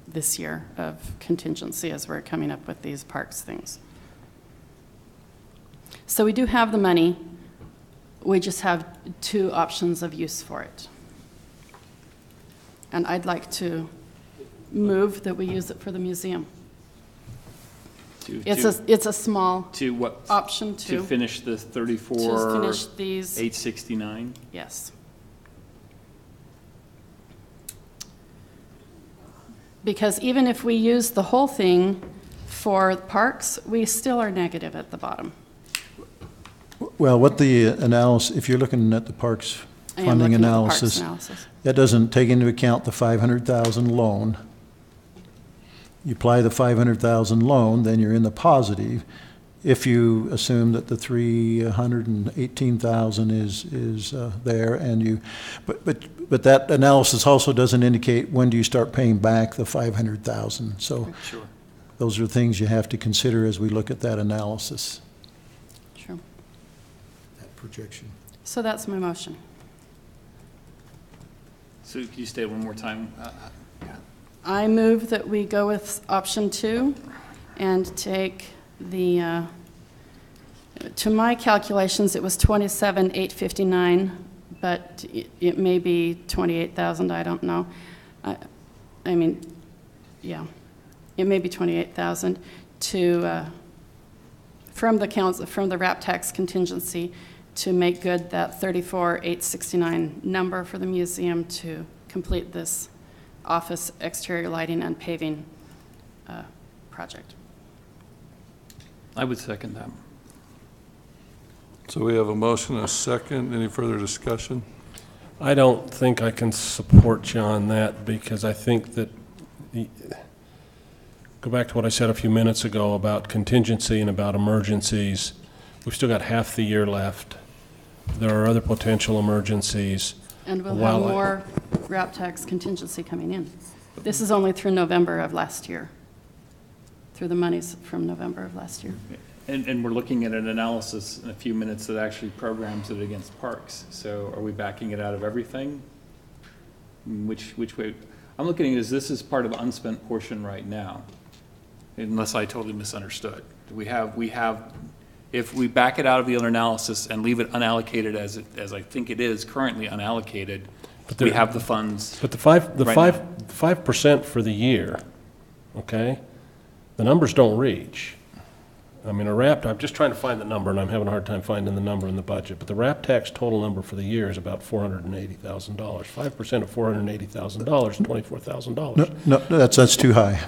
this year of contingency as we're coming up with these parks things. So we do have the money. We just have two options of use for it. And I'd like to move that we use it for the museum. It's a small To what? option To finish the 34. To finish these. 869? Yes. Because even if we use the whole thing for parks, we still are negative at the bottom. Well, what the analysis, if you're looking at the parks I am funding looking at the parks analysis, analysis. that doesn't take into account the $500,000 loan. You apply the $500,000 loan, then you're in the positive. If you assume that the $318,000 is there, and you, but that analysis also doesn't indicate when do you start paying back the $500,000. So Sure. those are things you have to consider as we look at that analysis. Sure. That projection. So that's my motion. So can you say it one more time? I move that we go with option 2 and take the, to my calculations, it was 27,859, but it may be 28,000, I don't know. I mean, yeah, it may be 28,000 to, from the council, from the RAP tax contingency to make good that 34,869 number for the museum to complete this office exterior lighting and paving project. I would second that. So we have a motion and a second. Any further discussion? I don't think I can support John that, because I think that, go back to what I said a few minutes ago about contingency and about emergencies. We've still got half the year left. There are other potential emergencies. And we'll have more RAP tax contingency coming in. This is only through November of last year, through the monies from November of last year. And we're looking at an analysis in a few minutes that actually programs it against parks. So are we backing it out of everything? Which way? I'm looking at it as this is part of unspent portion right now, unless I totally misunderstood. We have, if we back it out of the other analysis and leave it unallocated as I think it is currently unallocated, But we have the funds. But the right 5% for the year, okay? The numbers don't reach. I mean, I'm just trying to find the number, and I'm having a hard time finding the number in the budget, but the RAP tax total number for the year is about $480,000. 5% of $480,000 is $24,000. No, that's too high.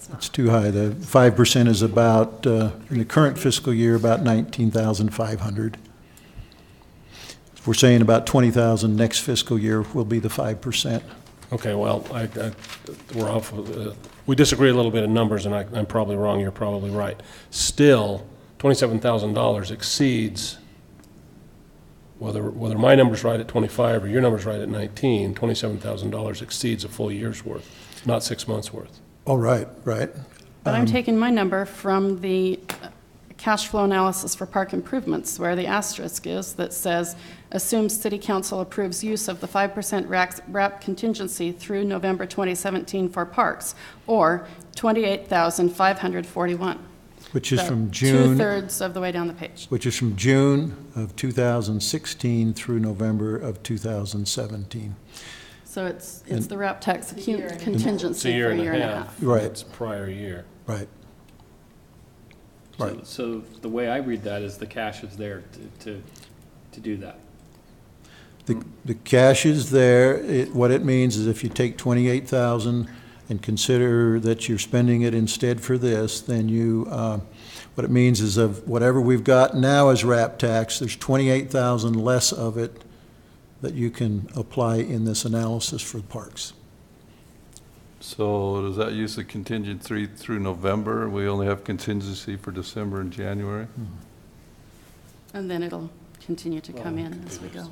That's too high. The 5% is about, in the current fiscal year, about $19,500. We're saying about $20,000 next fiscal year will be the 5%. Okay, well, we're off. We disagree a little bit in numbers, and I'm probably wrong. You're probably right. Still, $27,000 exceeds, whether my number's right at 25 or your number's right at 19. $27,000 exceeds a full year's worth, not 6 months worth. Oh, right. But I'm taking my number from the cash flow analysis for park improvements, where the asterisk is that says, assumes city council approves use of the 5% RAP contingency through November 2017 for parks, or 28,541. Which is from June. 2/3 of the way down the page. Which is from June of 2016 through November of 2017. So it's the RAP tax contingency It's for a year a and year a and a half. half. Right. It's prior year. Right. Right. So the way I read that is the cash is there to do that. The cash is there. What it means is if you take $28,000 and consider that you're spending it instead for this, then what it means is of whatever we've got now as RAP tax, there's $28,000 less of it that you can apply in this analysis for parks. So does that use the contingency through November? We only have contingency for December and January? And then it'll continue to come in as we go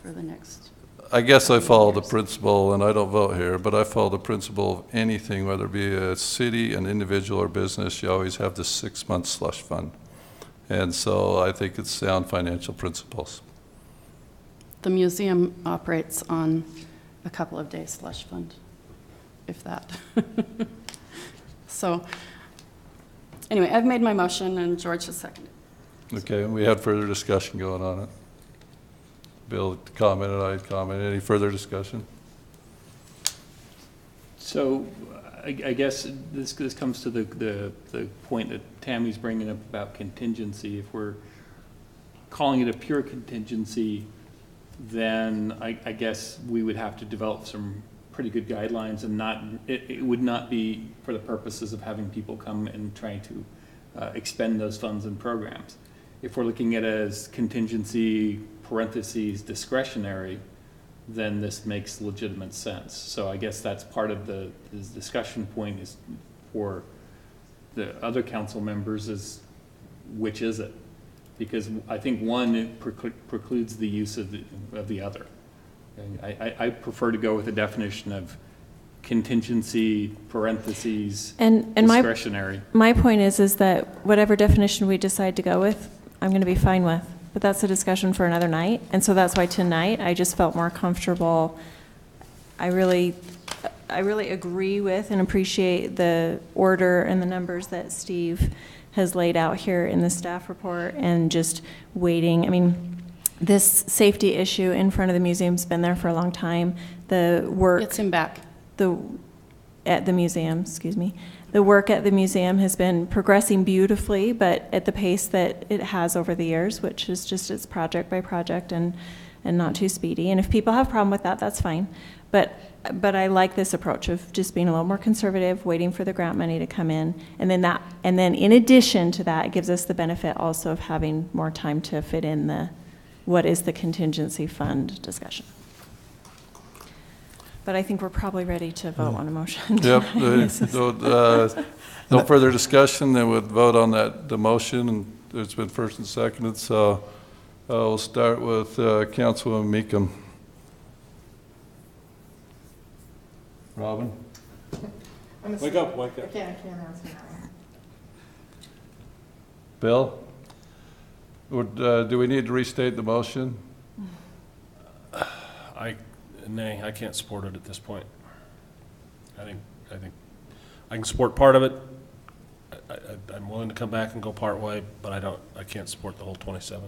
for the next. I guess I follow the principle, and I don't vote here, but I follow the principle of anything, whether it be a city, an individual, or business, you always have the 6-month slush fund. And so I think it's sound financial principles. The museum operates on a couple of days slush fund, if that. So, anyway, I've made my motion and George has seconded. Okay, we had further discussion going on it. Bill commented, I commented. Any further discussion? So I guess this comes to the point that Tammy's bringing up about contingency. If we're calling it a pure contingency, then I guess we would have to develop some pretty good guidelines, and it would not be for the purposes of having people come and trying to expend those funds in programs. If we're looking at it as contingency parentheses discretionary, then this makes legitimate sense. So I guess that's part of the discussion point is for the other council members is which is it? Because I think one it precludes the use of the other. And I prefer to go with the definition of contingency parentheses And discretionary. my point is that whatever definition we decide to go with, I'm going to be fine with. But that's a discussion for another night. And so that's why tonight I just felt more comfortable. I really agree with and appreciate the order and the numbers that Steve has laid out here in the staff report, and just waiting. I mean, this safety issue in front of the museum's been there for a long time. The work. It's in back. At the museum, excuse me. The work at the museum has been progressing beautifully, but at the pace that it has over the years, which is just it's project by project and not too speedy. And if people have a problem with that, that's fine. But I like this approach of just being a little more conservative, waiting for the grant money to come in, and then in addition to that, it gives us the benefit also of having more time to fit in what is the contingency fund discussion. But I think we're probably ready to vote on a motion. Yep. No further discussion, then we'll vote on the motion, and it's been first and seconded. So we'll start with Councilwoman Meekum. Robin? Wake up, wake up. I can't answer that. Bill? Do we need to restate the motion? Nay, I can't support it at this point. I think I can support part of it. I'm willing to come back and go part way, but I can't support the whole 27.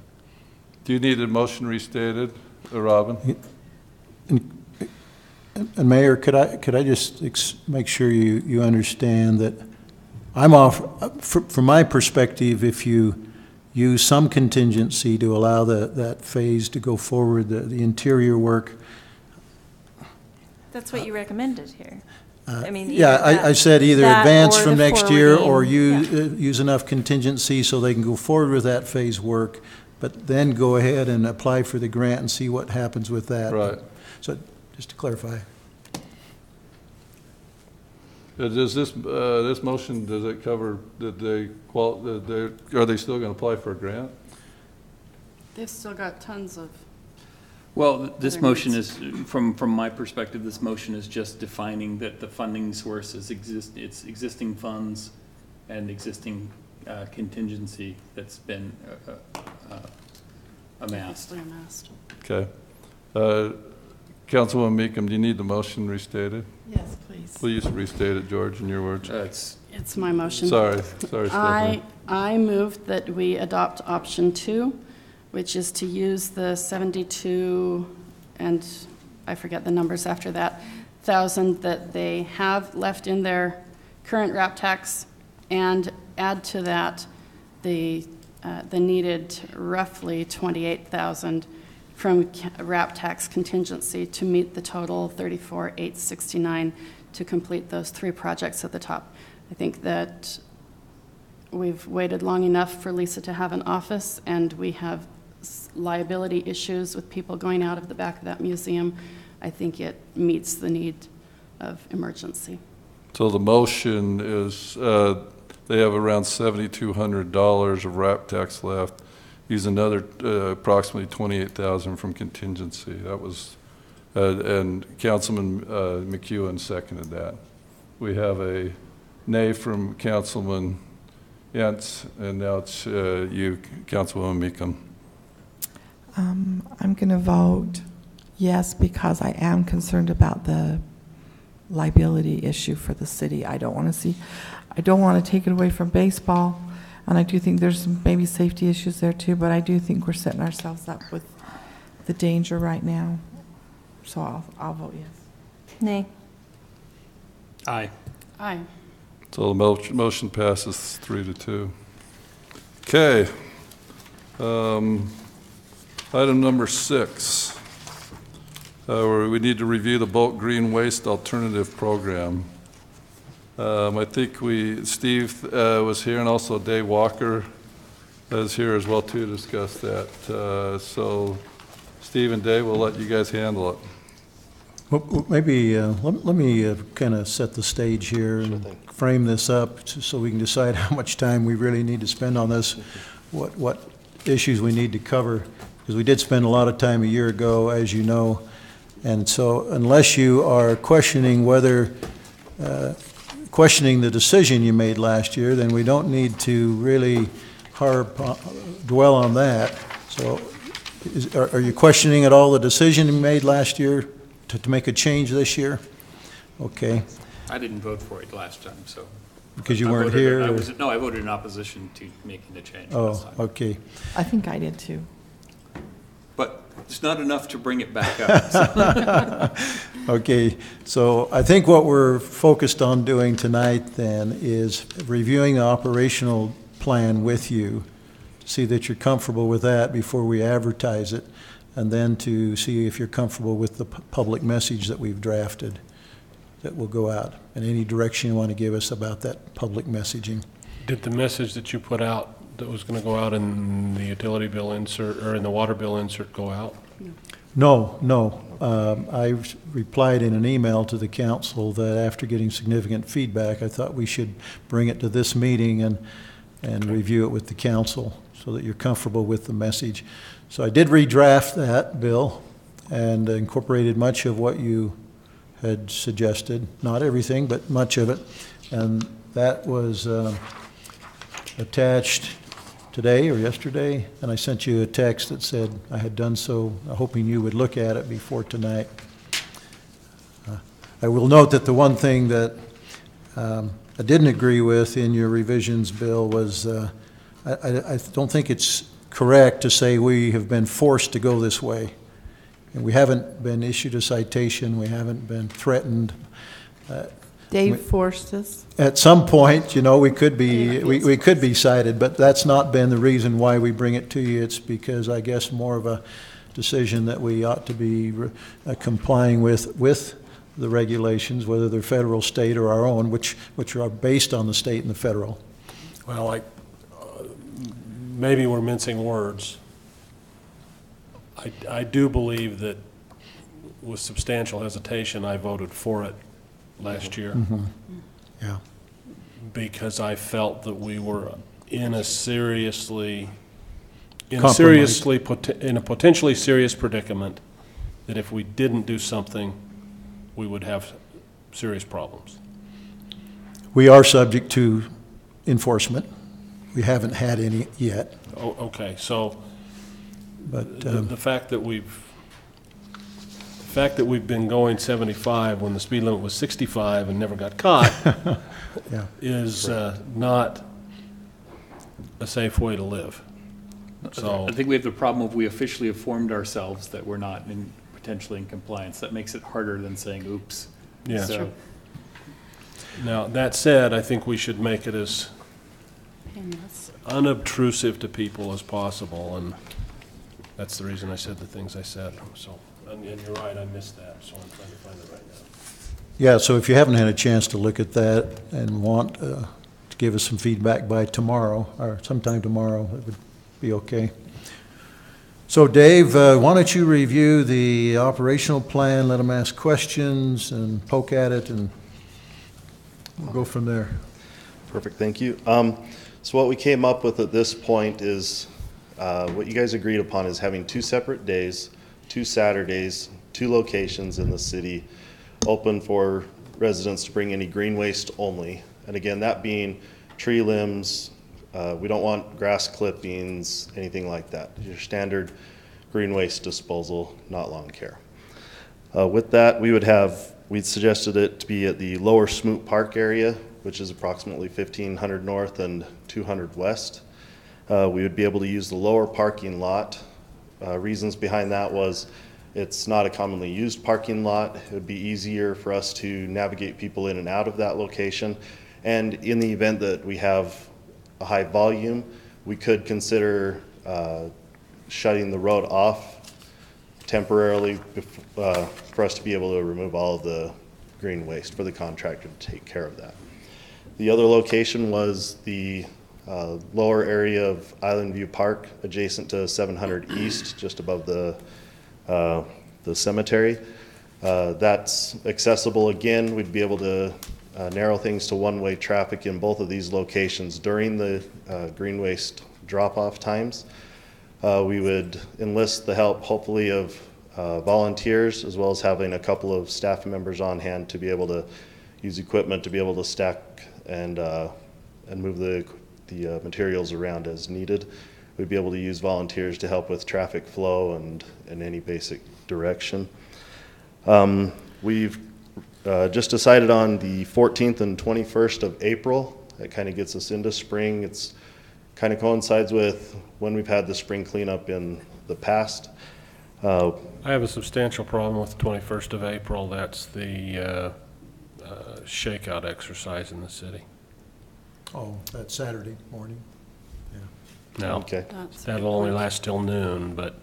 Do you need a motion restated, Robin? And Mayor, could I just make sure you understand that I'm off, from my perspective, if you use some contingency to allow that phase to go forward, the interior work. That's what you recommended here. I mean, Yeah, I said either advance or from the next year or forwarding. use enough contingency so they can go forward with that phase work, but then go ahead and apply for the grant and see what happens with that. Right. So just to clarify. Does this motion, does it cover, are they still going to apply for a grant? They've still got tons of. Well, this Other motion needs. is, from my perspective, this motion is just defining that the funding source is it's existing funds and existing contingency that's been amassed. Okay. Councilwoman Meekum, do you need the motion restated? Yes, please. Please restate it, George, in your words. It's my motion. Sorry, Stephanie. I move that we adopt option 2, which is to use the 72, and I forget the numbers after that, thousand that they have left in their current RAP tax, and add to that the needed roughly 28,000 from RAP tax contingency to meet the total 34,869 to complete those 3 projects at the top. I think that we've waited long enough for Lisa to have an office, and we have liability issues with people going out of the back of that museum. I think it meets the need of emergency. So the motion is, they have around $7,200 of RAP tax left. Use another approximately $28,000 from contingency. That was, and Councilman McEwen seconded that. We have a nay from Councilman Yance, and now it's you, Councilwoman Meekum. I'm going to vote yes because I am concerned about the liability issue for the city. I don't want to take it away from baseball, and I do think there's some maybe safety issues there too, but I do think we're setting ourselves up with the danger right now. So I'll vote yes. Nay. Aye. Aye. So the motion passes 3-2. Okay. Item number 6, where we need to review the bulk green waste alternative program. I think Steve was here, and also Dave Walker is here as well too to discuss that. So Steve and Dave, we'll let you guys handle it. Well, maybe let me kind of set the stage here and frame this up so we can decide how much time we really need to spend on this, what issues we need to cover, because we did spend a lot of time a year ago, as you know. And so unless you are questioning questioning the decision you made last year, then we don't need to really dwell on that. So are you questioning at all the decision you made last year to make a change this year? Okay. I didn't vote for it last time, so. Because you weren't here? No, I voted in opposition to making the change Oh, last time. okay. I think I did too. But it's not enough to bring it back up. So. Okay, so I think what we're focused on doing tonight then is reviewing the operational plan with you, to see that you're comfortable with that before we advertise it, and then to see if you're comfortable with the public message that we've drafted that will go out, and any direction you want to give us about that public messaging. Did the message that you put out that was going to go out in the utility bill insert, or in the water bill insert, go out? No. I replied in an email to the council that after getting significant feedback, I thought we should bring it to this meeting and review it with the council so that you're comfortable with the message. So I did redraft that bill and incorporated much of what you had suggested, not everything, but much of it. And that was attached today or yesterday, and I sent you a text that said I had done so, hoping you would look at it before tonight. I will note that the one thing that I didn't agree with in your revisions, Bill, was I don't think it's correct to say we have been forced to go this way. And we haven't been issued a citation, we haven't been threatened. Dave forced us. At some point, we could be we could be cited, but that's not been the reason why we bring it to you. It's because I guess more of a decision that we ought to be complying with the regulations, whether they're federal, state, or our own, which are based on the state and the federal. Well, maybe we're mincing words. I do believe that with substantial hesitation, I voted for it last year. Mm-hmm. Yeah. Because I felt that we were in a potentially serious predicament, that if we didn't do something, we would have serious problems. We are subject to enforcement. We haven't had any yet. Oh, okay, so but the fact that we've been going 75 when the speed limit was 65 and never got caught yeah. is not a safe way to live. So I think we have the problem of we officially have formed ourselves that we're not potentially in compliance. That makes it harder than saying oops. Yeah. So, now, that said, I think we should make it as unobtrusive to people as possible, and that's the reason I said the things I said. So, and you're right, I missed that, so I'm trying to find it right now. Yeah, so if you haven't had a chance to look at that and want to give us some feedback by tomorrow, or sometime tomorrow, that would be okay. So Dave, why don't you review the operational plan, let them ask questions and poke at it, and we'll go from there. Perfect, thank you. So what we came up with at this point is, what you guys agreed upon is having 2 separate days, 2 Saturdays, 2 locations in the city, open for residents to bring any green waste only. And again, that being tree limbs, we don't want grass clippings, anything like that. Your standard green waste disposal, not lawn care. With that, we'd suggested it to be at the lower Smoot Park area, which is approximately 1,500 north and 200 west. We would be able to use the lower parking lot. Reasons behind that was it's not a commonly used parking lot. It would be easier for us to navigate people in and out of that location. And in the event that we have a high volume, we could consider shutting the road off temporarily for us to be able to remove all of the green waste, for the contractor to take care of that. The other location was the lower area of Island View Park, adjacent to 700 East, just above the cemetery. That's accessible again. We'd be able to narrow things to one-way traffic in both of these locations during the green waste drop-off times. We would enlist the help, hopefully, of volunteers, as well as having a couple of staff members on hand to be able to use equipment to be able to stack and move the materials around as needed. We'd be able to use volunteers to help with traffic flow and any basic direction. We've just decided on the 14th and 21st of April. That kind of gets us into spring. It's kind of coincides with when we've had the spring cleanup in the past. I have a substantial problem with the 21st of April. That's the shakeout exercise in the city. Oh, that's Saturday morning? Now, Okay. that'll only last till noon, but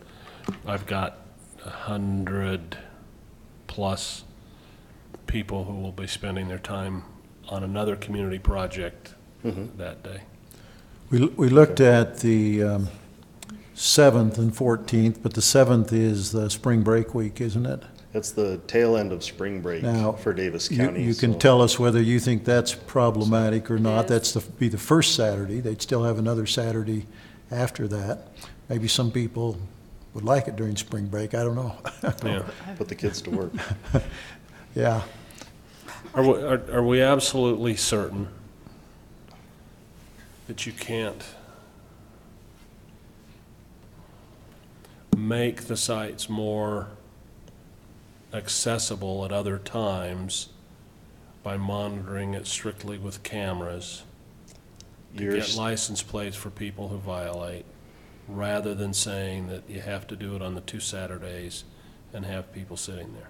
I've got 100 plus people who will be spending their time on another community project that day. We looked at the 7th and 14th, but the 7th is the spring break week, isn't it? It's the tail end of spring break Now, for Davis County. You can tell us whether you think that's problematic or not. That's be the first Saturday. They'd still have another Saturday after that. Maybe some people would like it during spring break. I don't know. Yeah. Put the kids to work. Yeah. Are we absolutely certain that you can't make the sites more accessible at other times by monitoring it strictly with cameras to get license plates for people who violate, rather than saying that you have to do it on the 2 Saturdays and have people sitting there?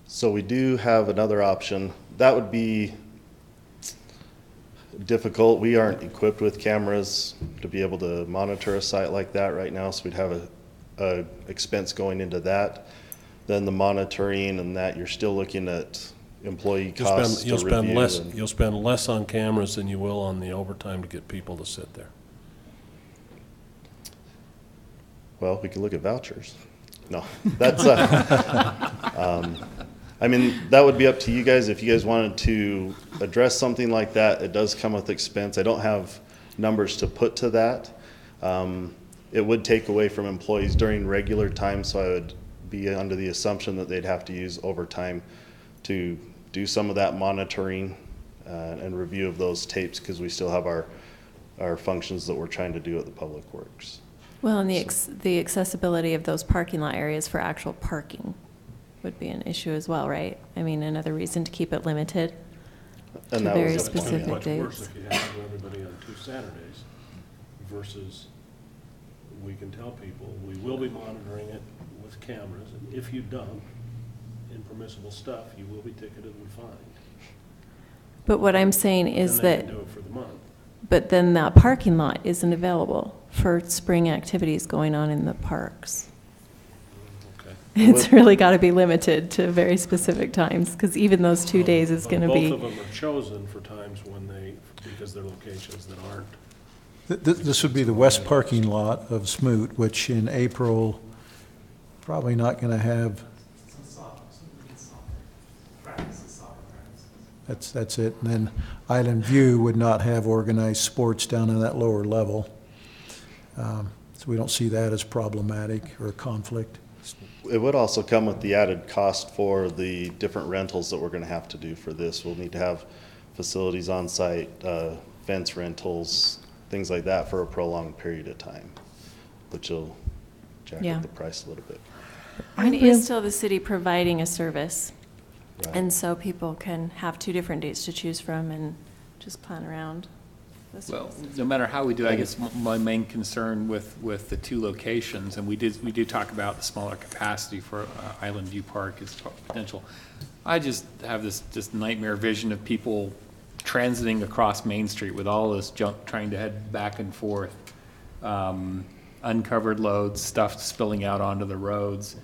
So we do have another option. That would be difficult. We aren't equipped with cameras to be able to monitor a site like that right now, so we'd have a expense going into that. Then the monitoring and that, you're still looking at employee costs to review. You'll spend less on cameras than you will on the overtime to get people to sit there. Well, we could look at vouchers. No, that's, I mean, that would be up to you guys. If you guys wanted to address something like that, it does come with expense. I don't have numbers to put to that. It would take away from employees during regular time, so I would be under the assumption that they'd have to use overtime to do some of that monitoring and review of those tapes, because we still have our functions that we're trying to do at the Public Works. Well, and the accessibility of those parking lot areas for actual parking would be an issue as well, right? I mean, another reason to keep it limited to very specific Much dates. worse if you have to do everybody on 2 Saturdays versus we can tell people we will be monitoring it with cameras, and if you dump impermissible stuff, you will be ticketed and fined. But what I'm saying is Then they that, can do it for the month. but then that parking lot isn't available for spring activities going on in the parks. Okay. It's really got to be limited to very specific times, because even those 2 days is going to be. Both of them are chosen for times when because they're locations that aren't This would be the west parking lot of Smoot, which in April, probably not going to have. That's it. And then Island View would not have organized sports down in that lower level. So we don't see that as problematic or a conflict. It would also come with the added cost for the different rentals that we're going to have to do for this. We'll need to have facilities on site, fence rentals, things like that for a prolonged period of time, which will jack up the price a little bit. I mean, it is still the city providing a service. Right. And so people can have 2 different dates to choose from and just plan around. Well, no matter how we do, I guess my main concern with the 2 locations, and we do talk about the smaller capacity for Island View Park as potential. I just have this nightmare vision of people transiting across Main Street with all this junk trying to head back and forth, uncovered loads, stuff spilling out onto the roads.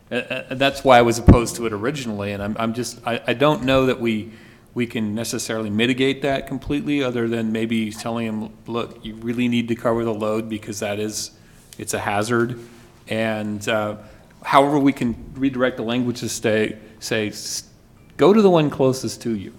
And that's why I was opposed to it originally, and I don't know that we can necessarily mitigate that completely, other than maybe telling them, look, you really need to cover the load because it's a hazard. And however we can redirect the language to say, go to the one closest to you.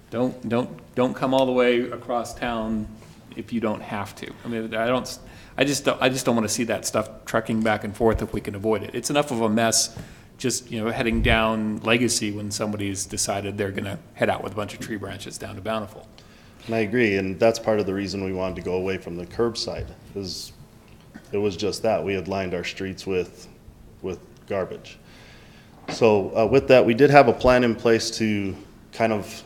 Don't come all the way across town if you don't have to. I mean, I just don't want to see that stuff trucking back and forth if we can avoid it. It's enough of a mess just, heading down Legacy when somebody's decided they're going to head out with a bunch of tree branches down to Bountiful. And I agree, and that's part of the reason we wanted to go away from the curbside, because it was just that. We had lined our streets with garbage. So with that, we did have a plan in place to kind of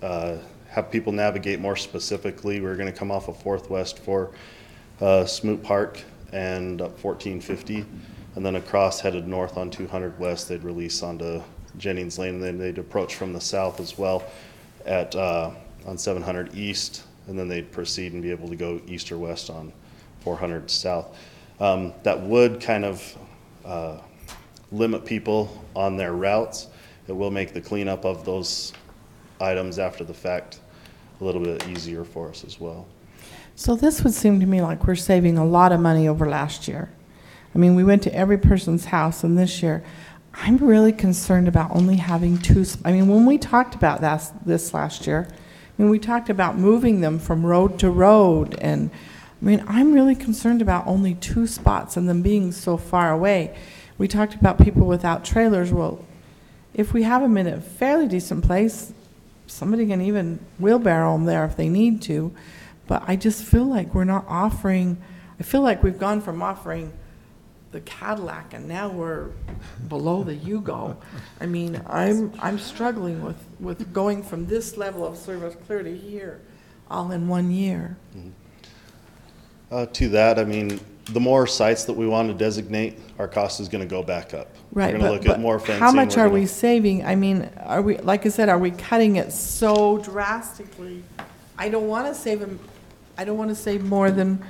have people navigate more specifically. We're going to come off of 4th West for Smoot Park and up 1450, and then across headed north on 200 West. They'd release onto Jennings Lane, and then they'd approach from the south as well at on 700 East, and then they'd proceed and be able to go east or west on 400 South. That would kind of limit people on their routes. It will make the cleanup of those items after the fact a little bit easier for us as well. So this would seem to me like we're saving a lot of money over last year. I mean, we went to every person's house, and this year, I'm really concerned about only having 2. I mean, when we talked about this last year, when we talked about moving them from road to road, and I mean, I'm really concerned about only 2 spots and them being so far away. We talked about people without trailers. Well, if we have them in a fairly decent place, somebody can even wheelbarrow them there if they need to. But I just feel like we're not offering, I feel like we've gone from offering the Cadillac and now we're below the Yugo. I mean, I'm struggling with going from this level of service clear to here all in 1 year. To that, I mean, the more sites that we want to designate, our cost is going to go back up. Right, we're going to look at more fencing. How much are we saving? I mean, are we, like I said, are we cutting it so drastically? I don't want to save them. I don't want to save more than,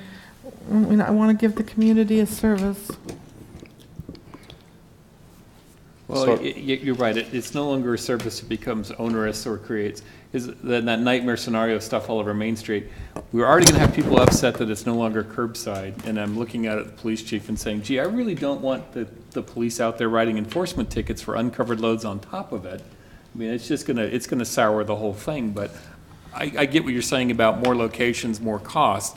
I mean, I want to give the community a service. Well, you're right. It's no longer a service that becomes onerous or creates that nightmare scenario stuff all over Main Street. We're already going to have people upset that it's no longer curbside, and I'm looking at the police chief and saying, gee, I really don't want the police out there writing enforcement tickets for uncovered loads on top of it. I mean, it's just it's gonna sour the whole thing. But I get what you're saying about more locations, more cost.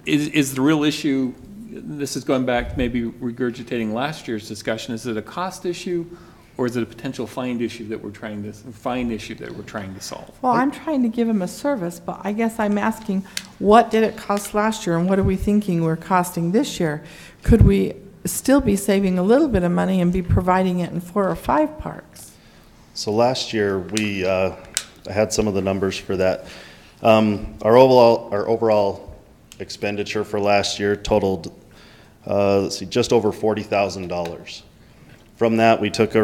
Is the real issue? This is going back, maybe regurgitating last year's discussion. Is it a cost issue, or is it a potential fine issue that we're trying to solve? Well, I'm trying to give them a service, but I guess I'm asking, what did it cost last year, and what are we thinking we're costing this year? Could we still be saving a little bit of money and be providing it in 4 or 5 parks? So last year, I had some of the numbers for that. Our overall expenditure for last year totaled, just over $40,000. From that, we took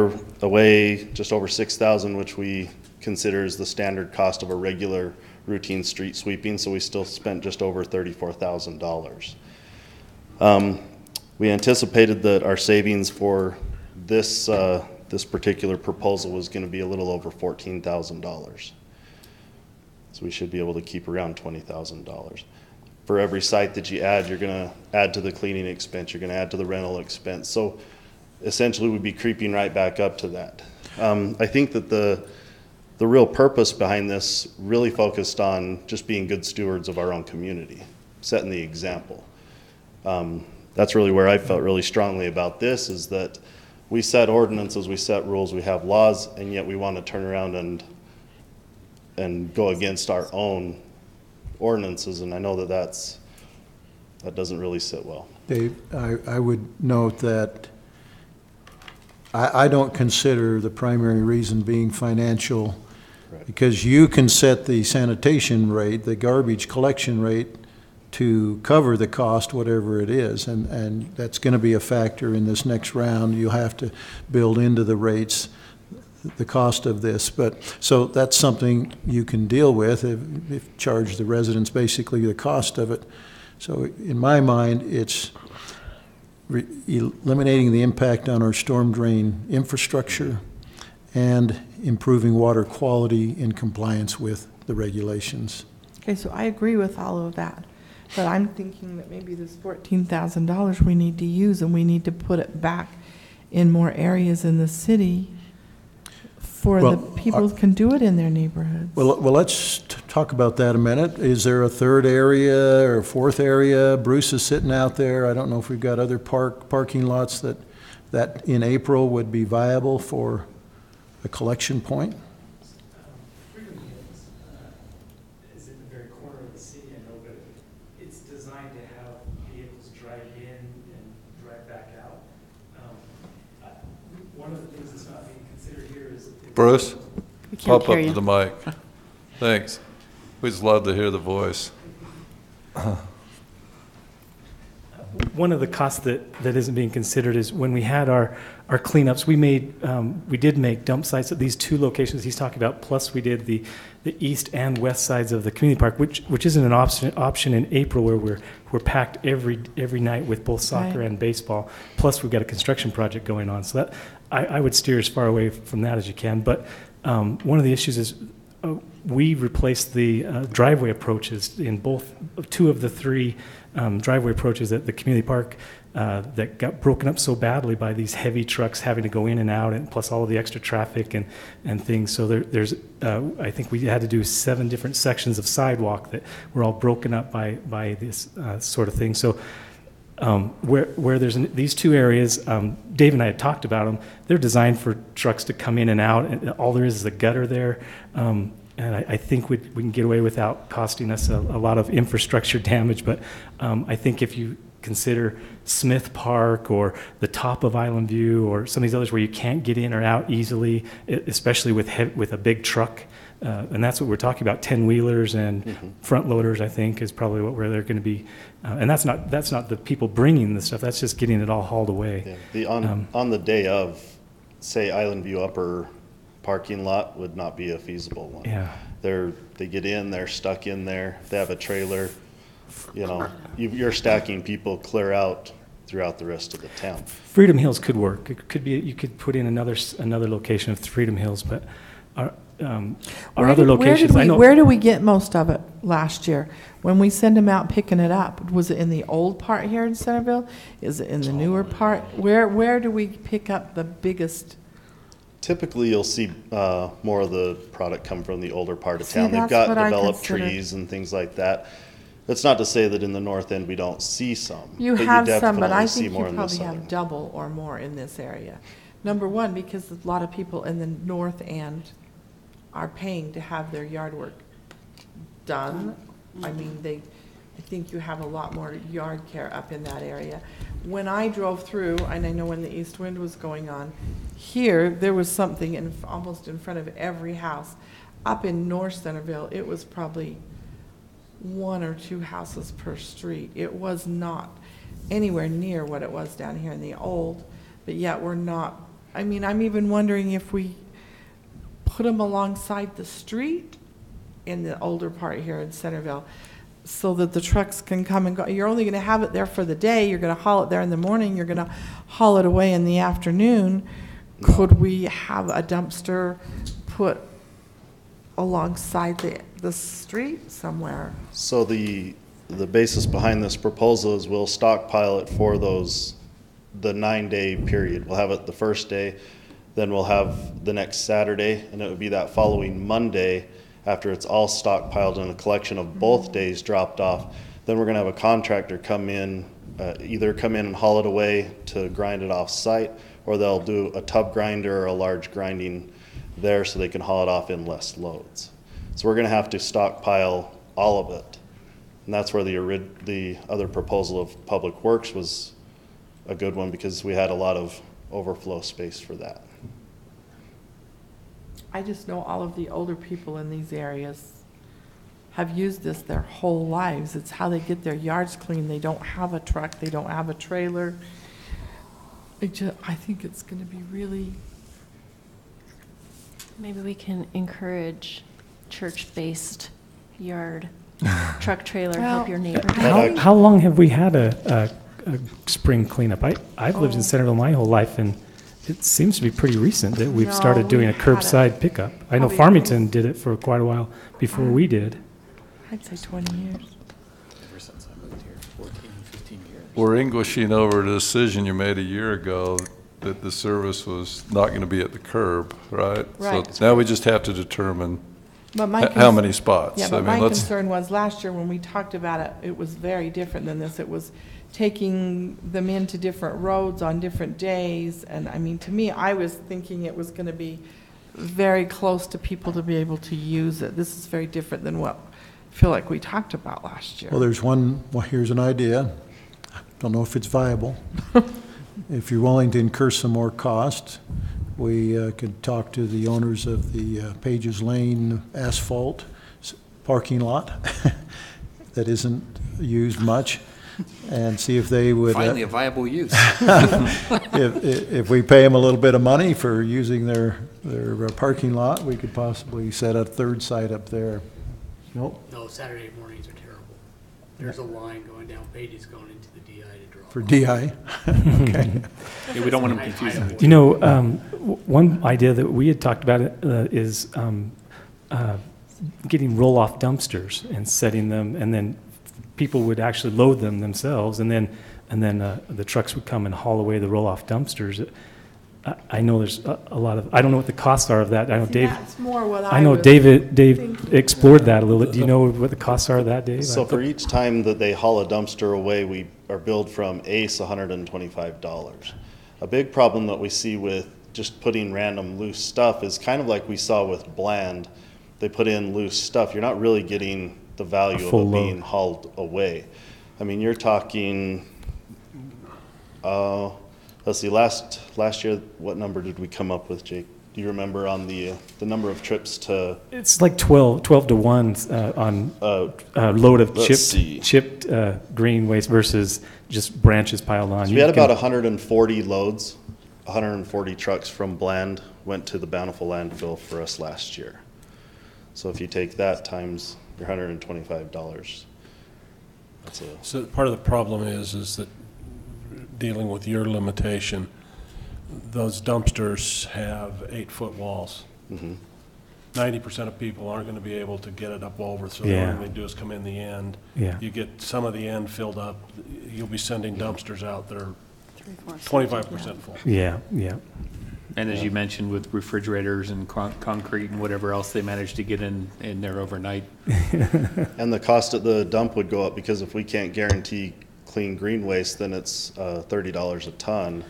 away just over $6,000, which we consider as the standard cost of a regular routine street sweeping. So we still spent just over $34,000. We anticipated that our savings for this particular proposal was going to be a little over $14,000. So we should be able to keep around $20,000. for every site that you add, you're going to add to the cleaning expense, you're going to add to the rental expense. So essentially, we'd be creeping right back up to that. I think that the real purpose behind this really focused on just being good stewards of our own community, setting the example. That's really where I felt really strongly about this, is that we set ordinances, we set rules, we have laws, and yet we want to turn around and go against our own ordinances, and I know that that doesn't really sit well. Dave, I would note that I don't consider the primary reason being financial, Right. because you can set the sanitation rate, the garbage collection rate, to cover the cost, whatever it is, and that's going to be a factor in this next round. You'll have to build into the rates the cost of this, but so that's something you can deal with if charge the residents basically the cost of it. So in my mind, it's eliminating the impact on our storm drain infrastructure and improving water quality in compliance with the regulations. Okay, so I agree with all of that, but I'm thinking that maybe this $14,000 we need to use, and we need to put it back in more areas in the city for the people who can do it in their neighborhoods. Well, let's talk about that a minute. Is there a third area or a fourth area? Bruce is sitting out there. I don't know if we've got other parking lots that in April would be viable for a collection point. Freedom Hills is in the very corner of the city, I know, but it's designed to have vehicles drive in and drive back out. One of the things that's not being considered here is... Bruce, We can't pop hear up you. to the mic. Thanks. We'd just love to hear the voice. One of the costs that isn't being considered is when we had our cleanups, we did make dump sites at these two locations he's talking about, plus we did the east and west sides of the community park, which isn't an option in April, where we're packed every night with both soccer Right. and baseball, plus we've got a construction project going on. So that I would steer as far away from that as you can. But one of the issues is we replaced the driveway approaches in two of the three driveway approaches at the community park that got broken up so badly by these heavy trucks having to go in and out, and plus all of the extra traffic and things. So there's I think we had to do 7 different sections of sidewalk that were all broken up by this sort of thing. So where there's these two areas, Dave and I had talked about them. They're designed for trucks to come in and out, and all there is a gutter there. And I think we can get away without costing us a lot of infrastructure damage. But I think if you consider Smith Park or the top of Island View or some of these others where you can't get in or out easily, especially with a big truck, and that's what we're talking about, 10-wheelers and front loaders, I think, is probably where they're going to be. And that's not the people bringing the stuff. That's just getting it all hauled away. Yeah. On the day of, say, Island View Upper parking lot would not be a feasible one. Yeah. They get in, they're stuck in there, they have a trailer, you're stacking people clear out throughout the rest of the town. Freedom Hills could work. It could be, you could put in another location of Freedom Hills, but our other locations, I know. Where do we get most of it last year? When we send them out picking it up, was it in the old part here in Centerville? Is it in the newer part? Where do we pick up the biggest? Typically, you'll see more of the product come from the older part of See, town. They've that's got what I developed considered. trees and things like that. That's not to say that in the north end we don't see some. You but have you some, but I definitely see think you more in the probably have southern. double or more in this area. Number one, because a lot of people in the north end are paying to have their yard work done. I mean, I think you have a lot more yard care up in that area. When I drove through, and I know when the east wind was going on, here, there was something almost in front of every house. Up in North Centerville, it was probably 1 or 2 houses per street. It was not anywhere near what it was down here in the old, but yet we're not. I mean, I'm even wondering if we put them alongside the street in the older part here in Centerville so that the trucks can come and go. You're only going to have it there for the day. You're going to haul it there in the morning. You're going to haul it away in the afternoon. Could we have a dumpster put alongside the street somewhere? So the the basis behind this proposal is we'll stockpile it for the 9-day period. We'll have it the first day, then we'll have the next Saturday, and it would be that following Monday after it's all stockpiled and a collection of both days dropped off. Then we're gonna have a contractor come in, either come in and haul it away to grind it off site, or they'll do a tub grinder or a large grinding there so they can haul it off in less loads. So we're gonna have to stockpile all of it. And that's where the other proposal of Public Works was a good one, because we had a lot of overflow space for that. I just know all of the older people in these areas have used this their whole lives. It's how they get their yards clean. They don't have a truck, they don't have a trailer. I think it's gonna be really. Maybe we can encourage church-based yard, truck trailer, help your neighbor. How long have we had a spring cleanup? I've lived in Centerville my whole life, and it seems to be pretty recent that we've started doing a curbside pickup. I know Farmington did it for quite a while before we did. I'd say 20 years. Ever since I moved here, 14, 15 years. We're anguishing over a decision you made a year ago that the service was not going to be at the curb, right? Right. So now we just have to determine But my how many spots. Yeah, I but mean, my let's- concern was last year when we talked about it, it was very different than this. It was taking them into different roads on different days. And I mean, to me, I was thinking it was going to be very close to people to be able to use it. This is very different than what I feel like we talked about last year. Well, here's an idea. Don't know if it's viable. If you're willing to incur some more cost, we could talk to the owners of the Pages Lane asphalt parking lot that isn't used much, and see if they would. Finally, a viable use. If we pay them a little bit of money for using their parking lot, we could possibly set a third site up there. Nope. No, Saturday mornings are terrible. There's a line going down Pages going into the DI to draw. For DI? Okay. Yeah, we don't want to confuse them. You know, one idea that we had talked about is getting roll-off dumpsters and setting them, and then people would actually load them themselves, and then the trucks would come and haul away the roll-off dumpsters. I know there's a lot of, I don't know what the costs are of that. I know Dave. That's more what I know Dave explored that a little bit. Do you know what the costs are of that, Dave? So for each time that they haul a dumpster away, we are billed from ACE $125. A big problem that we see with just putting random loose stuff is kind of like we saw with Bland. They put in loose stuff. You're not really getting the value of it being hauled away. I mean, you're talking, let's see, last year, what number did we come up with, Jake? Do you remember on the number of trips to? It's like 12 to 1 on load of chipped green waste versus just branches piled on. So we had about 140 loads, 140 trucks from Bland went to the Bountiful landfill for us last year. So if you take that times your $125, that's a. So part of the problem is that dealing with your limitation, those dumpsters have 8-foot walls. 90% of people aren't going to be able to get it up over, so the only thing they do is come in the end. Yeah. You get some of the end filled up, you'll be sending dumpsters out that are 25% full. Yeah. And as you mentioned, with refrigerators and concrete and whatever else they managed to get in there overnight. And the cost at the dump would go up, because if we can't guarantee clean green waste, then it's $30 a ton,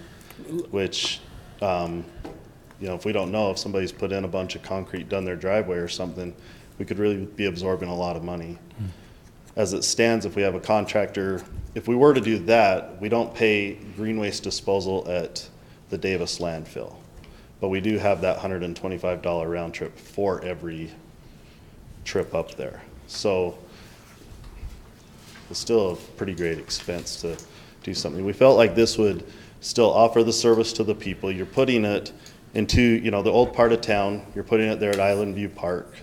which, if we don't know if somebody's put in a bunch of concrete, done their driveway or something, we could really be absorbing a lot of money. As it stands, if we have a contractor, if we were to do that, we don't pay green waste disposal at the Davis landfill. But we do have that $125 round trip for every trip up there. So it's still a pretty great expense to do something. We felt like this would still offer the service to the people. You're putting it into, the old part of town. You're putting it there at Island View Park.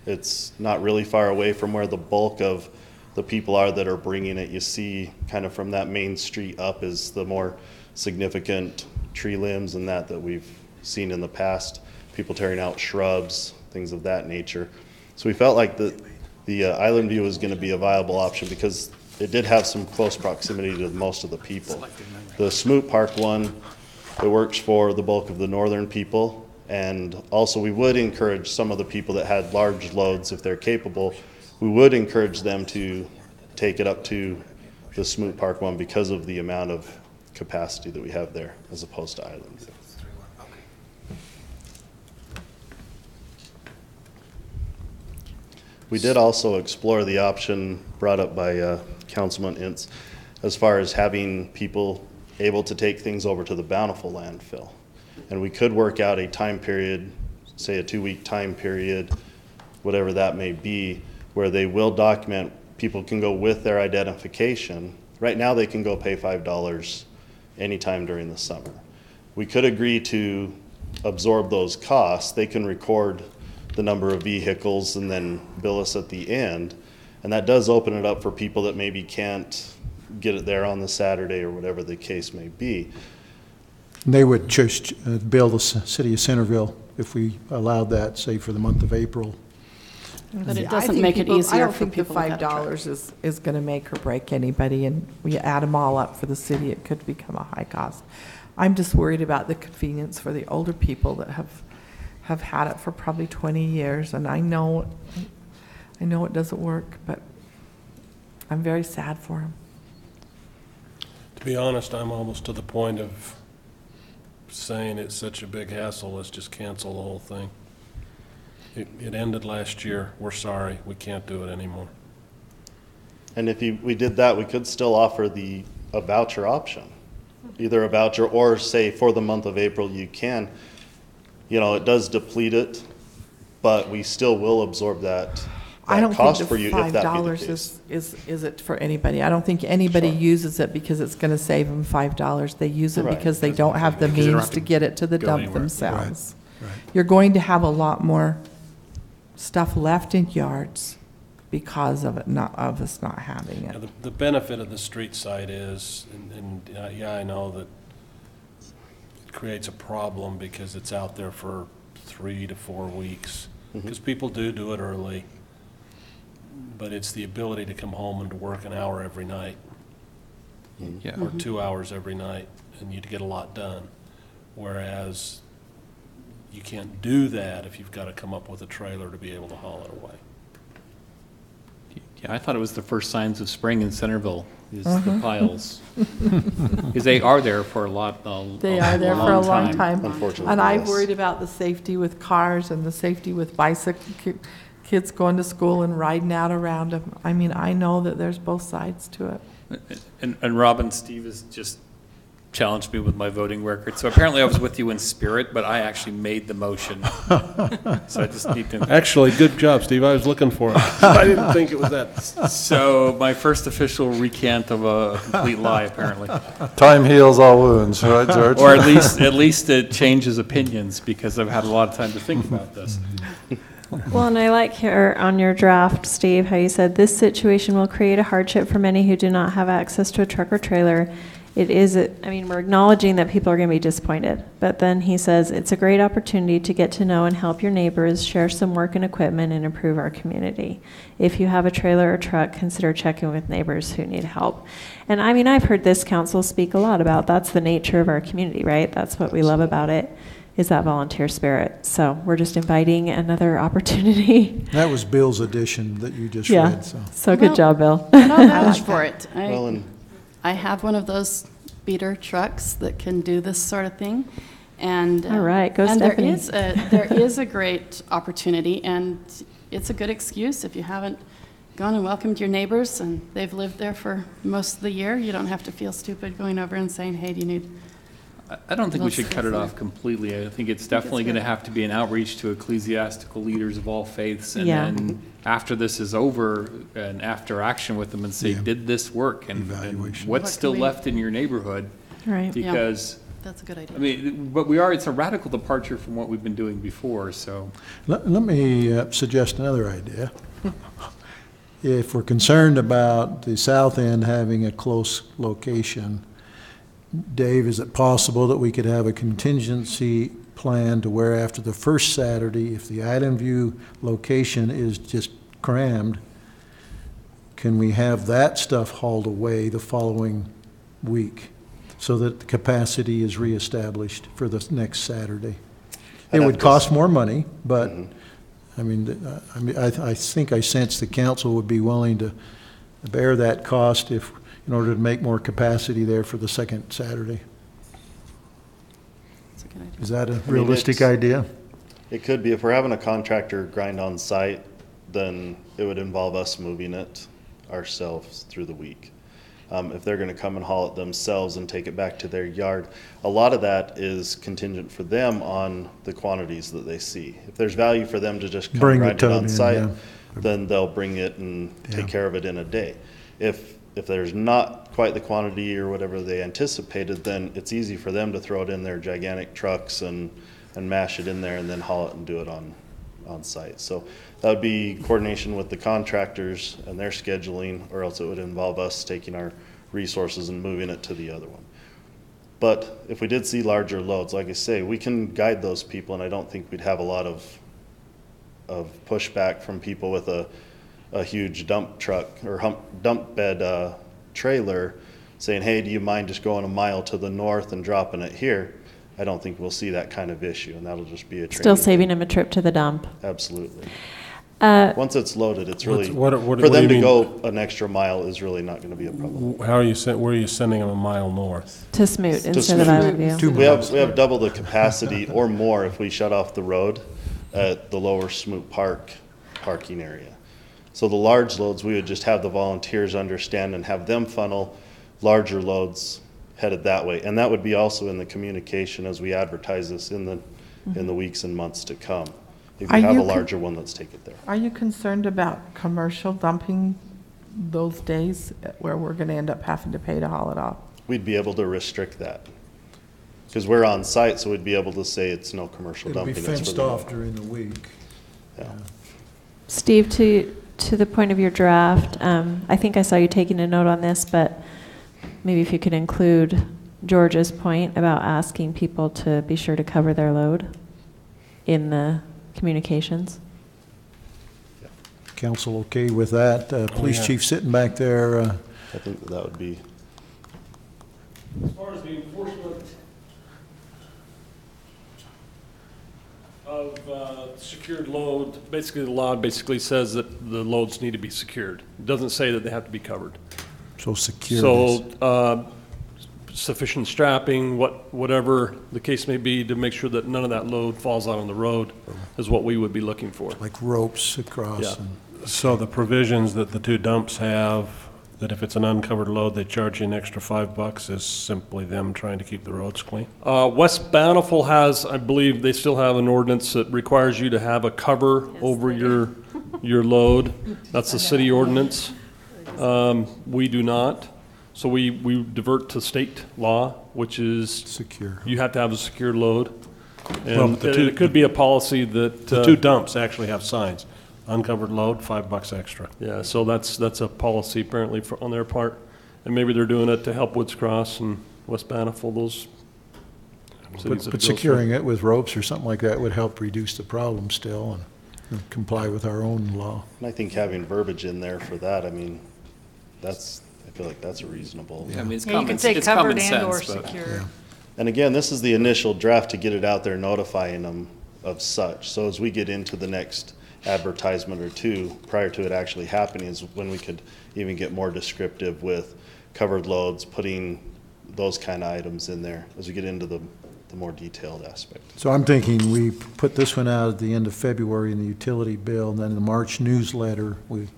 It's not really far away from where the bulk of the people are that are bringing it. You see kind of from that main street up is the more significant tree limbs and that we've seen in the past, people tearing out shrubs, things of that nature. So we felt like the Island View was going to be a viable option, because it did have some close proximity to most of the people. The Smoot Park one, it works for the bulk of the northern people, and also we would encourage some of the people that had large loads, if they're capable, we would encourage them to take it up to the Smoot Park one because of the amount of capacity that we have there as opposed to Island. We did also explore the option brought up by Councilman Ince as far as having people able to take things over to the Bountiful landfill. And we could work out a time period, say a 2-week time period, whatever that may be, where they will document, people can go with their identification. Right now they can go pay $5 anytime during the summer. We could agree to absorb those costs. They can record the number of vehicles and then bill us at the end. And that does open it up for people that maybe can't get it there on the Saturday or whatever the case may be. They would just bill the city of Centerville if we allowed that, say, for the month of April. But it I doesn't think make it people- easier I don't for think the people without a truck. $5 is going to make or break anybody, and we add them all up for the city, it could become a high cost. I'm just worried about the convenience for the older people that have had it for probably 20 years, and I know it doesn't work, but I'm very sad for them. To be honest, I'm almost to the point of saying it's such a big hassle, let's just cancel the whole thing. It ended last year. We're sorry. We can't do it anymore. And if we did that, we could still offer a voucher option. Either a voucher or say for the month of April you can. You know, it does deplete it, but we still will absorb that I don't cost think for the you if that be the $5 case. is it for anybody. I don't think anybody uses it because it's going to save them $5. They use it Right. because they don't have the Because they don't means have to to get it to the go dump anywhere. themselves. Right. You're going to have a lot more stuff left in yards because of it, not of us not having Now, it. the benefit of the street side is, yeah, I know that it creates a problem because it's out there for 3 to 4 weeks. Because people do it early. But it's the ability to come home and to work an hour every night. Yeah. Or 2 hours every night, and you'd get a lot done. Whereas you can't do that if you've got to come up with a trailer to be able to haul it away. Yeah, I thought it was the first signs of spring in Centerville, is the piles. Because they are there for a They are there for a long time. Unfortunately, And I'm yes. worried about the safety with cars and the safety with kids going to school and riding out around them. I mean, I know that there's both sides to it. And Robin, Steve has just challenged me with my voting record. So apparently I was with you in spirit, but I actually made the motion. So I just need to. Actually, good job, Steve. I was looking for it. I didn't think it was that. So my first official recant of a complete lie, apparently. Time heals all wounds, right, George? Or at least it changes opinions, because I've had a lot of time to think about this. Well, and I like here on your draft, Steve, how you said this situation will create a hardship for many who do not have access to a truck or trailer. It is, I mean, we're acknowledging that people are going to be disappointed, but then he says it's a great opportunity to get to know and help your neighbors, share some work and equipment, and improve our community. If you have a trailer or truck, consider checking with neighbors who need help. And I mean, I've heard this council speak a lot about that's the nature of our community, right? That's what we love about it, is that volunteer spirit. So we're just inviting another opportunity. That was Bill's addition that you just Yeah. read, so. So good job, Bill. And I'll vouch for it. Well, and I have one of those beater trucks that can do this sort of thing, and All right, go and Stephanie. there is a great opportunity, and it's a good excuse if you haven't gone and welcomed your neighbors and they've lived there for most of the year. You don't have to feel stupid going over and saying, "Hey, do you need?" I don't think we should Let's cut it go for off completely. I think it's definitely going to have to be an outreach to ecclesiastical leaders of all faiths. And Yeah. then after this is over, and after action with them, and say, Yeah. did this work? And Evaluation. what's What still can we- left in your neighborhood? Right. Yeah. Because, That's a good idea. I mean, but it's a radical departure from what we've been doing before, so. Let me suggest another idea. If we're concerned about the south end having a close location, Dave, is it possible that we could have a contingency plan to where after the first Saturday, if the Island View location is just crammed, can we have that stuff hauled away the following week so that the capacity is reestablished for the next Saturday? It would cost more money, but, I think I sense the council would be willing to bear that cost in order to make more capacity there for the second Saturday. Is that a realistic idea? It could be. If we're having a contractor grind on site, then it would involve us moving it ourselves through the week. If they're going to come and haul it themselves and take it back to their yard, a lot of that is contingent for them on the quantities that they see. If there's value for them to just come grind it on site, then they'll bring it and take care of it in a day. If there's not quite the quantity or whatever they anticipated, then it's easy for them to throw it in their gigantic trucks and mash it in there and then haul it and do it on site. So that would be coordination with the contractors and their scheduling, or else it would involve us taking our resources and moving it to the other one. But if we did see larger loads, like I say, we can guide those people, and I don't think we'd have a lot of pushback from people with a huge dump truck or dump bed trailer saying, hey, do you mind just going a mile to the north and dropping it here? I don't think we'll see that kind of issue, and that'll just be a training. Still saving them a trip to the dump. Absolutely. Once it's loaded, it's really, for them to go an extra mile is really not going to be a problem. Where are you sending them a mile north? To Smoot instead of Island View. We have double the capacity or more if we shut off the road at the lower Smoot Park parking area. So the large loads, we would just have the volunteers understand and have them funnel larger loads headed that way. And that would be also in the communication as we advertise this in the weeks and months to come. If you have a larger one, let's take it there. Are you concerned about commercial dumping those days where we're going to end up having to pay to haul it off? We'd be able to restrict that because we're on site, so we'd be able to say it's no commercial dumping. It'll be fenced off during the week. Yeah. Steve, to the point of your draft, I think I saw you taking a note on this, but maybe if you could include George's point about asking people to be sure to cover their load in the communications. Council okay with that? Police chief sitting back there. I think that would be. As far as the enforcement of secured load, basically the law basically says that the loads need to be secured. It doesn't say that they have to be covered. So secure. So sufficient strapping, whatever the case may be, to make sure that none of that load falls out on the road is what we would be looking for. Like ropes across. Yeah. So the provisions that the two dumps have, that if it's an uncovered load, they charge you an extra $5, is simply them trying to keep the roads clean. West Bountiful has, I believe, they still have an ordinance that requires you to have a cover over your load. That's the city ordinance. We do not. So we divert to state law, which is secure. You have to have a secure load. And it could be a policy that the two dumps actually have signs. Uncovered load, $5 extra. Yeah, so that's a policy apparently on their part, and maybe they're doing it to help Woods Cross and West Bountiful, those cities. But securing it with ropes or something like that would help reduce the problem still and comply with our own law. And I think having verbiage in there for that, I mean, I feel like that's reasonable. Yeah, I mean, it's you can say covered and or secure. Yeah. And again, this is the initial draft to get it out there, notifying them of such. So as we get into the next advertisement or two prior to it actually happening is when we could even get more descriptive with covered loads, putting those kind of items in there as we get into the more detailed aspect. So I'm thinking we put this one out at the end of February in the utility bill, and then in the March newsletter, we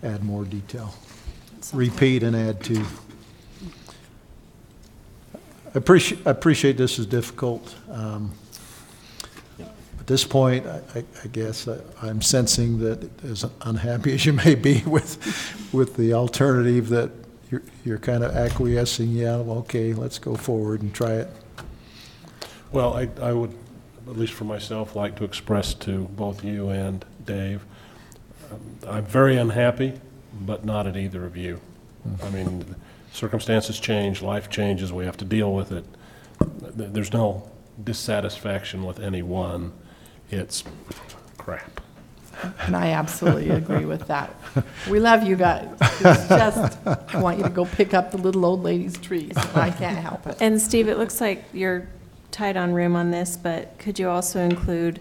add more detail. Repeat and add to. I appreciate this is difficult. At this point, I guess I'm sensing that as unhappy as you may be with the alternative, that you're kind of acquiescing, yeah, okay, let's go forward and try it. Well, I would, at least for myself, like to express to both you and Dave, I'm very unhappy, but not at either of you. I mean, circumstances change, life changes, we have to deal with it. There's no dissatisfaction with any one. It's crap. And I absolutely agree with that. We love you guys. It's just, I want you to go pick up the little old lady's trees. I can't help it. And Steve, it looks like you're tight on room on this, but could you also include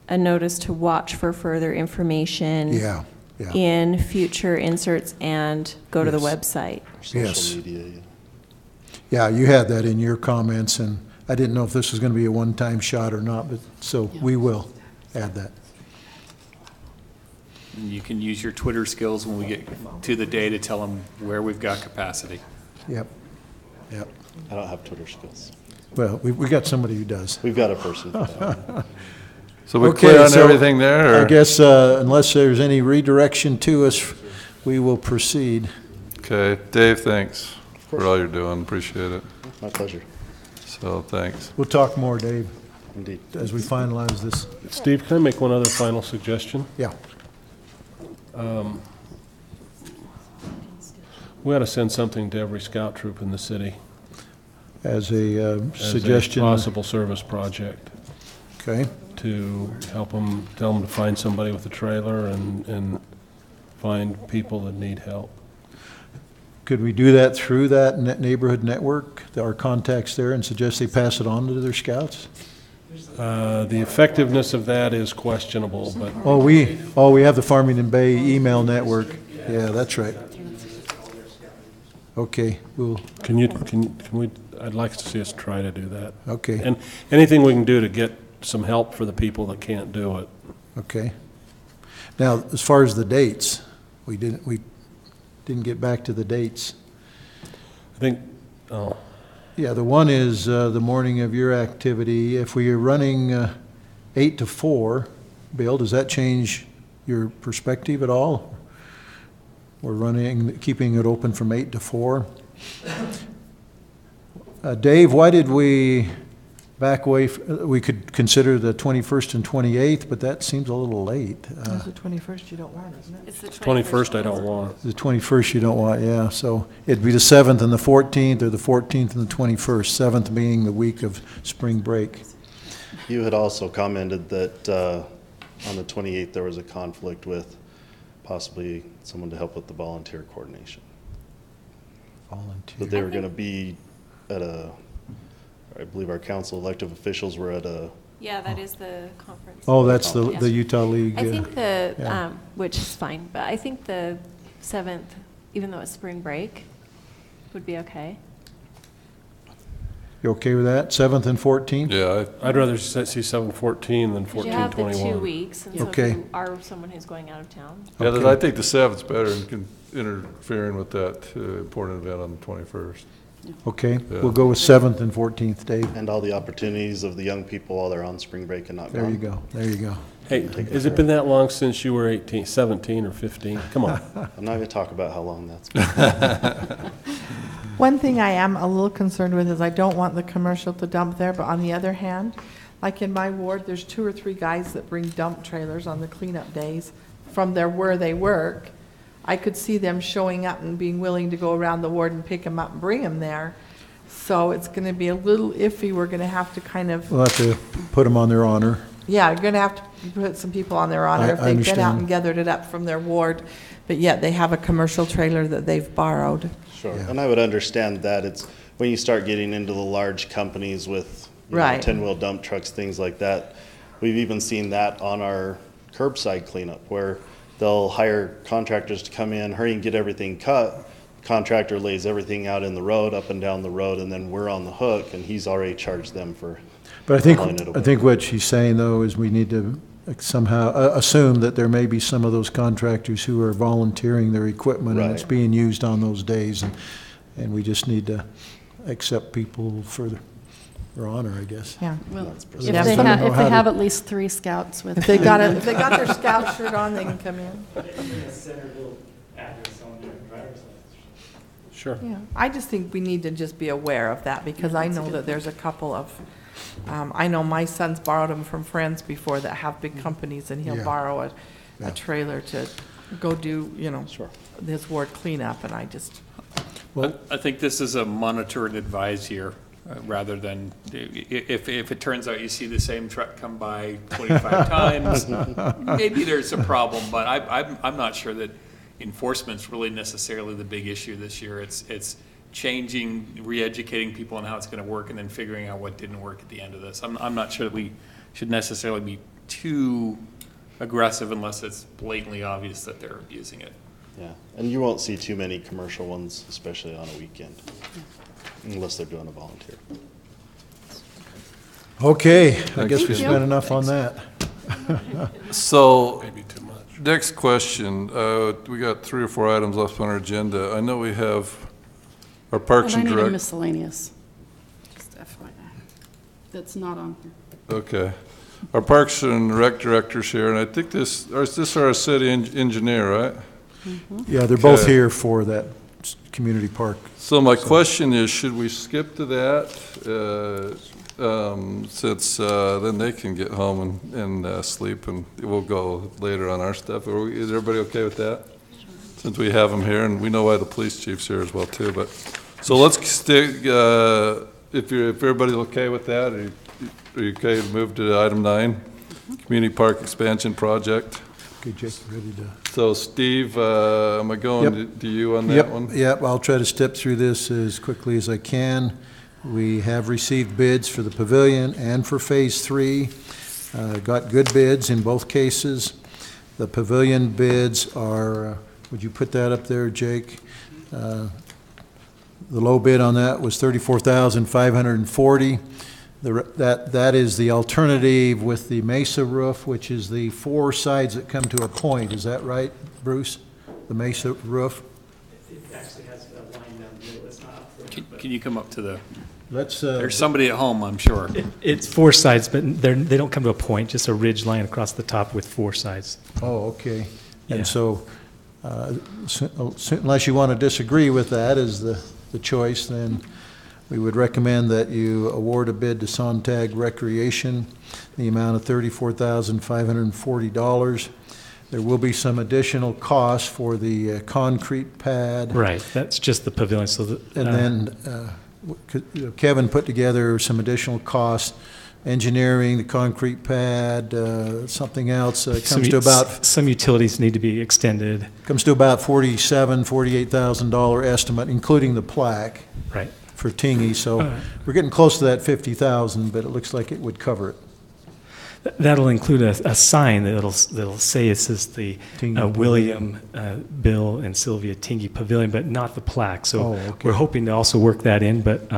a notice to watch for further information Yeah. in future inserts and go to the website? Yes. Social media, Yeah, you had that in your comments, and I didn't know if this was going to be a one-time shot or not, but, so we will add that. And you can use your Twitter skills when we get to the day to tell them where we've got capacity. Yep. Yep. I don't have Twitter skills. Well, we got somebody who does. We've got a person for that. So we're Okay, clear on so everything there? I or- guess unless there's any redirection to us, we will proceed. Okay, Dave, thanks for all you're doing, appreciate it. My pleasure. So, thanks. We'll talk more, Dave, Indeed. as we finalize this. Steve, can I make one other final suggestion? Yeah. We ought to send something to every scout troop in the city As a as suggestion. a possible service project Okay. to help them, tell them to find somebody with a trailer and find people that need help. Could we do that through that neighborhood network, our contacts there, and suggest they pass it on to their scouts? The effectiveness of that is questionable, but Oh, we have the Farmington Bay email network. Yeah, that's right. Okay, we'll, can we, I'd like to see us try to do that. okay, And anything we can do to get some help for the people that can't do it. okay. Now, as far as the dates, we didn't get back to the dates. I think, oh, Yeah, the one is the morning of your activity. If we are running 8 to 4, Bill, does that change your perspective at all? We're keeping it open from 8 to 4. Dave, why did we back away? We could consider the 21st and 28th, but that seems a little late. It's the 21st you don't want, isn't it? It's the 21st I don't want. The 21st you don't want, yeah. So it'd be the 7th and the 14th, or the 14th and the 21st, 7th being the week of spring break. You had also commented that on the 28th, there was a conflict with possibly someone to help with the volunteer coordination. Volunteer. That they were going to be at I believe our council elective officials were at a, Yeah, that is the conference. Oh, that's Yeah. the Utah League. I think yeah. which is fine, but I think the 7th, even though it's spring break, would be okay. You okay with that? 7th and 14th? Yeah, I'd rather see 7/14 than 'Cause you have the 2 14/21. weeks, and so if Okay. you are someone who's going out of town. yeah, Okay. I think the 7th's better in interfering with that important event on the 21st. Okay, Yeah. we'll go with 7th and 14th, Dave. and all the opportunities of the young people while they're on spring break and not gone. There you go, there you go. Hey, has it been that long since you were 18, 17 or 15? Come on. I'm not going to talk about how long that's been. One thing I am a little concerned with is I don't want the commercial to dump there, but on the other hand, like in my ward, there's 2 or 3 guys that bring dump trailers on the cleanup days from where they work. I could see them showing up and being willing to go around the ward and pick them up and bring them there. So it's going to be a little iffy. We're going to have to kind of, We'll have to put them on their honor. yeah, you're going to have to put some people on their honor I if they've been out understand. and gathered it up from their ward, but yet they have a commercial trailer that they've borrowed. Sure, Yeah. and I would understand that. It's when you start getting into the large companies with Right. 10-wheel dump trucks, things like that. We've even seen that on our curbside cleanup where they'll hire contractors to come in, hurry and get everything cut. Contractor lays everything out in the road, up and down the road, and then we're on the hook, and he's already charged them for But I hauling it away. think what she's saying, though, is we need to somehow assume that there may be some of those contractors who are volunteering their equipment, and it's Right. being used on those days, and we just need to accept people for their honor, I guess. Yeah. Well, That's if precisely- they Some have, know if how they to- have at least 3 scouts with. If they got their scout shirt on, they can come in. Centerville address on their driver's license. Sure. Yeah, I just think we need to just be aware of that, because I know that there's a couple of, I know my son's borrowed them from friends before that have big companies, and he'll Yeah. borrow Yeah. a trailer to go do, Sure. his ward cleanup, and I just, Well, I think this is a monitor and advise year. rather than, if it turns out you see the same truck come by 25 times, maybe there's a problem, but I'm not sure that enforcement's really necessarily the big issue this year. It's changing, re-educating people on how it's going to work, and then figuring out what didn't work at the end of this. I'm not sure that we should necessarily be too aggressive unless it's blatantly obvious that they're abusing it. Yeah, and you won't see too many commercial ones, especially on a weekend, unless they're doing a volunteer. Okay, I guess we spent enough on that. So, Maybe too much. next question. We got 3 or 4 items left on our agenda. I know we have our Parks And and I need a Direct. miscellaneous, just FYI, that's not on here. Okay. Our Parks and Rec director's here, and I think is this our city engineer, right? Yeah, they're both Okay. here for that community park. So my question is, should we skip to that? Since then they can get home and sleep, and we'll go later on our stuff. Is everybody okay with that? Since we have them here, and we know why the police chief's here as well too. But so let's stick. If everybody's okay with that, are you okay to move to item 9, community park expansion project? Okay, Jake, ready to? So Steve, am I going to you on that one? Yep, I'll try to step through this as quickly as I can. We have received bids for the pavilion and for Phase 3. Got good bids in both cases. The pavilion bids are, would you put that up there, Jake? The low bid on that was $34,540. That is the alternative with the mesa roof, which is the 4 sides that come to a point. Is that right, Bruce? The mesa roof? It actually has a line down the middle. It's not up there. Can you come up to the, Let's. there's somebody at home, I'm sure. It's 4 sides, but they don't come to a point, just a ridge line across the top with 4 sides. Oh, okay. Yeah. And so, unless you want to disagree with that as the choice, then we would recommend that you award a bid to Sontag Recreation, the amount of $34,540. There will be some additional costs for the concrete pad. Right, that's just the pavilion, so that. And then Kevin put together some additional costs, engineering, the concrete pad, something else, comes to about. Some utilities need to be extended. Comes to about $48,000 estimate, including the plaque. Right. For Tingy, so we're getting close to that 50,000, but it looks like it would cover it. That'll include a sign that'll say it says the William, Bill, and Sylvia Tingy Pavilion, but not the plaque. So we're hoping to also work that in, but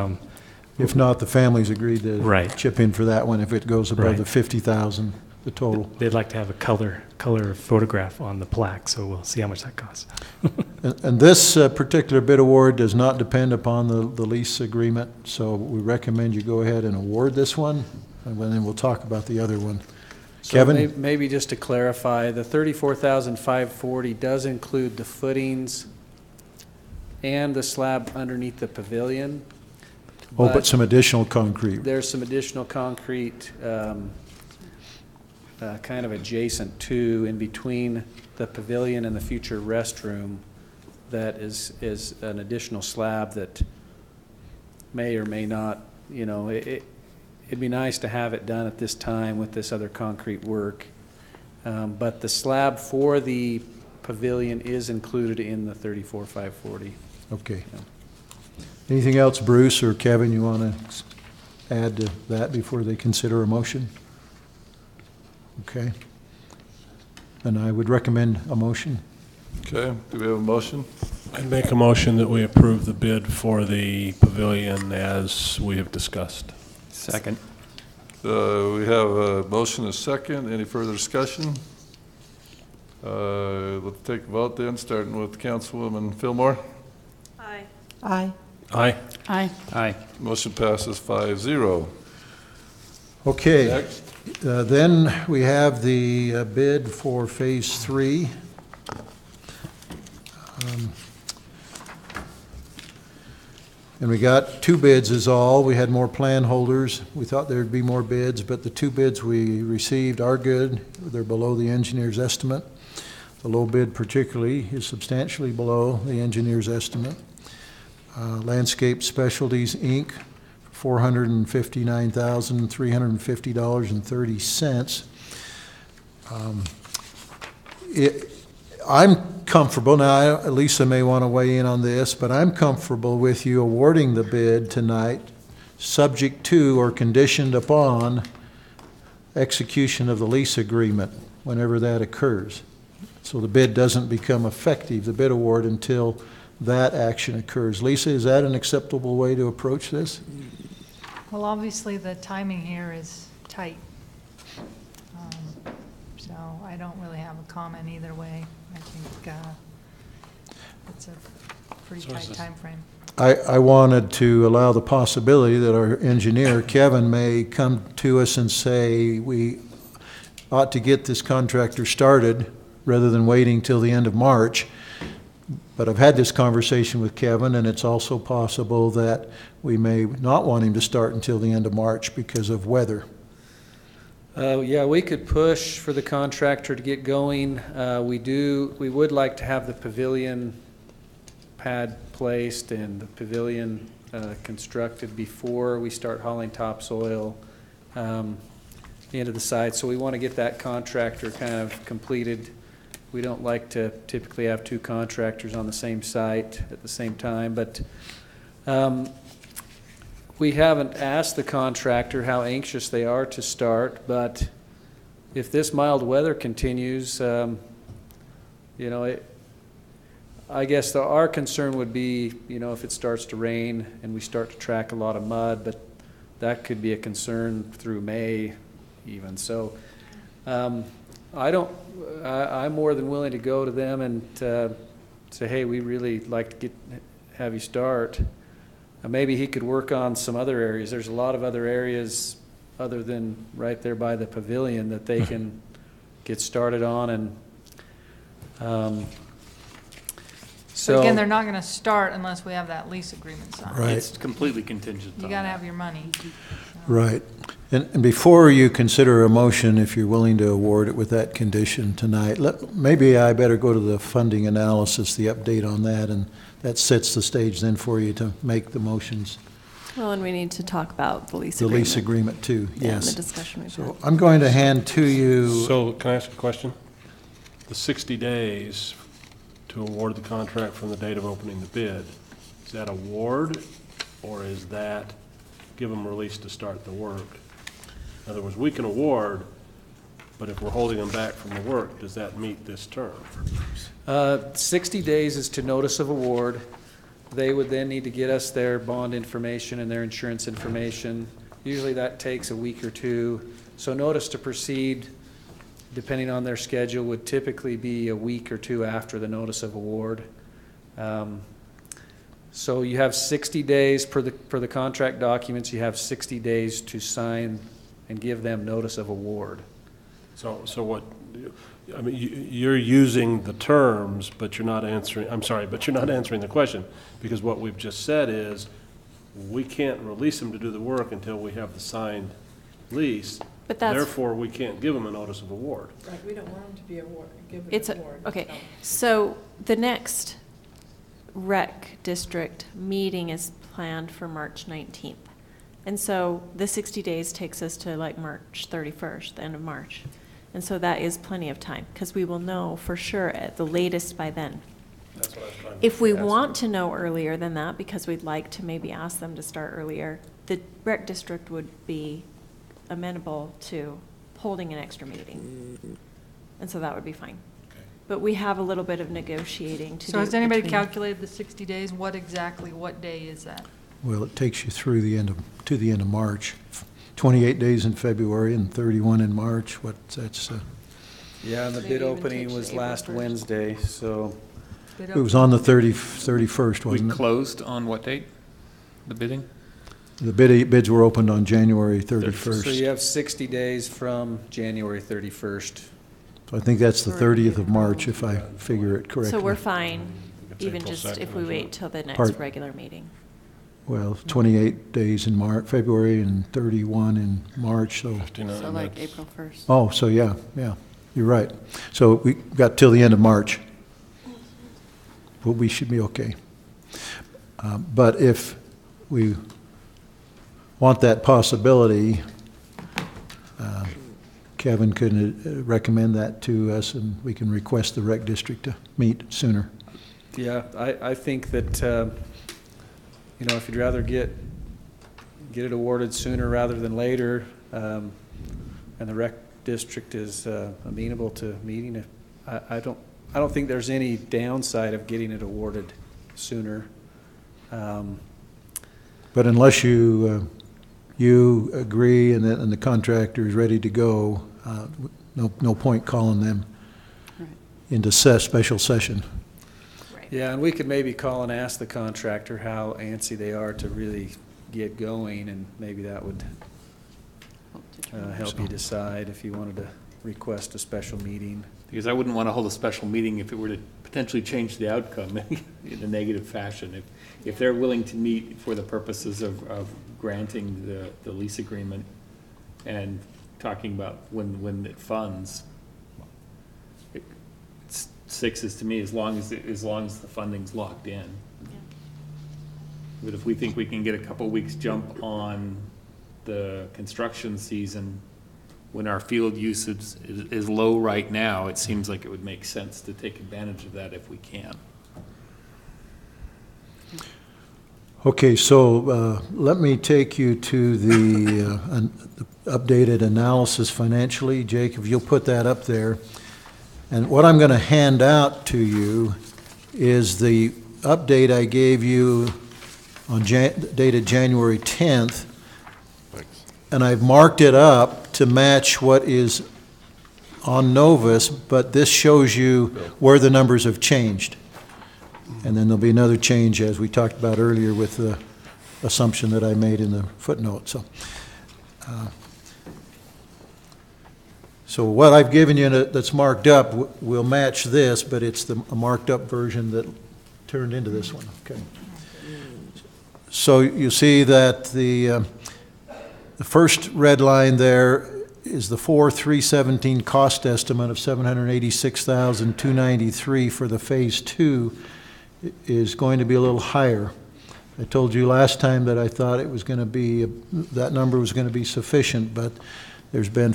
if not, the families agreed to chip in for that one if it goes above the 50,000, the total. They'd like to have a color photograph on the plaque, so we'll see how much that costs. And this particular bid award does not depend upon the lease agreement, so we recommend you go ahead and award this one, and then we'll talk about the other one. So Kevin? Maybe just to clarify, the $34,540 does include the footings and the slab underneath the pavilion. But some additional concrete. There's some additional concrete kind of adjacent to, in between the pavilion and the future restroom, that is an additional slab that may or may not, it'd be nice to have it done at this time with this other concrete work. But the slab for the pavilion is included in the $34,540. Okay. Yeah. Anything else, Bruce or Kevin, you want to add to that before they consider a motion? Okay. And I would recommend a motion. Okay, do we have a motion? I'd make a motion that we approve the bid for the pavilion as we have discussed. Second. We have a motion, a second. Any further discussion? Let's take a vote then, starting with Councilwoman Fillmore. Aye. Aye. Aye. Aye. Aye. Motion passes 5-0. Okay. Next. Then we have the bid for Phase 3. And we got 2 bids is all. We had more plan holders. We thought there'd be more bids, but the 2 bids we received are good. They're below the engineer's estimate. The low bid particularly is substantially below the engineer's estimate. Landscape Specialties, Inc., $459,350.30. I'm comfortable, now Lisa may want to weigh in on this, but I'm comfortable with you awarding the bid tonight, subject to or conditioned upon execution of the lease agreement whenever that occurs. So the bid doesn't become effective, the bid award, until that action occurs. Lisa, is that an acceptable way to approach this? Well, obviously, the timing here is tight. So I don't really have a comment either way. I think it's a pretty tight timeframe. I wanted to allow the possibility that our engineer, Kevin, may come to us and say we ought to get this contractor started rather than waiting till the end of March. But I've had this conversation with Kevin, and it's also possible that we may not want him to start until the end of March because of weather. Yeah, we could push for the contractor to get going. We would like to have the pavilion pad placed and the pavilion constructed before we start hauling topsoil into the site. So we want to get that contractor kind of completed. We don't like to typically have two contractors on the same site at the same time, but we haven't asked the contractor how anxious they are to start, but if this mild weather continues, I guess our concern would be, if it starts to rain and we start to track a lot of mud, but that could be a concern through May even. So I'm more than willing to go to them and say, hey, we really like to have you start. Maybe he could work on some other areas. There's a lot of other areas other than right there by the pavilion that they can get started on. And So again, they're not going to start unless we have that lease agreement signed. Right. It's completely contingent on You got to have your money. Right. And before you consider a motion, if you're willing to award it with that condition tonight, maybe I better go to the funding analysis, the update on that, and that sets the stage then for you to make the motions. Well, and we need to talk about the lease The agreement. lease agreement too, Yeah, yes. the discussion we've So had. I'm going to hand to you. So can I ask a question? The 60 days to award the contract from the date of opening the bid, is that award or is that give them release to start the work? In other words, we can award, but if we're holding them back from the work, does that meet this term? 60 days is to notice of award. They would then need to get us their bond information and their insurance information. Usually that takes a week or two. So notice to proceed, depending on their schedule, would typically be a week or two after the notice of award. So you have 60 days per the contract documents. You have 60 days to sign and give them notice of award. So what, I mean, you're using the terms, but you're not answering, but you're not answering the question, because what we've just said is, we can't release them to do the work until we have the signed lease. But that's- Therefore, we can't give them a notice of award. Right, we don't want them to be given It's an award. okay. So the next rec district meeting is planned for March 19th. And so the 60 days takes us to like March 31st, the end of March. And so that is plenty of time, because we will know for sure at the latest by then. That's what I was trying to If we ask. want to know earlier than that, because we'd like to maybe ask them to start earlier, the rec district would be amenable to holding an extra meeting. And so that would be fine. But we have a little bit of negotiating to do. So has anybody between- calculated the 60 days? What day is that? Well, it takes you through to the end of March. 28 days in February and 31 in March. Yeah, and the Maybe bid even opening takes was April last 1st. Wednesday, so. Bid It was on the 31st, We wasn't it? closed on what date? The bidding? The bids were opened on January So 31st. you have 60 days from January 31st. So I think that's the 30th of March, if I figure it correctly. So we're fine, It's even April just 2nd, if we isn't wait it? till the next Part- regular meeting. Well, 28 days in February, and 31 in March, so. 59, So like that's- April 1st. Oh, so yeah, you're right. So we got till the end of March. Well, we should be okay. But if we want that possibility, Kevin could recommend that to us, and we can request the rec district to meet sooner. Yeah, I think that, if you'd rather get it awarded sooner rather than later, and the rec district is amenable to meeting, I don't think there's any downside of getting it awarded sooner. But unless you agree and the contractor is ready to go, no point calling them into special session. Yeah, and we could maybe call and ask the contractor how antsy they are to really get going, and maybe that would help you decide if you wanted to request a special meeting. Because I wouldn't want to hold a special meeting if it were to potentially change the outcome in a negative fashion. If they're willing to meet for the purposes of granting the lease agreement and talking about when it funds, 6 is to me as long as the funding's locked in. But if we think we can get a couple weeks jump on the construction season when our field usage is low right now, it seems like it would make sense to take advantage of that if we can. Okay, so let me take you to the updated analysis financially. Jake, if you'll put that up there. And what I'm going to hand out to you is the update I gave you on dated January 10th. And I've marked it up to match what is on Novus, but this shows you where the numbers have changed. And then there'll be another change, as we talked about earlier, with the assumption that I made in the footnote. So what I've given you that's marked up will match this, but it's a marked up version that turned into this one. Okay. So you see that the first red line there is the 4/3/17 cost estimate of $786,293 for the phase 2 is going to be a little higher. I told you last time that I thought it was going to be, that number was going to be sufficient, but there's been,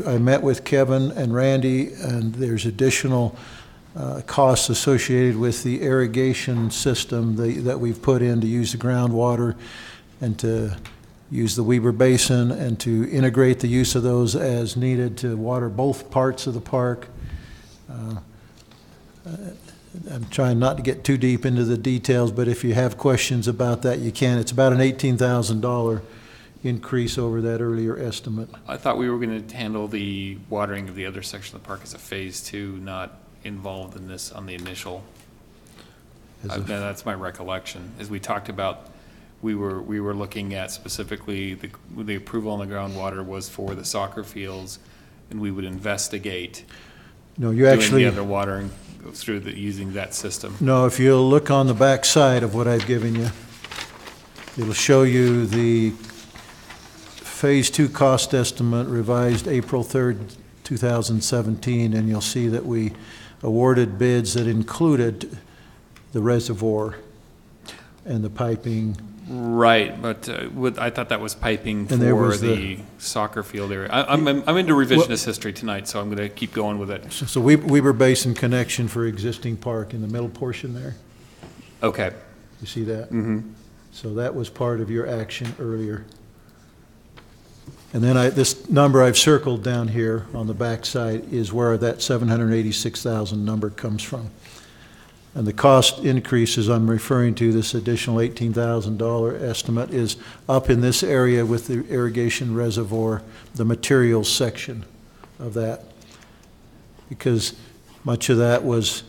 I met with Kevin and Randy, and there's additional costs associated with the irrigation system that we've put in to use the groundwater and to use the Weber Basin and to integrate the use of those as needed to water both parts of the park. I'm trying not to get too deep into the details, but if you have questions about that, you can. It's about an $18,000 increase over that earlier estimate. I thought we were going to handle the watering of the other section of the park as a phase 2, not involved in this on the initial. That's my recollection. As we talked about, we were looking at specifically the approval on the groundwater was for the soccer fields, and we would investigate. No, you actually doing the other watering through using that system. No, if you'll look on the back side of what I've given you, it'll show you the Phase 2 cost estimate revised April 3rd, 2017, and you'll see that we awarded bids that included the reservoir and the piping. Right, but I thought that was piping for the soccer field area. I'm into revisionist history tonight, so I'm going to keep going with it. So Weber Basin connection for existing park in the middle portion there. Okay. You see that? Mm-hmm. So that was part of your action earlier. And then this number I've circled down here on the back side is where that 786,000 number comes from. And the cost increases I'm referring to, this additional $18,000 estimate, is up in this area with the irrigation reservoir, the materials section of that. Because much of that was,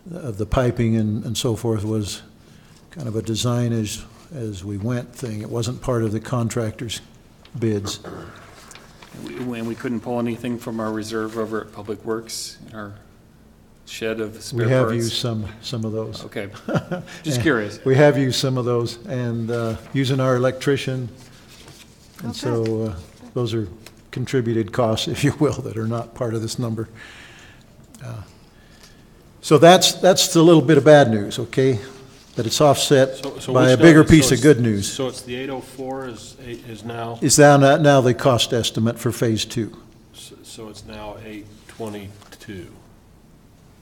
the piping and so forth was kind of a design as we went thing. It wasn't part of the contractor's bids. And we couldn't pull anything from our reserve over at Public Works, our shed of spare We have parts? used some of those. Okay, just curious. We have used some of those, and using our electrician, and so those are contributed costs, if you will, that are not part of this number. So that's the little bit of bad news, okay? but it's offset So by a which bigger number- piece so of good news. So it's the 804 is now, Is now the cost estimate for Phase 2, so it's now 822.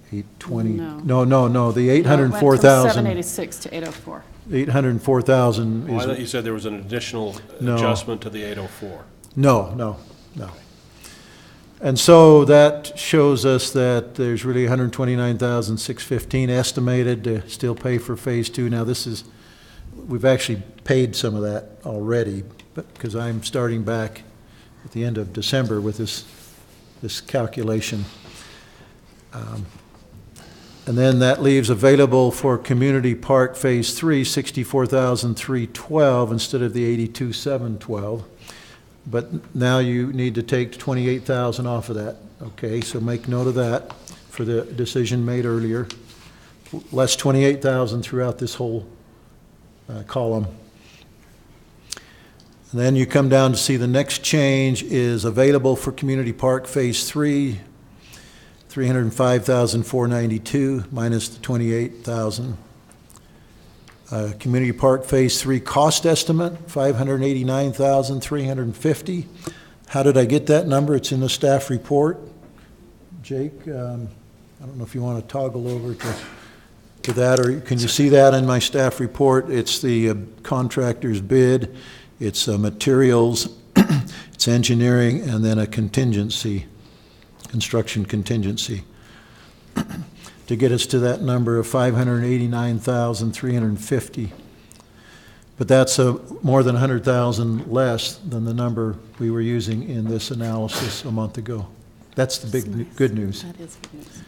820? No. No, the It went from 804,000. 786 to 804. 804,000 Oh, I thought is, you said there was an additional No. adjustment to the 804. no. And so that shows us that there's really 129,615 estimated to still pay for Phase 2. Now, we've actually paid some of that already, but because I'm starting back at the end of December with this calculation. And then that leaves available for Community Park Phase 3, 64,312 instead of the 82,712. But now you need to take 28,000 off of that, okay? So make note of that for the decision made earlier. Less 28,000 throughout this whole column. And then you come down to see the next change is available for Community Park Phase 3, 305,492 minus the 28,000. Community Park Phase 3 cost estimate, 589,350. How did I get that number? It's in the staff report. Jake, I don't know if you want to toggle over to that, or can you see that in my staff report? It's the contractor's bid, it's materials, it's engineering, and then a contingency, construction contingency, to get us to that number of 589,350. But that's more than 100,000 less than the number we were using in this analysis a month ago. That's the big good news. That is good news.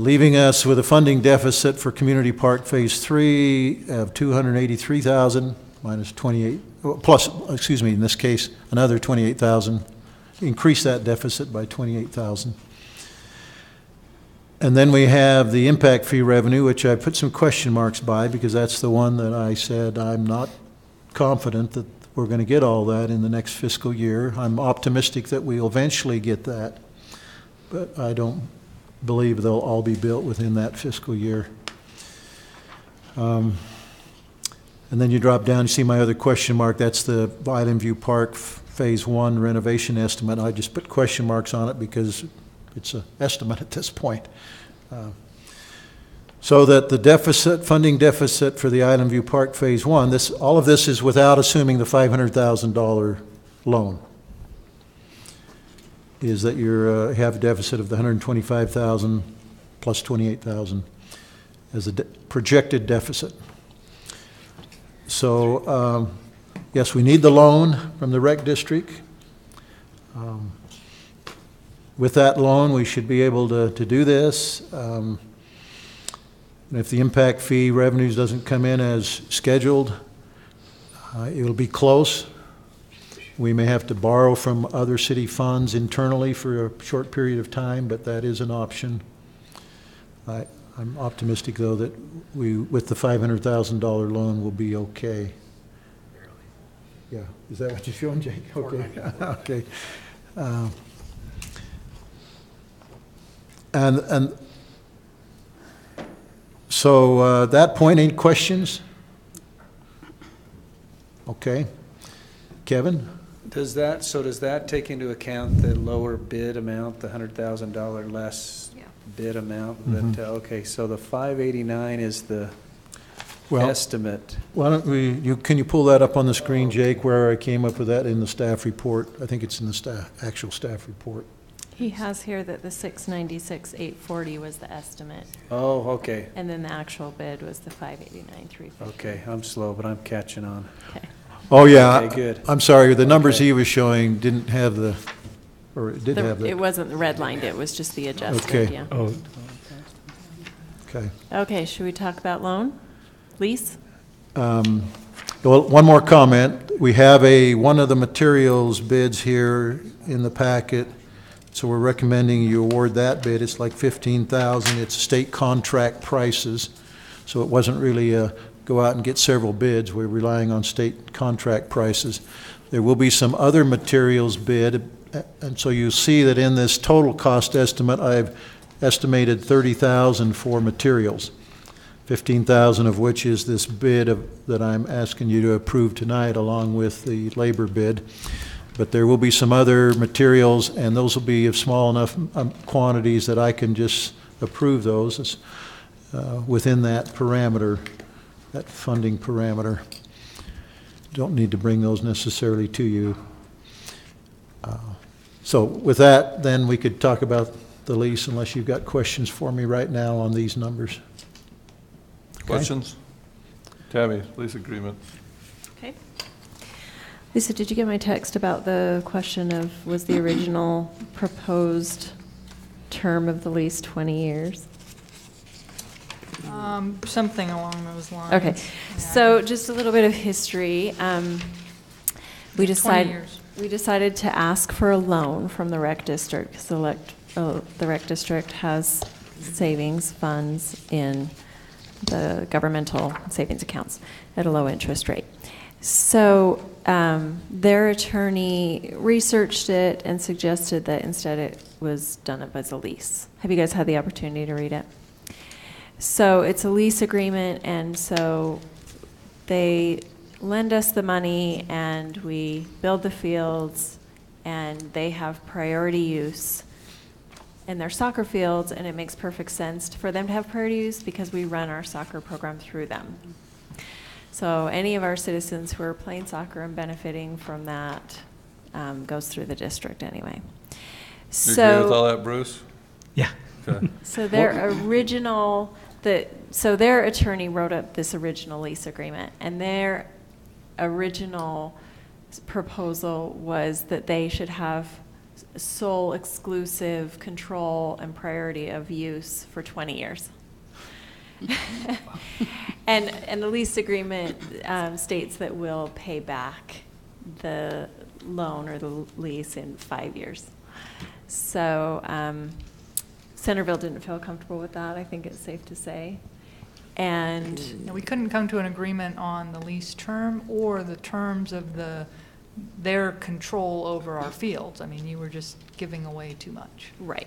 Leaving us with a funding deficit for Community Park Phase 3 of 283,000 minus 28, plus, excuse me, in this case, another 28,000. Increase that deficit by 28,000. And then we have the impact fee revenue, which I put some question marks by because that's the one that I said I'm not confident that we're going to get all that in the next fiscal year. I'm optimistic that we'll eventually get that, but I don't believe they'll all be built within that fiscal year. And then you drop down, you see my other question mark, that's the Island View Park Phase 1 renovation estimate. I just put question marks on it because it's an estimate at this point. So that the deficit, funding deficit for the Island View Park Phase 1, all of this is without assuming the $500,000 loan, is that you have a deficit of the 125,000 plus 28,000 as a projected deficit. So, yes, we need the loan from the rec district. With that loan, we should be able to do this. And if the impact fee revenues doesn't come in as scheduled, it'll be close. We may have to borrow from other city funds internally for a short period of time, but that is an option. I'm optimistic, though, that with the $500,000 loan, we'll be okay. Yeah, is that what you're showing, Jake? Okay, okay. And so that point, any questions? Okay. Kevin? Does that take into account the lower bid amount, the $100,000 less bid amount? Mhm. Okay, so the 589 is the Well, estimate. Why don't can you pull that up on the screen, Jake, where I came up with that in the staff report? I think it's in the actual staff report. He has here that the 696,840 was the estimate. Oh, okay. And then the actual bid was the 589,350. Okay, I'm slow, but I'm catching on. Okay. Oh, yeah. Okay, good. I'm sorry, the numbers he was showing didn't have or it did have It wasn't redlined, it was just the adjusted, Okay. yeah. Oh. Okay. Okay, should we talk about loan? Lease? Well, one more comment. We have one of the materials bids here in the packet, so we're recommending you award that bid. It's like $15,000. It's state contract prices, so it wasn't really go out and get several bids. We're relying on state contract prices. There will be some other materials bid, and so you see that in this total cost estimate, I've estimated $30,000 for materials. 15,000 of which is this bid that I'm asking you to approve tonight, along with the labor bid. But there will be some other materials, and those will be of small enough quantities that I can just approve those within that parameter, that funding parameter. Don't need to bring those necessarily to you. So with that, then we could talk about the lease, unless you've got questions for me right now on these numbers. Questions? Tammy, lease agreement. Okay. Lisa, did you get my text about the question of, was the original proposed term of the lease 20 years? Something along those lines. Okay. Yeah. So just a little bit of history. We 20 decided years. we decided to ask for a loan from the rec district because the rec district has savings funds in the governmental savings accounts at a low interest rate. So their attorney researched it and suggested that instead it was done up as a lease. Have you guys had the opportunity to read it? So it's a lease agreement, and so they lend us the money and we build the fields, and they have priority use in their soccer fields, and it makes perfect sense for them to have priority use because we run our soccer program through them. So any of our citizens who are playing soccer and benefiting from that goes through the district anyway. You agree with all that, Bruce? Yeah. Okay. So their their attorney wrote up this original lease agreement, and their original proposal was that they should have sole exclusive control and priority of use for 20 years. And the lease agreement states that we'll pay back the loan or the lease in 5 years. So Centerville didn't feel comfortable with that, I think it's safe to say. And We couldn't come to an agreement on the lease term or the terms of their control over our fields. I mean, you were just giving away too much. Right.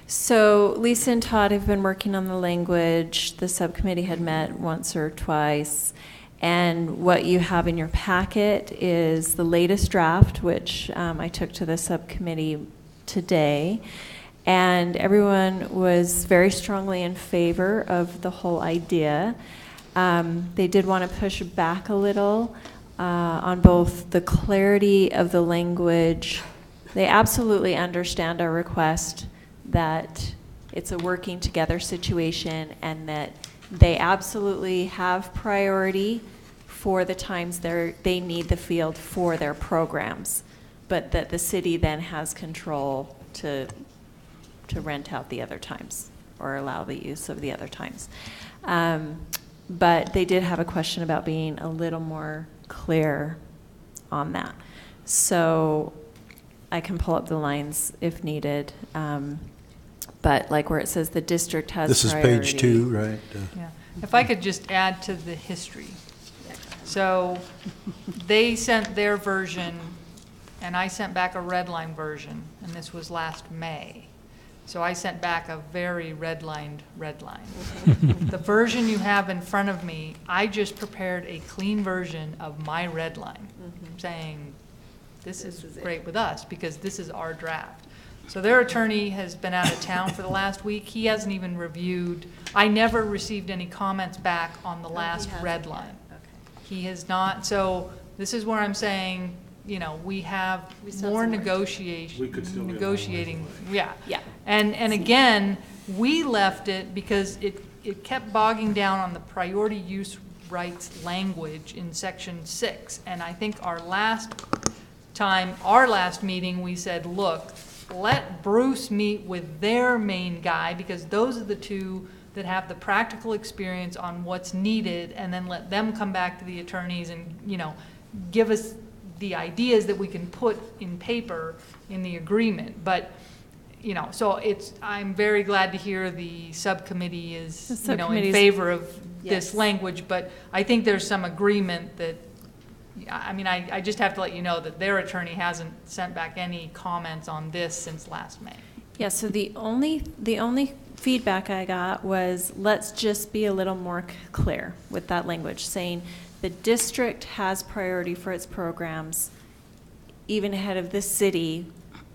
So Lisa and Todd have been working on the language. The subcommittee had met once or twice. And what you have in your packet is the latest draft, which I took to the subcommittee today. And everyone was very strongly in favor of the whole idea. They did want to push back a little on both the clarity of the language. They absolutely understand our request that it's a working together situation and that they absolutely have priority for the times they need the field for their programs, but that the city then has control to rent out the other times or allow the use of the other times. But they did have a question about being a little more clear on that. So I can pull up the lines if needed. But like where it says the district has This is priority. page 2, right? Yeah. If I could just add to the history. So they sent their version, and I sent back a red line version, and this was last May. So I sent back a very redlined red line. The version you have in front of me, I just prepared a clean version of my red line, saying this is great with us because this is our draft. So their attorney has been out of town for the last week. He hasn't even reviewed. I never received any comments back on the last red line. He has not. So this is where I'm saying, you know, we have more negotiation. We could still be negotiating. Yeah. Yeah. And again, we left it because it kept bogging down on the priority use rights language in section 6. And I think our last meeting, we said, look, let Bruce meet with their main guy because those are the two that have the practical experience on what's needed, and then let them come back to the attorneys and, you know, give us the ideas that we can put in paper in the agreement. But, you know, so I'm very glad to hear the subcommittee is, you know, in favor of this language, but I think there's some agreement that, I mean, I just have to let you know that their attorney hasn't sent back any comments on this since last May. Yeah, so the only feedback I got was, let's just be a little more clear with that language, saying the district has priority for its programs even ahead of the city,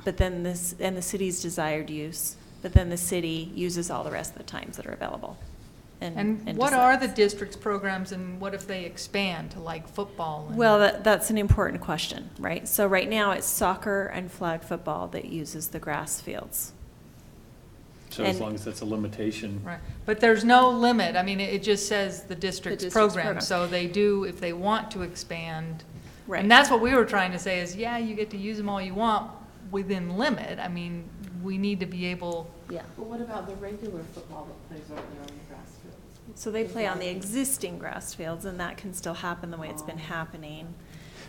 but then and the city's desired use, but then the city uses all the rest of the times that are available. And what are the district's programs, and what if they expand to like football? Well, that's an important question, right? So right now it's soccer and flag football that uses the grass fields. So as long as that's a limitation. Right, but there's no limit. I mean, it just says the district's program. program. So they do, if they want to expand. Right. And that's what we were trying to say is, yeah, you get to use them all you want within limit. I mean, we need to be able. Yeah. But what about the regular football that plays over there on the grass fields? So they play on the existing grass fields, and that can still happen the way it's been happening.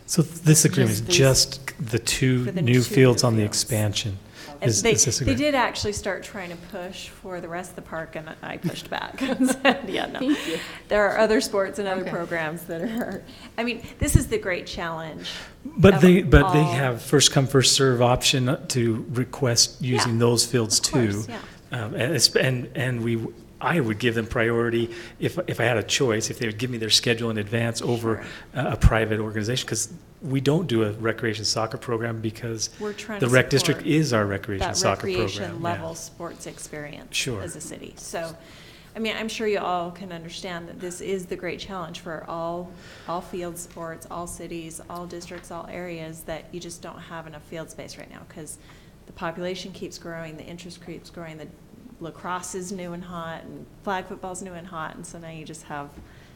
So this agreement is Just these- just the two For the new two fields new on the fields. expansion. And Is they this they agreement? did actually start trying to push for the rest of the park, and I pushed back and said, yeah, no. Thank you. There are other sports and other Okay. programs that are, I mean, this is the great challenge. But of they all- have first come, first serve option to request using those fields Of too. course, yeah. I would give them priority if I had a choice, if they would give me their schedule in advance over a private organization, because we don't do a recreation soccer program because We're trying the to rec district support is our recreation soccer program. That recreation yeah. level sports experience Sure. as a city. So, I mean, I'm sure you all can understand that this is the great challenge for all field sports, all cities, all districts, all areas, that you just don't have enough field space right now because the population keeps growing, the interest keeps growing, the lacrosse is new and hot, and flag football is new and hot, and so now you just have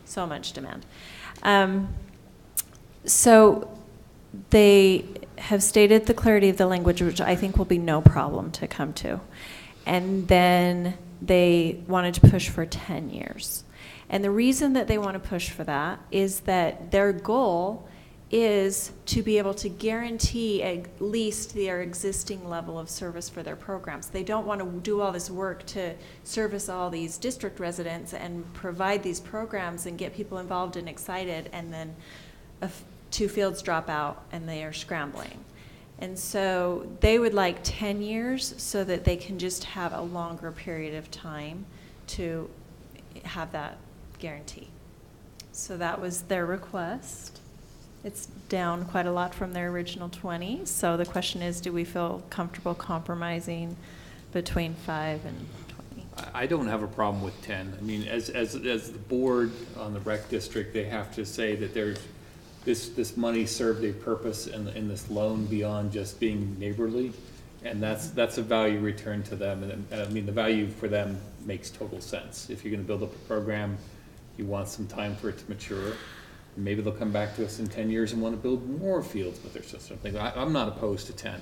so much demand. So they have stated the clarity of the language, which I think will be no problem to come to. And then they wanted to push for 10 years. And the reason that they want to push for that is that their goal is to be able to guarantee at least their existing level of service for their programs. They don't want to do all this work to service all these district residents and provide these programs and get people involved and excited, and then two fields drop out and they are scrambling. And so they would like 10 years so that they can just have a longer period of time to have that guarantee. So that was their request. It's down quite a lot from their original 20. So the question is, do we feel comfortable compromising between 5 and 20? I don't have a problem with 10. I mean, as the board on the rec district, they have to say that there's this money served a purpose in this loan beyond just being neighborly, and that's a value return to them. And I mean, the value for them makes total sense. If you're going to build up a program, you want some time for it to mature. Maybe they'll come back to us in 10 years and want to build more fields with their system. I'm not opposed to 10.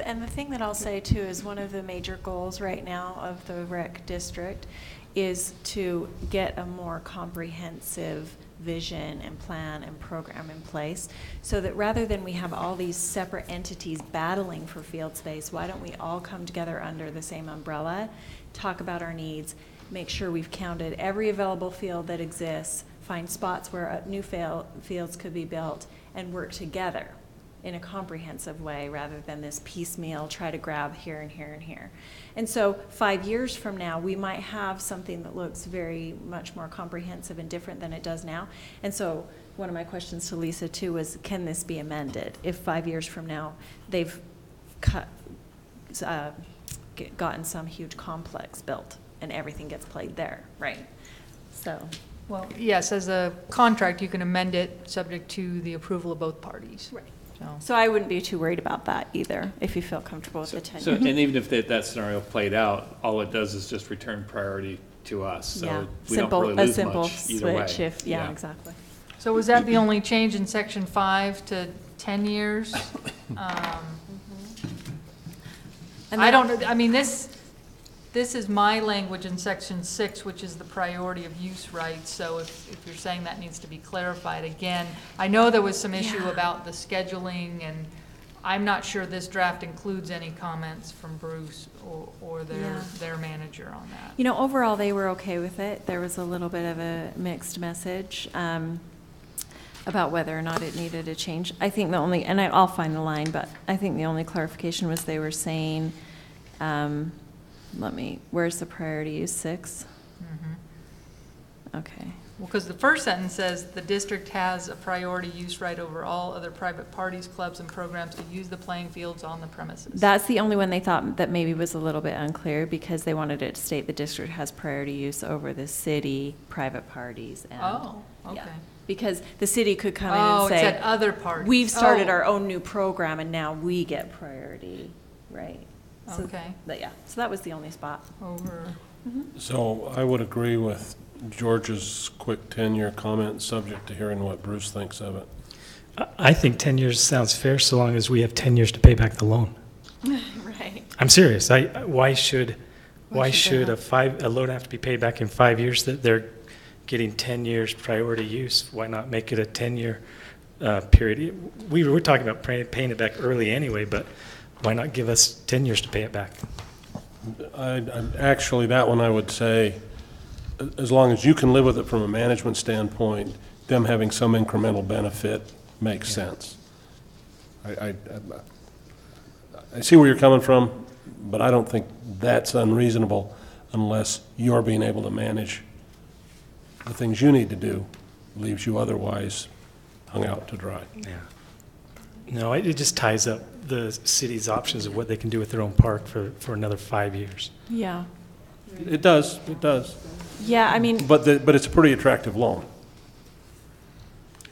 And the thing that I'll say too is one of the major goals right now of the rec district is to get a more comprehensive vision and plan and program in place, so that rather than we have all these separate entities battling for field space, why don't we all come together under the same umbrella, talk about our needs, make sure we've counted every available field that exists, find spots where new fields could be built, and work together in a comprehensive way rather than this piecemeal try to grab here and here and here. And so 5 years from now, we might have something that looks very much more comprehensive and different than it does now. And so one of my questions to Lisa too was, can this be amended if 5 years from now they've gotten some huge complex built and everything gets played there, right? So. Well, yes, as a contract, you can amend it subject to the approval of both parties. Right. So I wouldn't be too worried about that either, if you feel comfortable with the 10 years. And even if that scenario played out, all it does is just return priority to us. So Yeah, we don't really lose a simple much either way. switch if, yeah, exactly. So was that the only change in section 5 to 10 years? And I don't, I mean, this is my language in section 6, which is the priority of use rights. So if you're saying that needs to be clarified again, I know there was some issue about the scheduling, and I'm not sure this draft includes any comments from Bruce or their manager on that. You know, overall, they were okay with it. There was a little bit of a mixed message about whether or not it needed a change. I think the only, and I'll find the line, but I think the only clarification was they were saying where's the priority use, 6? Mhm. Okay. Well, because the first sentence says, the district has a priority use right over all other private parties, clubs, and programs to use the playing fields on the premises. That's the only one they thought that maybe was a little bit unclear, because they wanted it to state the district has priority use over the city, private parties, and. Oh, okay. Yeah. Because the city could come in Oh, and it say. said other parties. We've started Oh. our own new program and now we get priority, right? So- Okay. But yeah, so that was the only spot. Over. So I would agree with George's quick 10-year comment, subject to hearing what Bruce thinks of it. I think 10 years sounds fair, so long as we have 10 years to pay back the loan. Right. I'm serious. Why should should a loan have to be paid back in 5 years that they're getting 10 years priority use? Why not make it a 10-year period? We were talking about paying it back early anyway, but why not give us 10 years to pay it back? Actually, that one I would say, as long as you can live with it from a management standpoint, them having some incremental benefit makes sense. I see where you're coming from, but I don't think that's unreasonable unless you're being able to manage the things you need to do, leaves you otherwise hung out to dry. Yeah. No, it just ties up the city's options of what they can do with their own park for another 5 years. Yeah. It does, it does. Yeah, I mean. But it's a pretty attractive loan.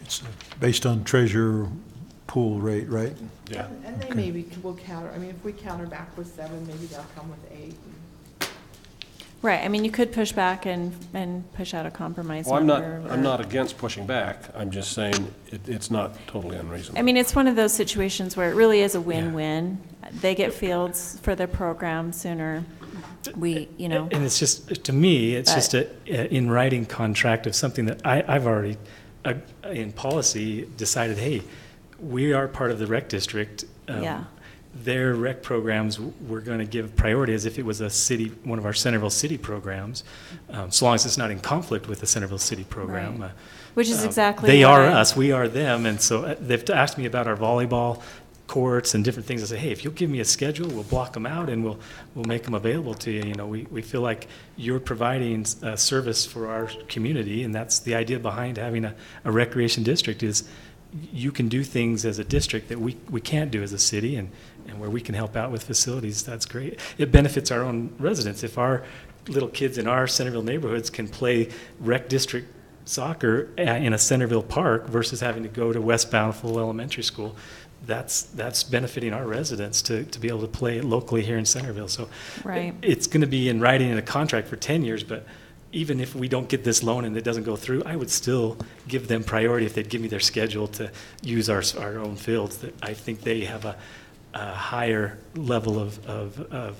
It's based on treasure pool rate, right? Yeah. And they maybe will counter, I mean, if we counter back with 7, maybe they'll come with 8. Right, I mean, you could push back and push out a compromise Well, number. I'm not against pushing back. I'm just saying it's not totally unreasonable. I mean, it's one of those situations where it really is a win-win. They get fields for their program sooner. And it's just, to me, it's just a in writing contract of something that I've already, in policy, decided, hey, we are part of the rec district. Yeah. Their rec programs, we're going to give priority as if it was one of our Centerville City programs, so long as it's not in conflict with the Centerville City program. Right. Which is exactly They what are us, we are them, and so they've asked me about our volleyball courts and different things. I say, hey, if you'll give me a schedule, we'll block them out and we'll make them available to you. You know, we feel like you're providing a service for our community, and that's the idea behind having a recreation district is you can do things as a district that we can't do as a city, and where we can help out with facilities. That's great. It benefits our own residents. If our little kids in our Centerville neighborhoods can play rec district soccer in a Centerville park versus having to go to West Bountiful Elementary School, that's benefiting our residents to be able to play locally here in Centerville. So right. It's going to be in writing in a contract for 10 years, but even if we don't get this loan and it doesn't go through, I would still give them priority if they'd give me their schedule to use our own fields. That I think they have a higher level of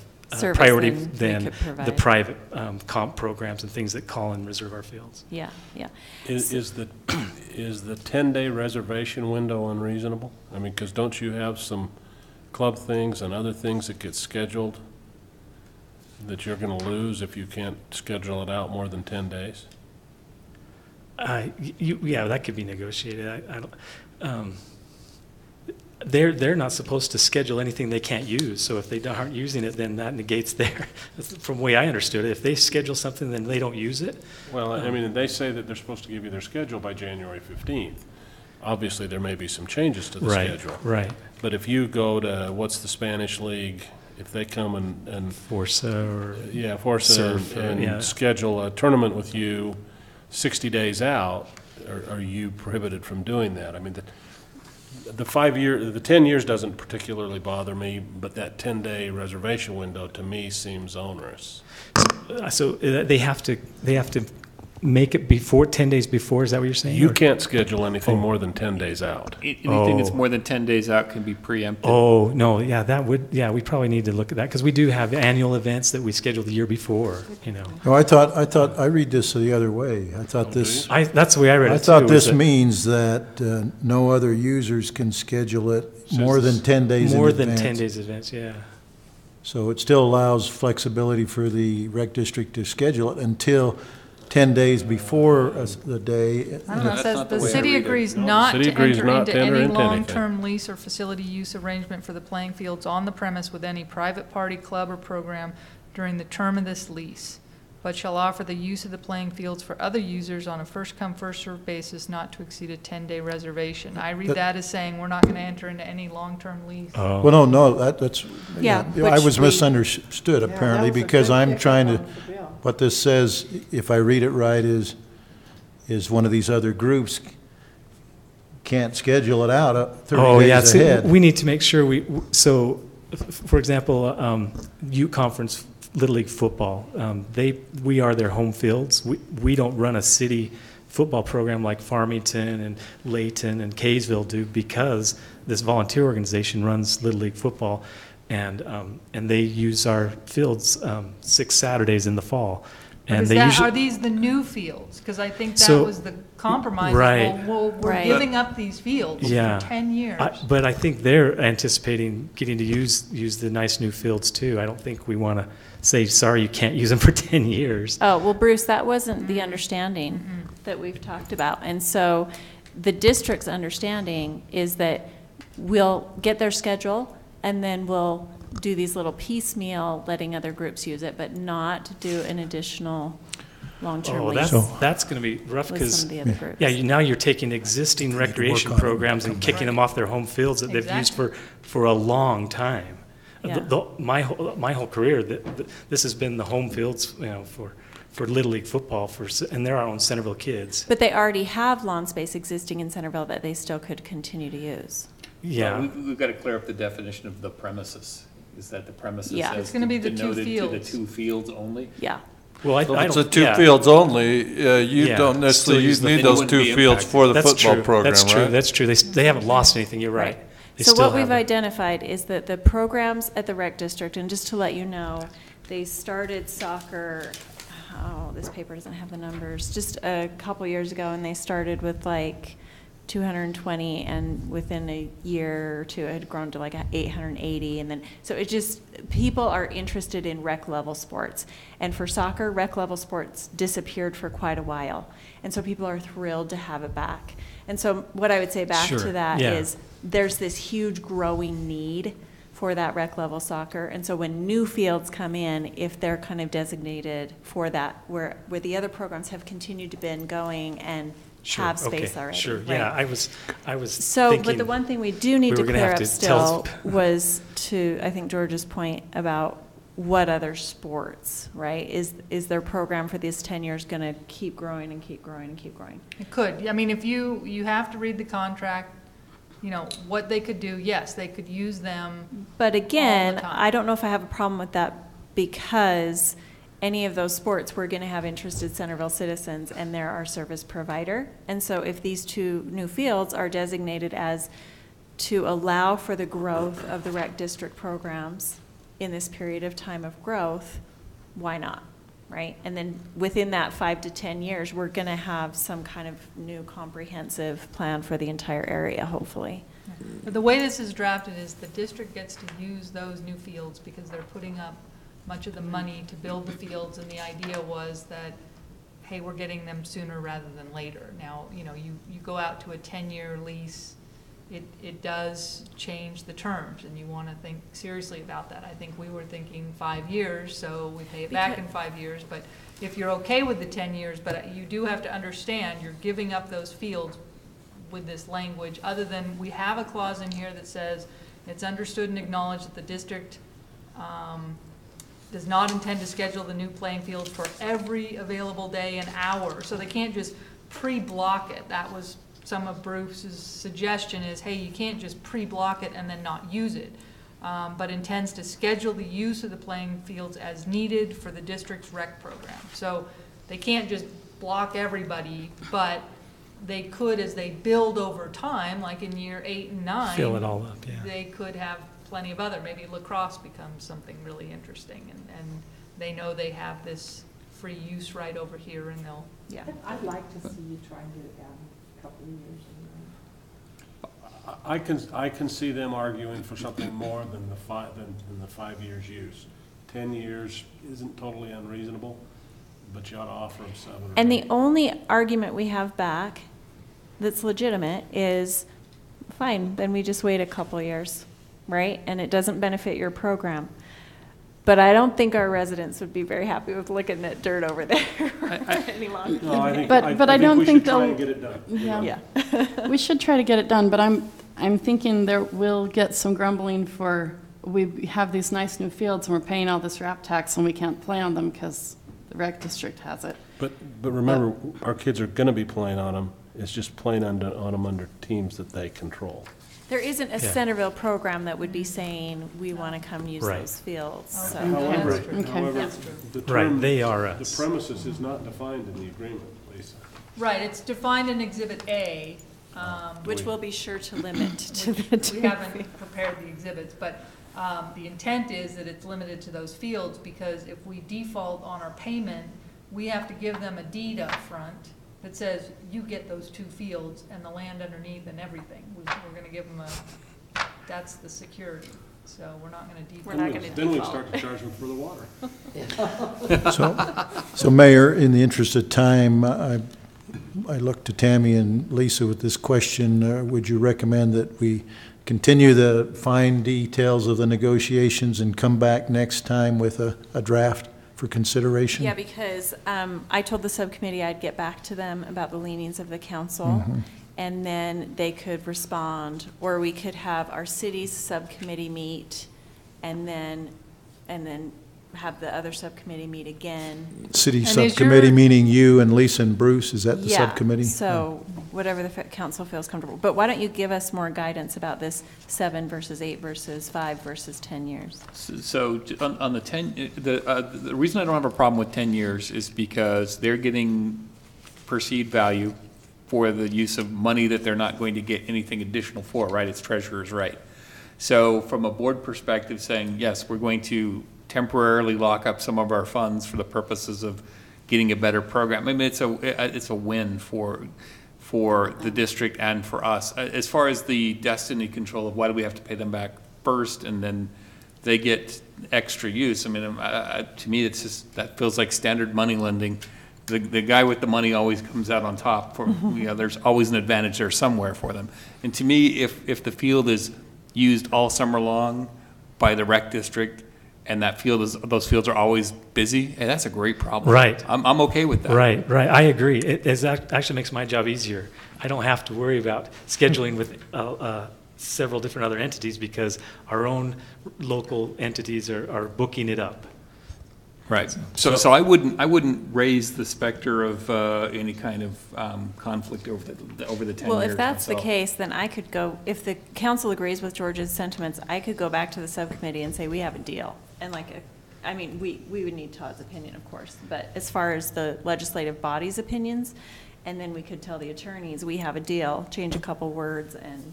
priority than the private comp programs and things that call and reserve our fields. Yeah, yeah. Is the 10-day reservation window unreasonable? I mean, because don't you have some club things and other things that get scheduled that you're going to lose if you can't schedule it out more than 10 days? Yeah, that could be negotiated. I don't. They're not supposed to schedule anything they can't use. So if they aren't using it, then that negates from the way I understood it. If they schedule something, then they don't use it. Well, I mean, they say that they're supposed to give you their schedule by January 15th. Obviously, there may be some changes to the schedule. Right. But if you go to, what's the Spanish league, if they come and Forza Surf and schedule a tournament with you 60 days out, are you prohibited from doing that? I mean, the 10 years doesn't particularly bother me, but that 10-day reservation window to me seems onerous. So they have to make it before 10 days before. Is that what you're saying? You can't schedule anything more than 10 days out. Anything that's more than 10 days out can be preempted. Oh, no, yeah, we probably need to look at that because we do have annual events that we scheduled the year before, you know. No, I read this the other way. I thought this. That's the way I read it I thought this means that no other users can schedule it more than 10 days in advance. More than 10 days in advance, yeah. So it still allows flexibility for the rec district to schedule it until 10 days before the day. I don't know, it says the city agrees not to enter into any long-term lease or facility use arrangement for the playing fields on the premise with any private party, club, or program during the term of this lease, but shall offer the use of the playing fields for other users on a first-come, first-served basis not to exceed a 10-day reservation. I read that as saying we're not going to enter into any long-term lease. Oh. Well, no, that's, Yeah, I was which we- misunderstood apparently, because I'm trying to, what this says, if I read it right, is one of these other groups can't schedule it out 30 days so ahead. we need to make sure for example, Ute Conference Little League football, we are their home fields. We don't run a city football program like Farmington and Layton and Kaysville do, because this volunteer organization runs Little League football, and they use our fields 6 Saturdays in the fall. And Are these the new fields? Because I think that was the compromise. Right. Well, we're giving up these fields for 10 years. But I think they're anticipating getting to use the nice new fields too. I don't think we want to say, sorry, you can't use them for 10 years. Oh, well, Bruce, that wasn't the understanding that we've talked about. And so the district's understanding is that we'll get their schedule and then we'll do these little piecemeal, letting other groups use it, but not do an additional long-term lease. That's going to be rough, with because some of the other groups. now you're taking existing recreation programs and kicking them off their home fields that they've used for a long time. Yeah. My whole career, this has been the home fields, for Little League football, and they're our own Centerville kids. But they already have lawn space existing in Centerville that they still could continue to use. Yeah. Well, we've got to clear up the definition of the premises. Is that the premises Yeah. as It's gonna be the 2 denoted to the fields. 2 fields only? Yeah. Well, So if it's the 2 fields only, you don't necessarily need those 2 fields for the football program, That's true. right? That's true. They haven't lost anything. You're right. They So still what we've have it. identified is that the programs at the rec district, and just to let you know, they started soccer, this paper doesn't have the numbers, just a couple years ago, and they started with like 220, and within a year or two it had grown to like 880, and then so it just, people are interested in rec level sports, and for soccer, rec level sports disappeared for quite a while, and so people are thrilled to have it back. And so what I would say back to that is there's this huge growing need for that rec level soccer, and so when new fields come in, if they're kind of designated for that, where the other programs have continued to been going and have space already. Sure. Right? Yeah, I was So, thinking but the one thing we do need we to were gonna clear have up to tell still was to, I think, George's point about what other sports, right? Is their program for these 10 years going to keep growing and keep growing and keep growing? It could. I mean, if you have to read the contract, what they could do, yes, they could use them. But again, all the time. I don't know if I have a problem with that, because any of those sports, we're going to have interested Centerville citizens, and they're our service provider. And so if these 2 new fields are designated as to allow for the growth of the rec district programs in this period of time of growth, why not, right? And then within that 5 to 10 years, we're going to have some kind of new comprehensive plan for the entire area, hopefully. But the way this is drafted is the district gets to use those new fields because they're putting up much of the money to build the fields, and the idea was that, hey, we're getting them sooner rather than later. Now, you go out to a 10-year lease, it does change the terms, and you want to think seriously about that. I think we were thinking 5 years, so we pay it back in 5 years, but if you're okay with the 10 years, but you do have to understand you're giving up those fields with this language, other than we have a clause in here that says it's understood and acknowledged that the district does not intend to schedule the new playing fields for every available day and hour. So they can't just pre-block it. That was some of Bruce's suggestion is, hey, you can't just pre-block it and then not use it. But intends to schedule the use of the playing fields as needed for the district's rec program. So they can't just block everybody, but they could, as they build over time, like in year 8 and 9, fill it all up, yeah. They could have plenty of other, maybe lacrosse becomes something really interesting, and they know they have this free use right over here, and they'll. Yeah. I'd like to see you try and get it down a couple of years. I can see them arguing for something more than the 5 years use. 10 years isn't totally unreasonable, but you ought to offer them 7 or 8. And the only argument we have back that's legitimate is, fine, then we just wait a couple years, right? And it doesn't benefit your program. But I don't think our residents would be very happy with looking at dirt over there any longer. No, I think, But I don't we think should try they'll- and get it done. Yeah. We should try to get it done, but I'm thinking there will get some grumbling for, we have these nice new fields and we're paying all this RAP tax and we can't play on them because the rec district has it. But remember, our kids are gonna be playing on them. It's just playing on them under teams that they control. There isn't a Centerville program that would be saying, we want to come use Right. those fields, so. However, Okay. the Right, term, they are the us. premises is not defined in the agreement, Lisa. Right, it's defined in Exhibit A. Which we'll be sure to limit to the We haven't prepared the exhibits, but the intent is that it's limited to those fields, because if we default on our payment, we have to give them a deed up front that says, you get those 2 fields and the land underneath and everything. We're gonna give them that's the security, so we're not gonna default. We're not gonna Then we default. start to charge them for the water. So Mayor, in the interest of time, I look to Tammy and Lisa with this question. Would you recommend that we continue the fine details of the negotiations and come back next time with a draft for consideration? Yeah, because I told the subcommittee I'd get back to them about the leanings of the council, and then they could respond, or we could have our city's subcommittee meet, and then have the other subcommittee meet again. City is subcommittee, your- meaning you and Lisa and Bruce, is that the Yeah, subcommittee? so whatever the council feels comfortable. But why don't you give us more guidance about this 7 versus 8 versus 5 versus 10 years? So on the 10, the reason I don't have a problem with 10 years is because they're getting perceived value for the use of money that they're not going to get anything additional for, right? It's treasurer's right. So from a board perspective, saying, yes, we're going to temporarily lock up some of our funds for the purposes of getting a better program. I mean, it's a win for the district and for us. As far as the destiny control of why do we have to pay them back first and then they get extra use, I mean, to me, it's just, that feels like standard money lending. The guy with the money always comes out on top. There's always an advantage there somewhere for them. And to me, if the field is used all summer long by the rec district, and those fields are always busy, hey, that's a great problem. Right. I'm okay with that. Right. I agree. It actually makes my job easier. I don't have to worry about scheduling with several different other entities because our own local entities are booking it up. Right. So I wouldn't raise the specter of any kind of conflict over the 10 years. Well, if that's the myself. case, then I could go, if the council agrees with George's sentiments, I could go back to the subcommittee and say, we have a deal. And we would need Todd's opinion, of course, but as far as the legislative body's opinions, and then we could tell the attorneys, we have a deal, change a couple words and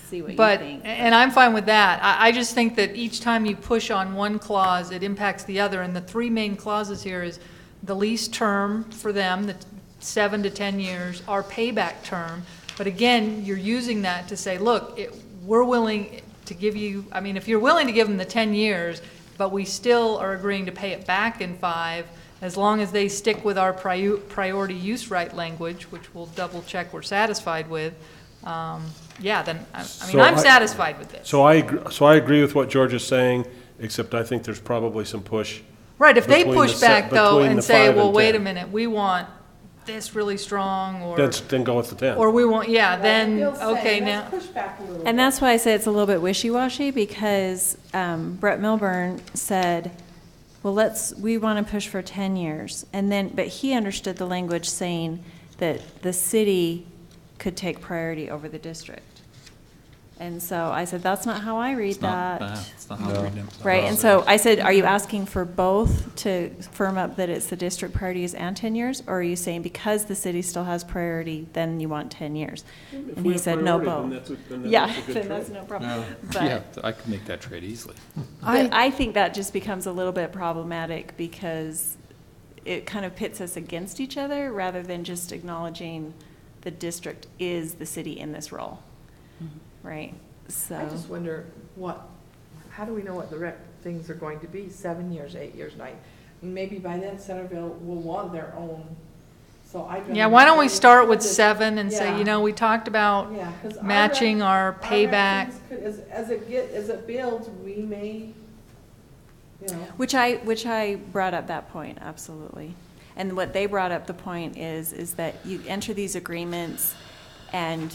see what you think. And I'm fine with that. I just think that each time you push on one clause, it impacts the other. And the 3 main clauses here is the lease term for them, the 7 to 10 years, our payback term. But again, you're using that to say, look, we're willing to give you, I mean, if you're willing to give them the 10 years, but we still are agreeing to pay it back in 5, as long as they stick with our priority use right language, which we'll double check we're satisfied with, then, I'm satisfied with this. So I agree with what George is saying, except I think there's probably some push. Right, if they between push the back though between and the say, 5 well, and wait 10. a minute, we want this really strong, or, Then go with the 10. or we want, then, okay, now. And that's why I say it's a little bit wishy-washy, because Brett Milburn said, well, we want to push for 10 years. But he understood the language saying that the city could take priority over the district. And so I said, that's not how I read that. It's not how I read them. Right, and so I said, are you asking for both to firm up that it's the district priorities and 10 years? Or are you saying because the city still has priority, then you want 10 years? And he said, no, both. Yeah, then that's no problem. But Yeah, I could make that trade easily. I think that just becomes a little bit problematic because it kind of pits us against each other rather than just acknowledging the district is the city in this role. Right, so. I just wonder how do we know what the rec things are going to be, 7 years, 8 years, 9? Maybe by then Centerville will want their own, so I. Yeah, why don't we start with 7 and say, Yeah. we talked about Yeah, 'cause matching our rec payback. things could- as it builds, we may you know. Which I brought up that point, absolutely. And what they brought up the point is that you enter these agreements and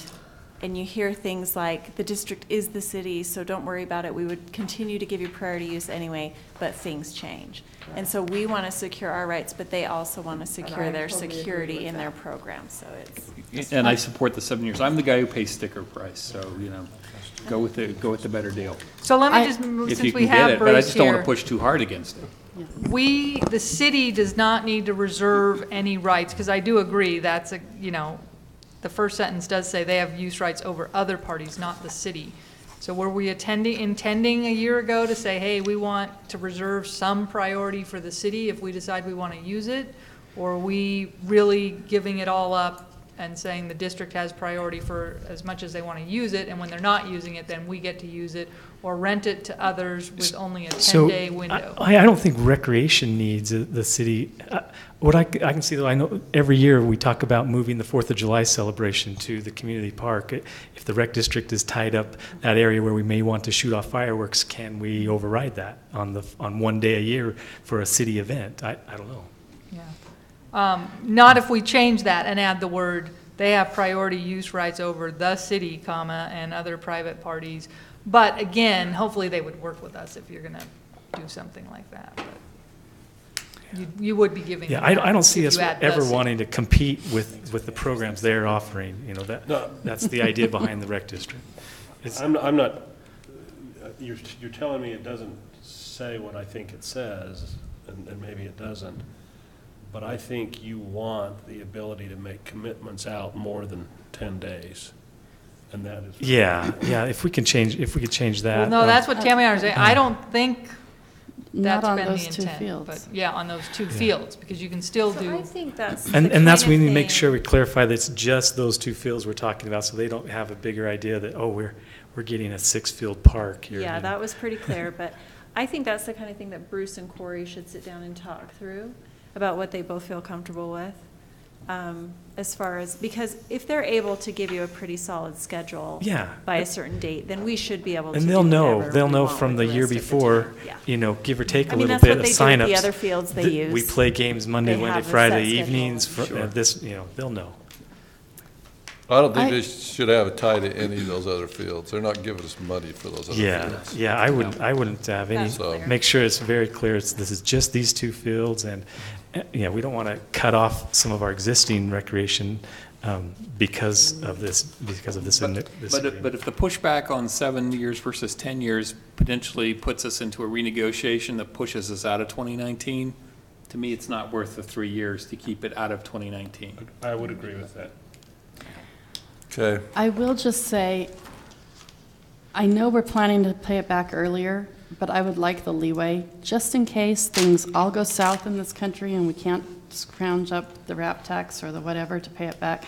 you hear things like, the district is the city, so don't worry about it. We would continue to give you priority use anyway, but things change. And so we want to secure our rights, but they also want to secure their totally agree security with in their that. program, so it's. And I support the 7 years. I'm the guy who pays sticker price, so, you know, go with the better deal. So let me just move, If you since we can get have it, but I Bruce just don't want to here. push too hard against it. The city does not need to reserve any rights, because I do agree, that's a, you know, the first sentence does say they have use rights over other parties, not the city. So were we intending a year ago to say, hey, we want to reserve some priority for the city if we decide we want to use it? Or are we really giving it all up and saying the district has priority for as much as they want to use it, and when they're not using it, then we get to use it, or rent it to others with only a 10-day window? I don't think recreation needs the city. What I can see, though, I know every year we talk about moving the 4th of July celebration to the community park. If the rec district is tied up that area where we may want to shoot off fireworks, can we override that on one day a year for a city event? I don't know. Not if we change that and add the word, they have priority use rights over the city, comma, and other private parties. But again, hopefully they would work with us if you're going to do something like that. But you would be giving them I that don't see if us you add the ever city. wanting to compete with the programs they're offering. You know, that's the idea behind the rec district. I'm not, you're telling me it doesn't say what I think it says, and maybe it doesn't. But I think you want the ability to make commitments out more than 10 days. And that is. Yeah. If we could change that. Well, no, that's what Tammy and I are saying. I don't think Not that's on been the those two intent. fields. But yeah, on those two fields, because you can still So do. I think that's. And that's we need to make sure we clarify that it's just those two fields we're talking about, so they don't have a bigger idea that, oh, we're getting a 6-field park here. Yeah, that was pretty clear, but I think that's the kind of thing that Bruce and Corey should sit down and talk through about what they both feel comfortable with. As far as, because if they're able to give you a pretty solid schedule by a certain date, then we should be able to And do they'll whatever know we want from with the year rest of the before, time. Yeah. you know, give or take I a mean, little that's bit what of they do signups. with the other fields they use. We play games Monday, They Wednesday, have a Friday set evenings. schedule. This, you know, they'll know. I don't think they should have it tied to any of those other fields. They're not giving us money for those other fields. Yeah, I wouldn't have any. Make sure it's very clear. This is just these two fields, and we don't want to cut off some of our existing recreation because of this. But if the pushback on 7 years versus 10 years potentially puts us into a renegotiation that pushes us out of 2019, to me, it's not worth the 3 years to keep it out of 2019. I would agree with that. Okay. I will just say, I know we're planning to pay it back earlier, but I would like the leeway, just in case things all go south in this country and we can't scrounge up the RAP tax or the whatever to pay it back.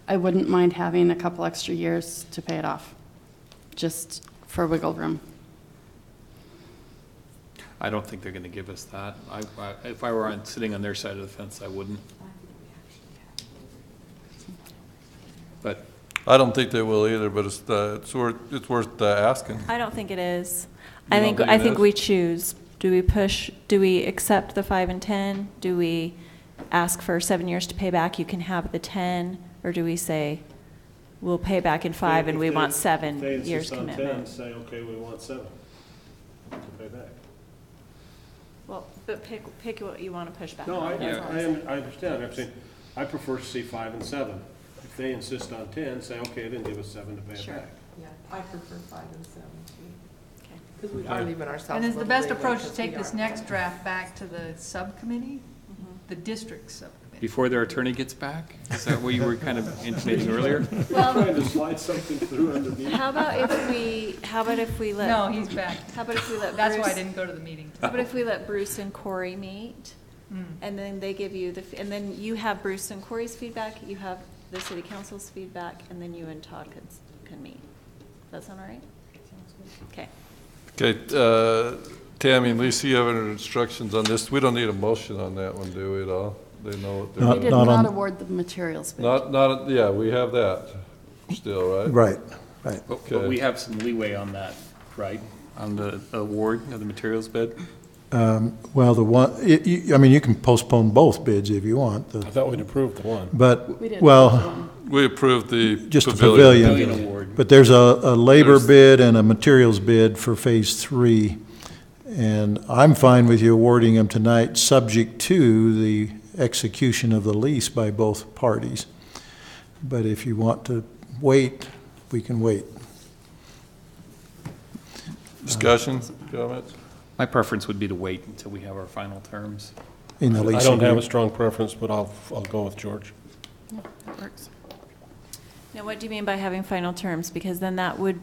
I wouldn't mind having a couple extra years to pay it off, just for wiggle room. I don't think they're going to give us that. If I were sitting on their side of the fence, I wouldn't. But I don't think they will either, but it's worth asking. I don't think it is. You I don't think think it is? we choose. Do we accept the 5 and 10? Do we ask for 7 years to pay back? You can have the 10, or do we say we'll pay back in 5 and we want 7 years commitment? If they insist on 10, say, okay, we want 7 to pay back. Well, but pick what you want to push back. No, on. I That's all I'm saying. understand. I'm saying, I prefer to see 5 and 7. If they insist on 10, say, okay, then give us 7 to pay it back. Yeah, I prefer 5 and 7 too. Okay. Because we are leaving ourselves. And is a the little best leeway approach to 'cause take we this are- next draft back to the subcommittee? The district subcommittee? before their attorney gets back? Is that what you were kind of intimating earlier? Well, trying to slide something through underneath. How about if we let? No, he's back. How about if we let That's Bruce? why I didn't go to the meeting. How about if we let Bruce and Corey meet? Mm. And then they give you and then you have Bruce and Corey's feedback, you have the city council's feedback, and then you and Todd can meet. Does that sound all right? Okay. Okay, Tammy and Lisa, you have any instructions on this? We don't need a motion on that one, do we, at all? They know what they're We doing? did not award the materials bid. Yeah, we have that still, right? Right. But we have some leeway on that, right? On the award of the materials bid? Well, the one, I mean, you can postpone both bids if you want. I thought we'd approved the one. But, We didn't well, approve the one. We approved the just the pavilion. pavilion. award. But there's a labor There's- bid and a materials bid for Phase 3. And I'm fine with you awarding them tonight, subject to the execution of the lease by both parties. But if you want to wait, we can wait. Discussion, comments? My preference would be to wait until we have our final terms. In the I lease don't have a agreement. strong preference, but I'll go with George. That works. Now, what do you mean by having final terms? Because then that would,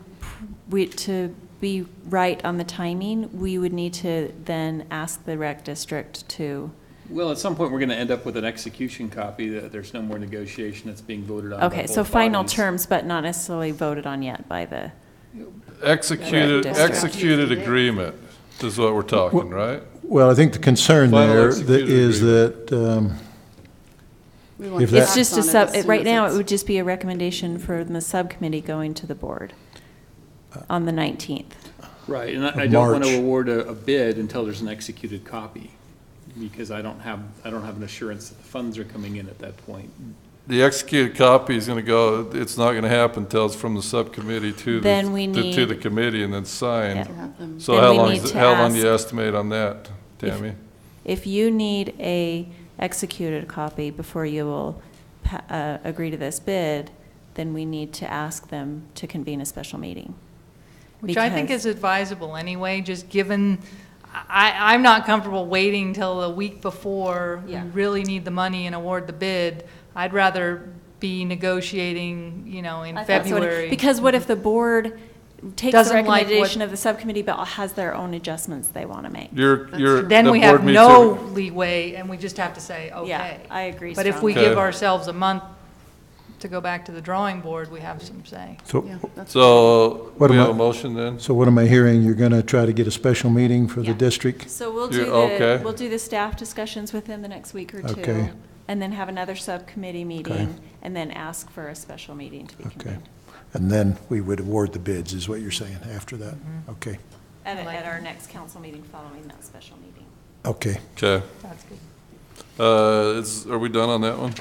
to be right on the timing, we would need to then ask the rec district to, Well, at some point, we're going to end up with an execution copy that there's no more negotiation that's being voted on by okay, both so final parties. terms, but not necessarily voted on yet by the, Executed agreement is what we're talking, right? Well, I think the concern Final there executed is agreement. that, We want If to that- it's act just a on it sub, as soon right as now, it it's- would just be a recommendation from the subcommittee going to the board on the 19th. Right, and I Of don't want March. to award a bid until there's an executed copy, because I don't have an assurance that the funds are coming in at that point. The executed copy is gonna go, it's not gonna happen until it's from the subcommittee to Then we to the need- committee and then signed. Yeah. Have them- So Then how we long, need to how long do you ask- estimate on that, Tammy? If you need a executed copy before you will agree to this bid, then we need to ask them to convene a special meeting. Which I think Because- is advisable anyway, just given, I'm not comfortable waiting till the week before we Yeah. really need the money and award the bid. I'd rather be negotiating, you know, in I thought so. February. Because what if the board takes the Doesn't like what- recommendation of the subcommittee, but has their own adjustments they want to make? Then the we board have meets no leeway, and we just have to say, Yeah, okay. I agree But if we strongly. give Okay. ourselves a month to go back to the drawing board, we have some say. so, Yeah, that's So, What we am have I- a motion then? so what am I hearing? You're going to try to get a special meeting for the Yeah. district? So we'll You- do okay. we'll do the staff discussions within the next week or two. Okay. And then have another subcommittee meeting, and then ask for a special meeting to be Okay. convened. And then we would award the bids, is what you're saying, after that? Mm-hmm. Okay, At our next council meeting following that special meeting. okay, Okay. That's good. Are we done on that one?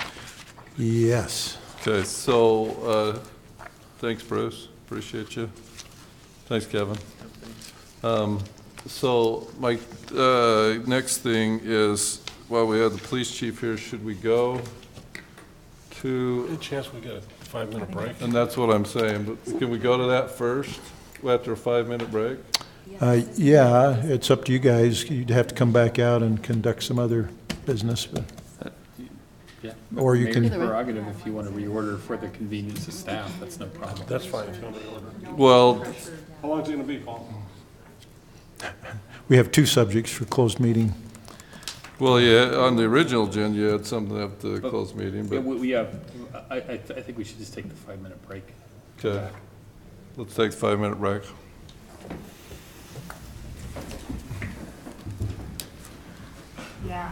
yes. Okay, so, thanks, Bruce, appreciate you. Thanks, Kevin. So, my, next thing is, while we have the police chief here, should we go to, Any chance we get a 5-minute break? and that's what I'm saying, but can we go to that first, after a 5-minute break? Yeah, it's up to you guys. You'd have to come back out and conduct some other business, but Yeah. Or you Mayor's can- prerogative, if you want to reorder for the convenience of staff, that's no problem. That's fine if you want to reorder. Well, How long is it going to be, Paul? we have two subjects for closed meeting. well, yeah, on the original agenda, you had something at the closed meeting, Yeah, but, we have, I think we should just take the 5-minute break. okay. Let's take a 5-minute break. Yeah.